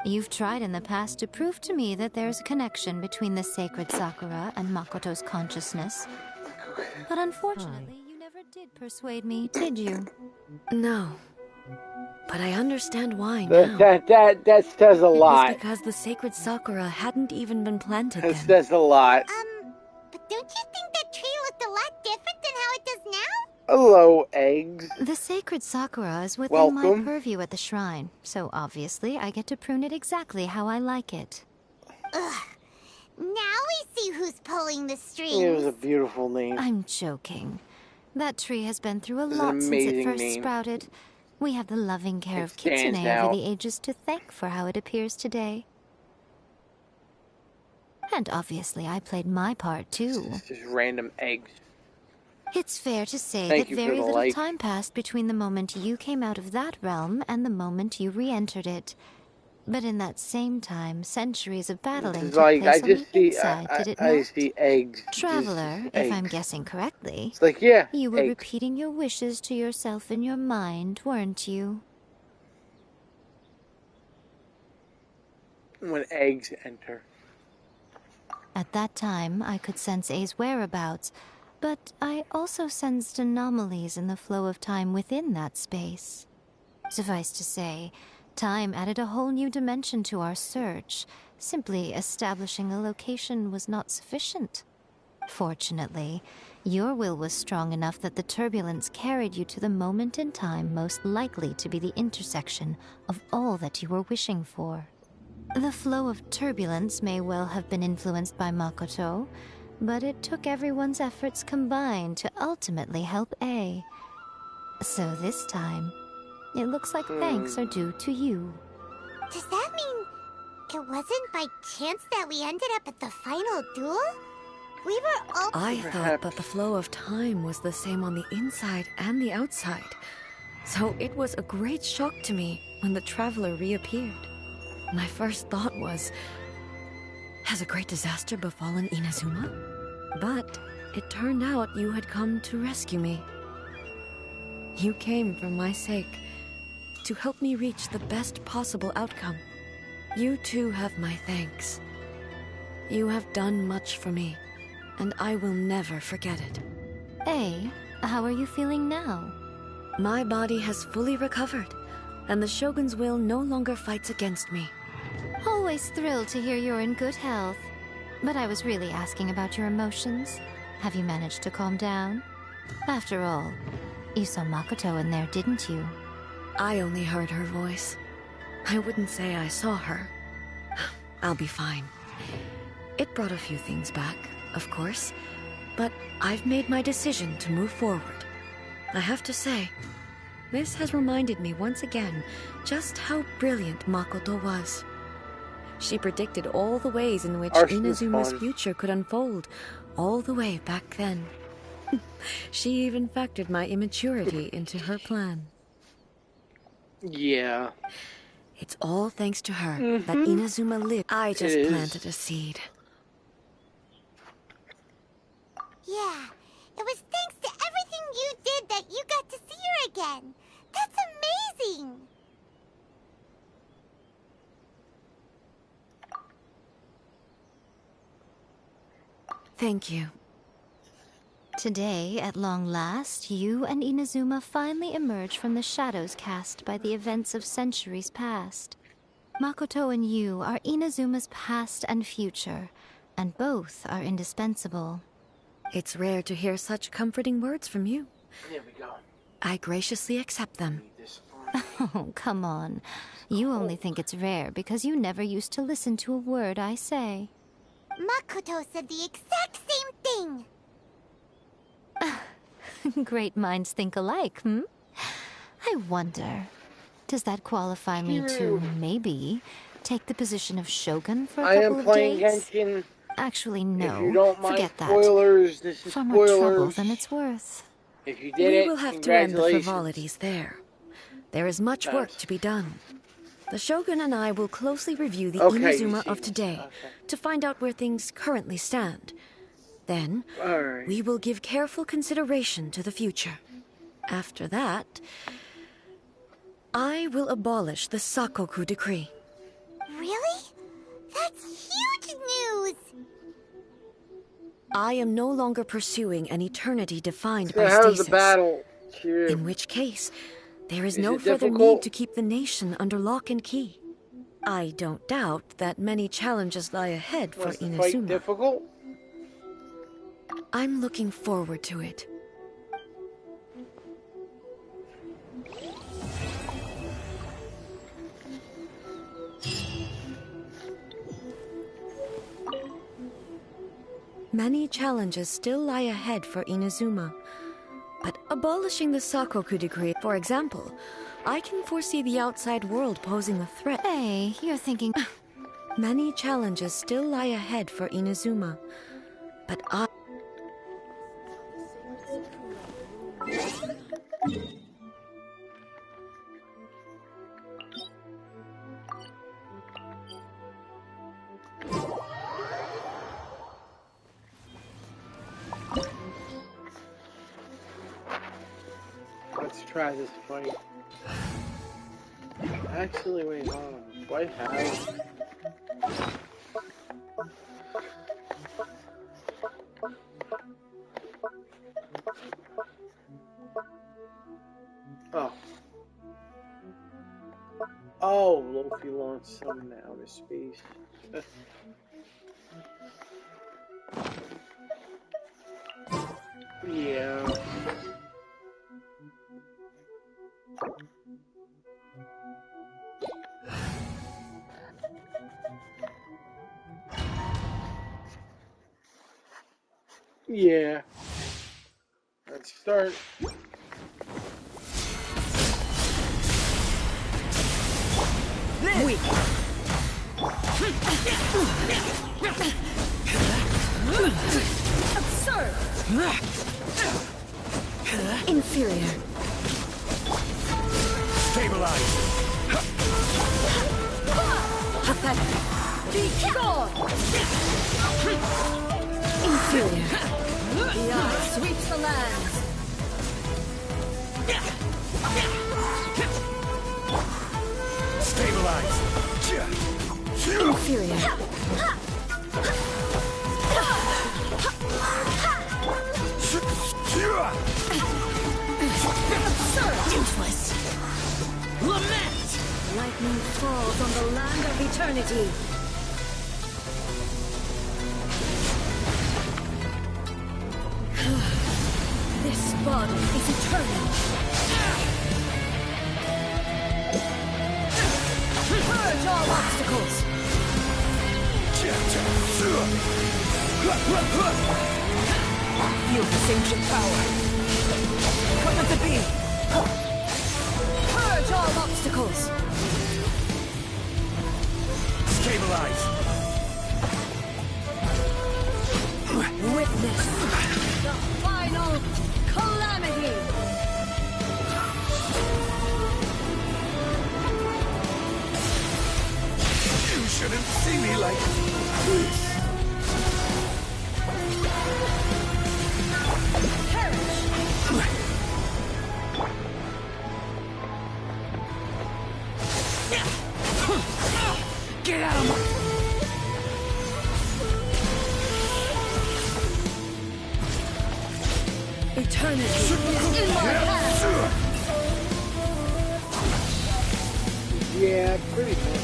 You've tried in the past to prove to me that there's a connection between the sacred sakura and Makoto's consciousness. But unfortunately, you never did persuade me, did you? No. But I understand why now. That says a lot. It was because the sacred sakura hadn't even been planted That then. says a lot. But don't you think that tree looked a lot different than how it does now? Hello, eggs. The sacred sakura is within my Welcome. purview at the shrine, so obviously I get to prune it exactly how I like it. Ugh. Now we see who's pulling the strings. It was a beautiful name. I'm joking. That tree has been through a It's an lot since it amazing first name. sprouted. We have the loving care It of Kitsune stands out. over the ages to thank for how it appears today. And obviously I played my part too. Just random eggs. It's fair to say Thank that you for very the little like. time passed between the moment you came out of that realm and the moment you re-entered it. But in that same time, centuries of battling It's took like, place I just on the see, inside, did it I not? see eggs. Traveler, Just if I'm eggs. guessing correctly, It's like, yeah, you were eggs. repeating your wishes to yourself in your mind, weren't you? When eggs enter. At that time, I could sense A's whereabouts, but I also sensed anomalies in the flow of time within that space. Suffice to say, time added a whole new dimension to our search. Simply establishing a location was not sufficient. Fortunately, your will was strong enough that the turbulence carried you to the moment in time most likely to be the intersection of all that you were wishing for. The flow of turbulence may well have been influenced by Makoto, but it took everyone's efforts combined to ultimately help A. So this time, it looks like thanks are due to you. Does that mean It wasn't by chance that we ended up at the final duel? We were all... I thought that the flow of time was the same on the inside and the outside. So it was a great shock to me when the traveler reappeared. My first thought was, has a great disaster befallen Inazuma? But it turned out you had come to rescue me. You came for my sake, to help me reach the best possible outcome. You too have my thanks. You have done much for me, and I will never forget it. Hey, how are you feeling now? My body has fully recovered, and the Shogun's will no longer fights against me. Always thrilled to hear you're in good health. But I was really asking about your emotions. Have you managed to calm down? After all, you saw Makoto in there, didn't you? I only heard her voice. I wouldn't say I saw her. I'll be fine. It brought a few things back, of course, but I've made my decision to move forward. I have to say, this has reminded me once again just how brilliant Makoto was. She predicted all the ways in which Inazuma's future could unfold, all the way back then. She even factored my immaturity into her plan. Yeah. It's all thanks to her that Inazuma lived. I just planted a seed. Yeah, it was thanks to everything you did that you got to see her again. That's amazing! Thank you. Today, at long last, you and Inazuma finally emerge from the shadows cast by the events of centuries past. Makoto and you are Inazuma's past and future, and both are indispensable. It's rare to hear such comforting words from you. There we go. I graciously accept them. Oh, come on. You only think it's rare because you never used to listen to a word I say. Makoto said the exact same thing! Great minds think alike, I wonder, does that qualify me to, maybe, take the position of Shogun for a couple of days? I am playing Genshin. Actually, no. If you don't mind forget spoilers, that. this is Far spoilers. more trouble than it's worth. If you did it, we will have to end the frivolities there. There is much work to be done. The Shogun and I will closely review the Inazuma of today to find out where things currently stand. Then, we will give careful consideration to the future. After that, I will abolish the Sakoku decree. Really? That's huge news! I am no longer pursuing an eternity defined by stasis. In which case, there is no further need to keep the nation under lock and key. I don't doubt that many challenges lie ahead for Inazuma. Difficult? I'm looking forward to it. Many challenges still lie ahead for Inazuma. But abolishing the Sakoku decree, for example, I can foresee the outside world posing a threat. Hey, you're thinking... Many challenges still lie ahead for Inazuma. But I... Let's try this fight. Actually, wait, hold on. Do I have... Oh. Oh, Lofi launched some to outer space. Yeah. Yeah. Let's start. Weak. Absurd! Inferior. Stabilize. Pathetic. Be gone! Inferior. The eye sweeps the lands. Stabilize. Inferior. Absurd! Useless! Lament! Lightning falls on the land of eternity. This body is eternal. Purge all obstacles. Feel this ancient power. Come at the beam. Purge all obstacles. Stabilize. Witness the final calamity. You shouldn't see me like this. Perish. Get out of my... Eternity is in my hands. Yeah, pretty much.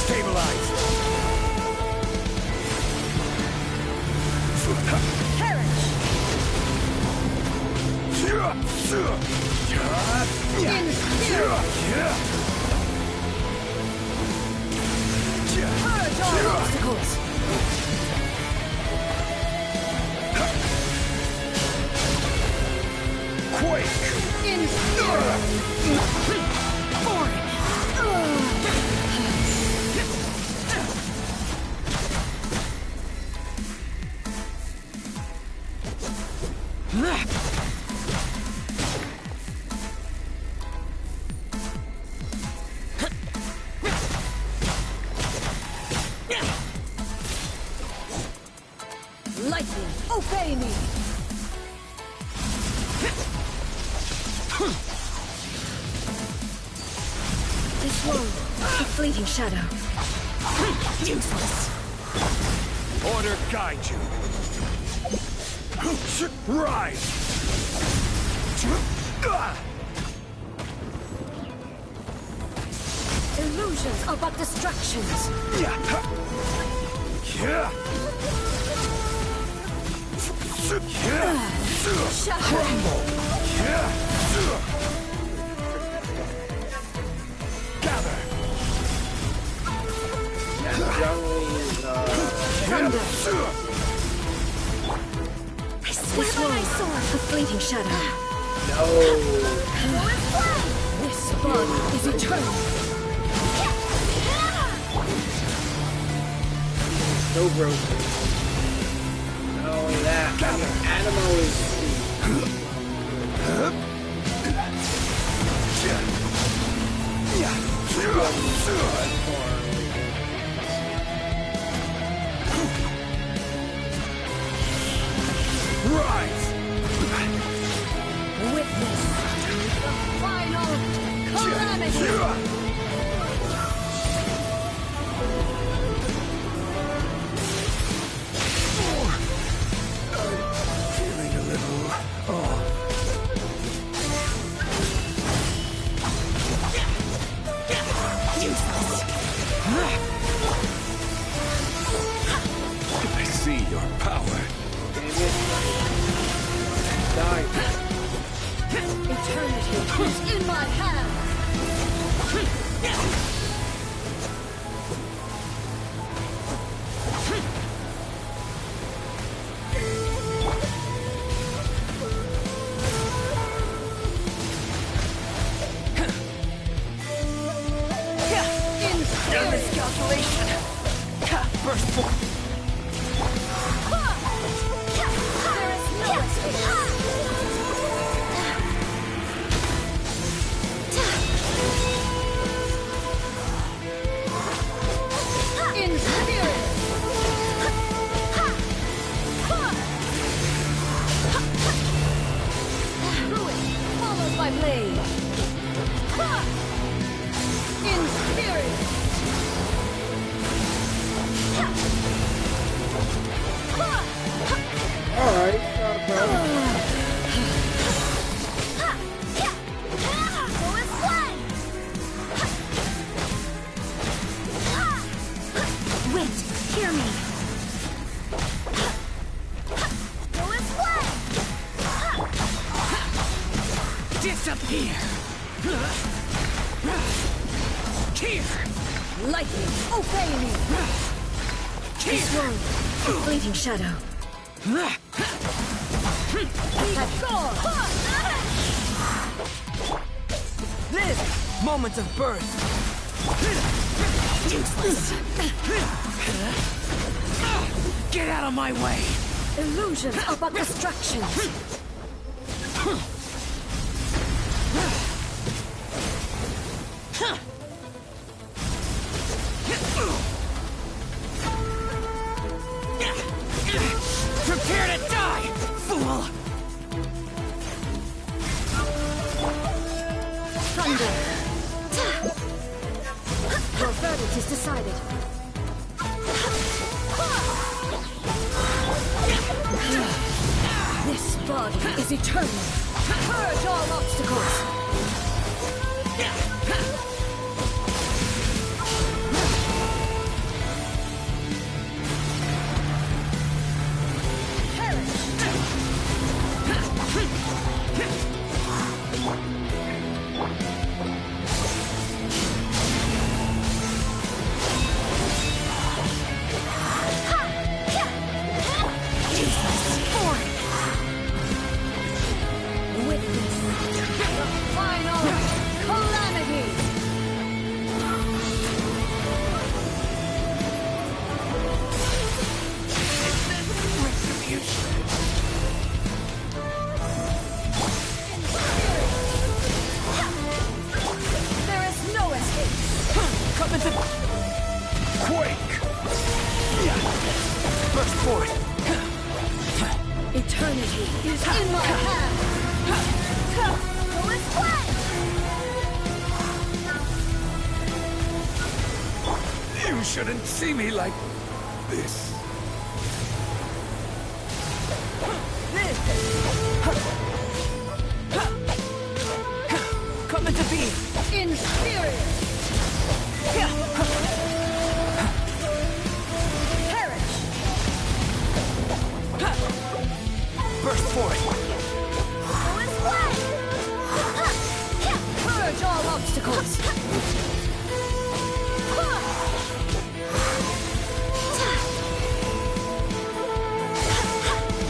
Stabilize. Perish. Purge all obstacles. Quake. Lightning, obey me. This one, a fleeting shadow. Useless. Order guide you. Rise. Illusions are but distractions. Crumble. Gather. Thunder. I swear by my sword, a fleeting shadow. No. This body is eternal. So broken. Not only that, the animal is... Rise. Witness the final calamity. Feeling a little off. I see your power. Eternity is in my hands. calculation. Burst forth. There is no escape. In spirit. Ruin, followed by blade. In spirit. Alright, not a problem. Wait, hear me. Disappear. Here. Lightning, obey me! Destroy, fleeting shadow. Live! Moments of birth. Useless. Get out of my way! Illusions are but distractions. Prepare to die, fool! Thunder. Your verdict is decided. This body is eternal. Purge all obstacles. Eternity is in my hand! Go and play! You shouldn't see me like this. Come into being. In spirit! Perish! Burst forth. Go and play! Purge all obstacles.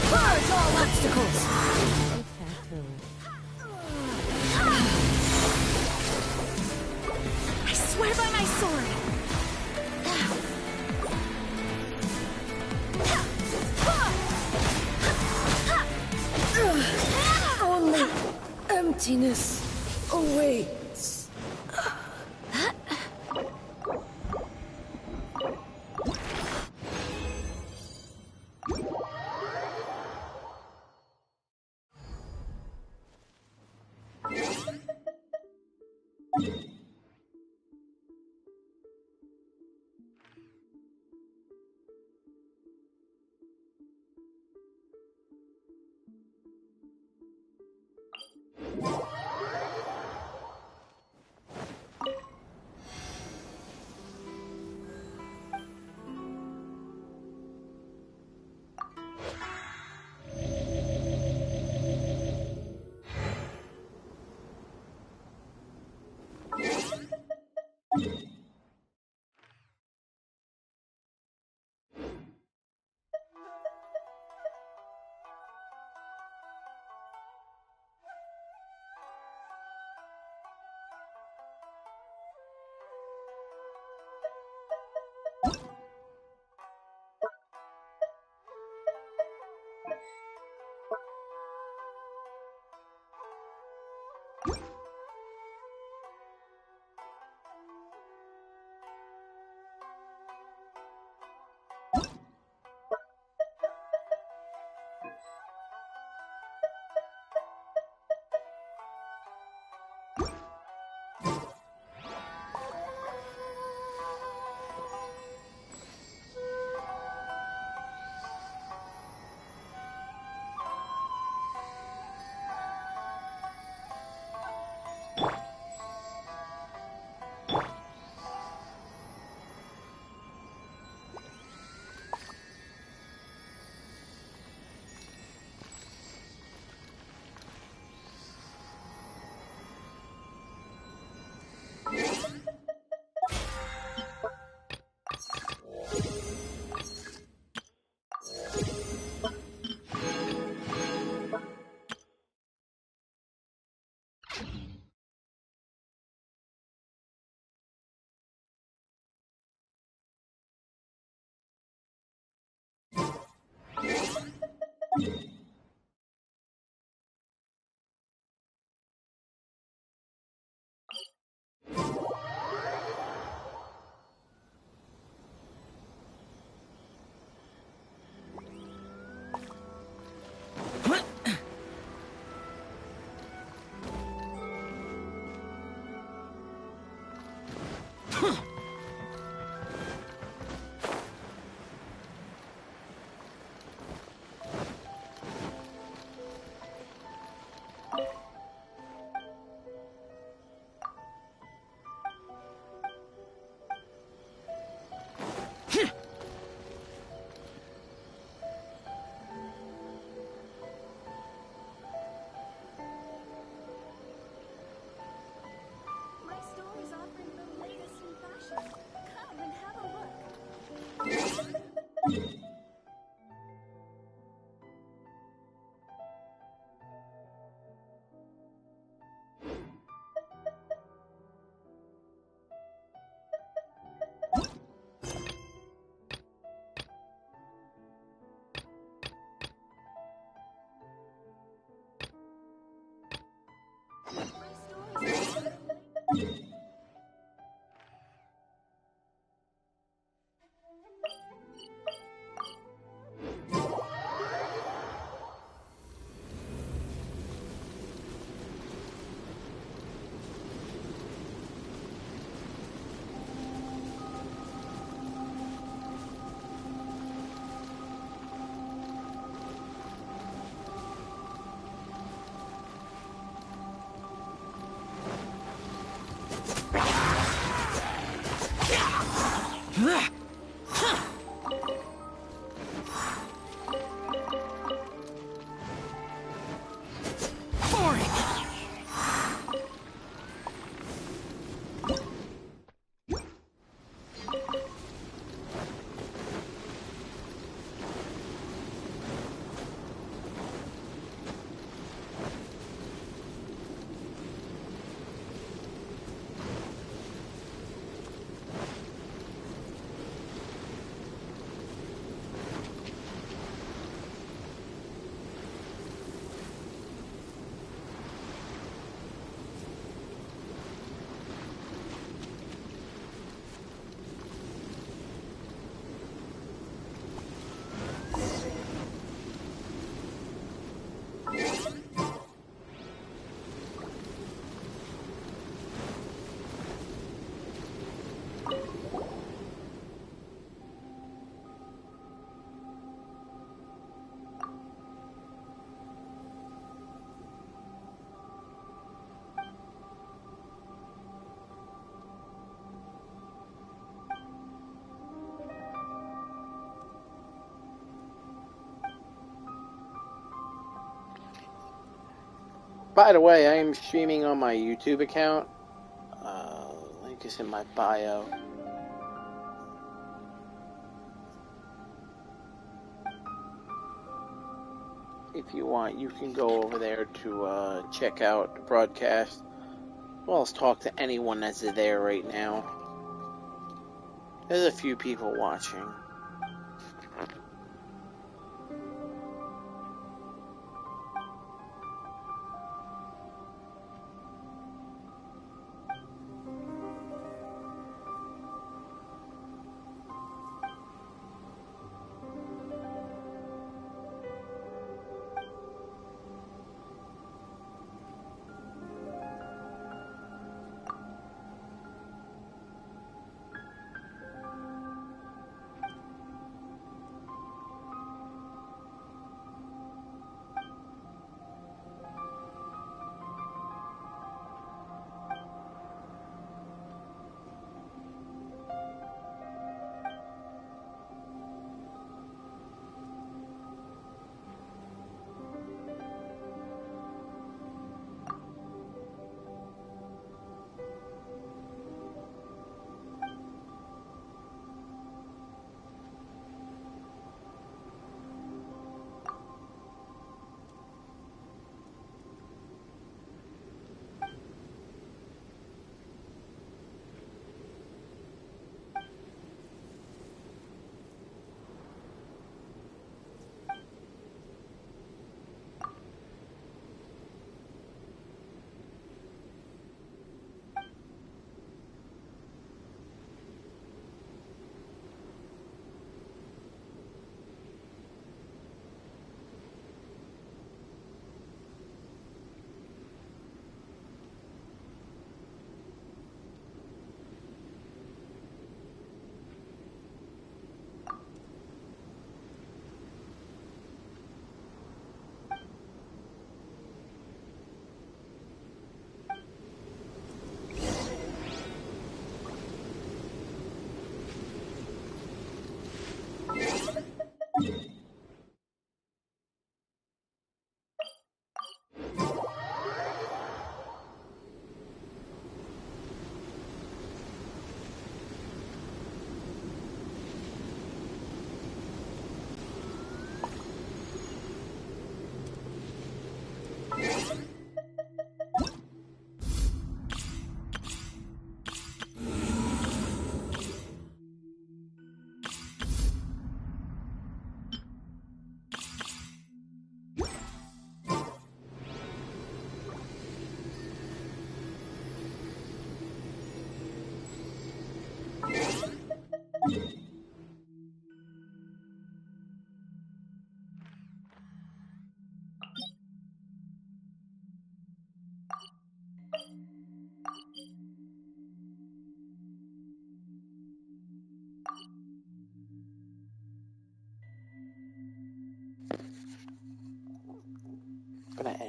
Purge all obstacles. I swear by my sword! Only emptiness awaits. By the way, I am streaming on my YouTube account. Link is in my bio. If you want, you can go over there to check out the broadcast, as well as talk to anyone that's there right now. There's a few people watching.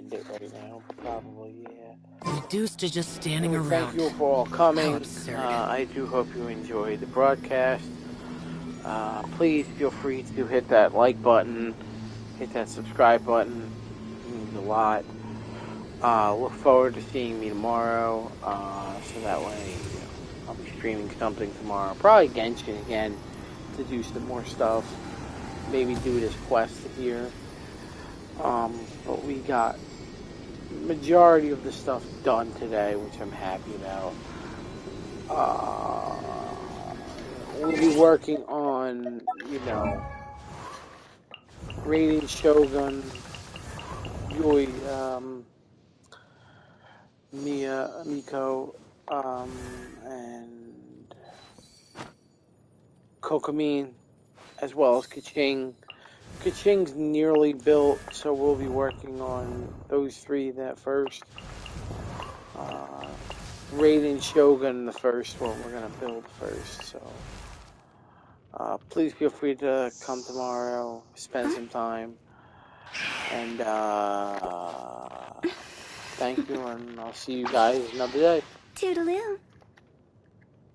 end it right now. Probably, yeah. Reduced to just standing Anyway, around. thank you for all coming. Absurd. I do hope you enjoyed the broadcast. Please feel free to hit that like button, hit that subscribe button. It means a lot. Look forward to seeing me tomorrow. So that way, I'll be streaming something tomorrow. Probably Genshin again to do some more stuff. Maybe do this quest here. But we got majority of the stuff done today, which I'm happy about. We'll be working on, raiding Shogun, Yui, Miko, and Kokomine, as well as Kaching. Kaching's nearly built, so we'll be working on those three that first. Raiden Shogun, the first one we're going to build first, so please feel free to come tomorrow, spend some time, and thank you, and I'll see you guys another day. Toodaloo.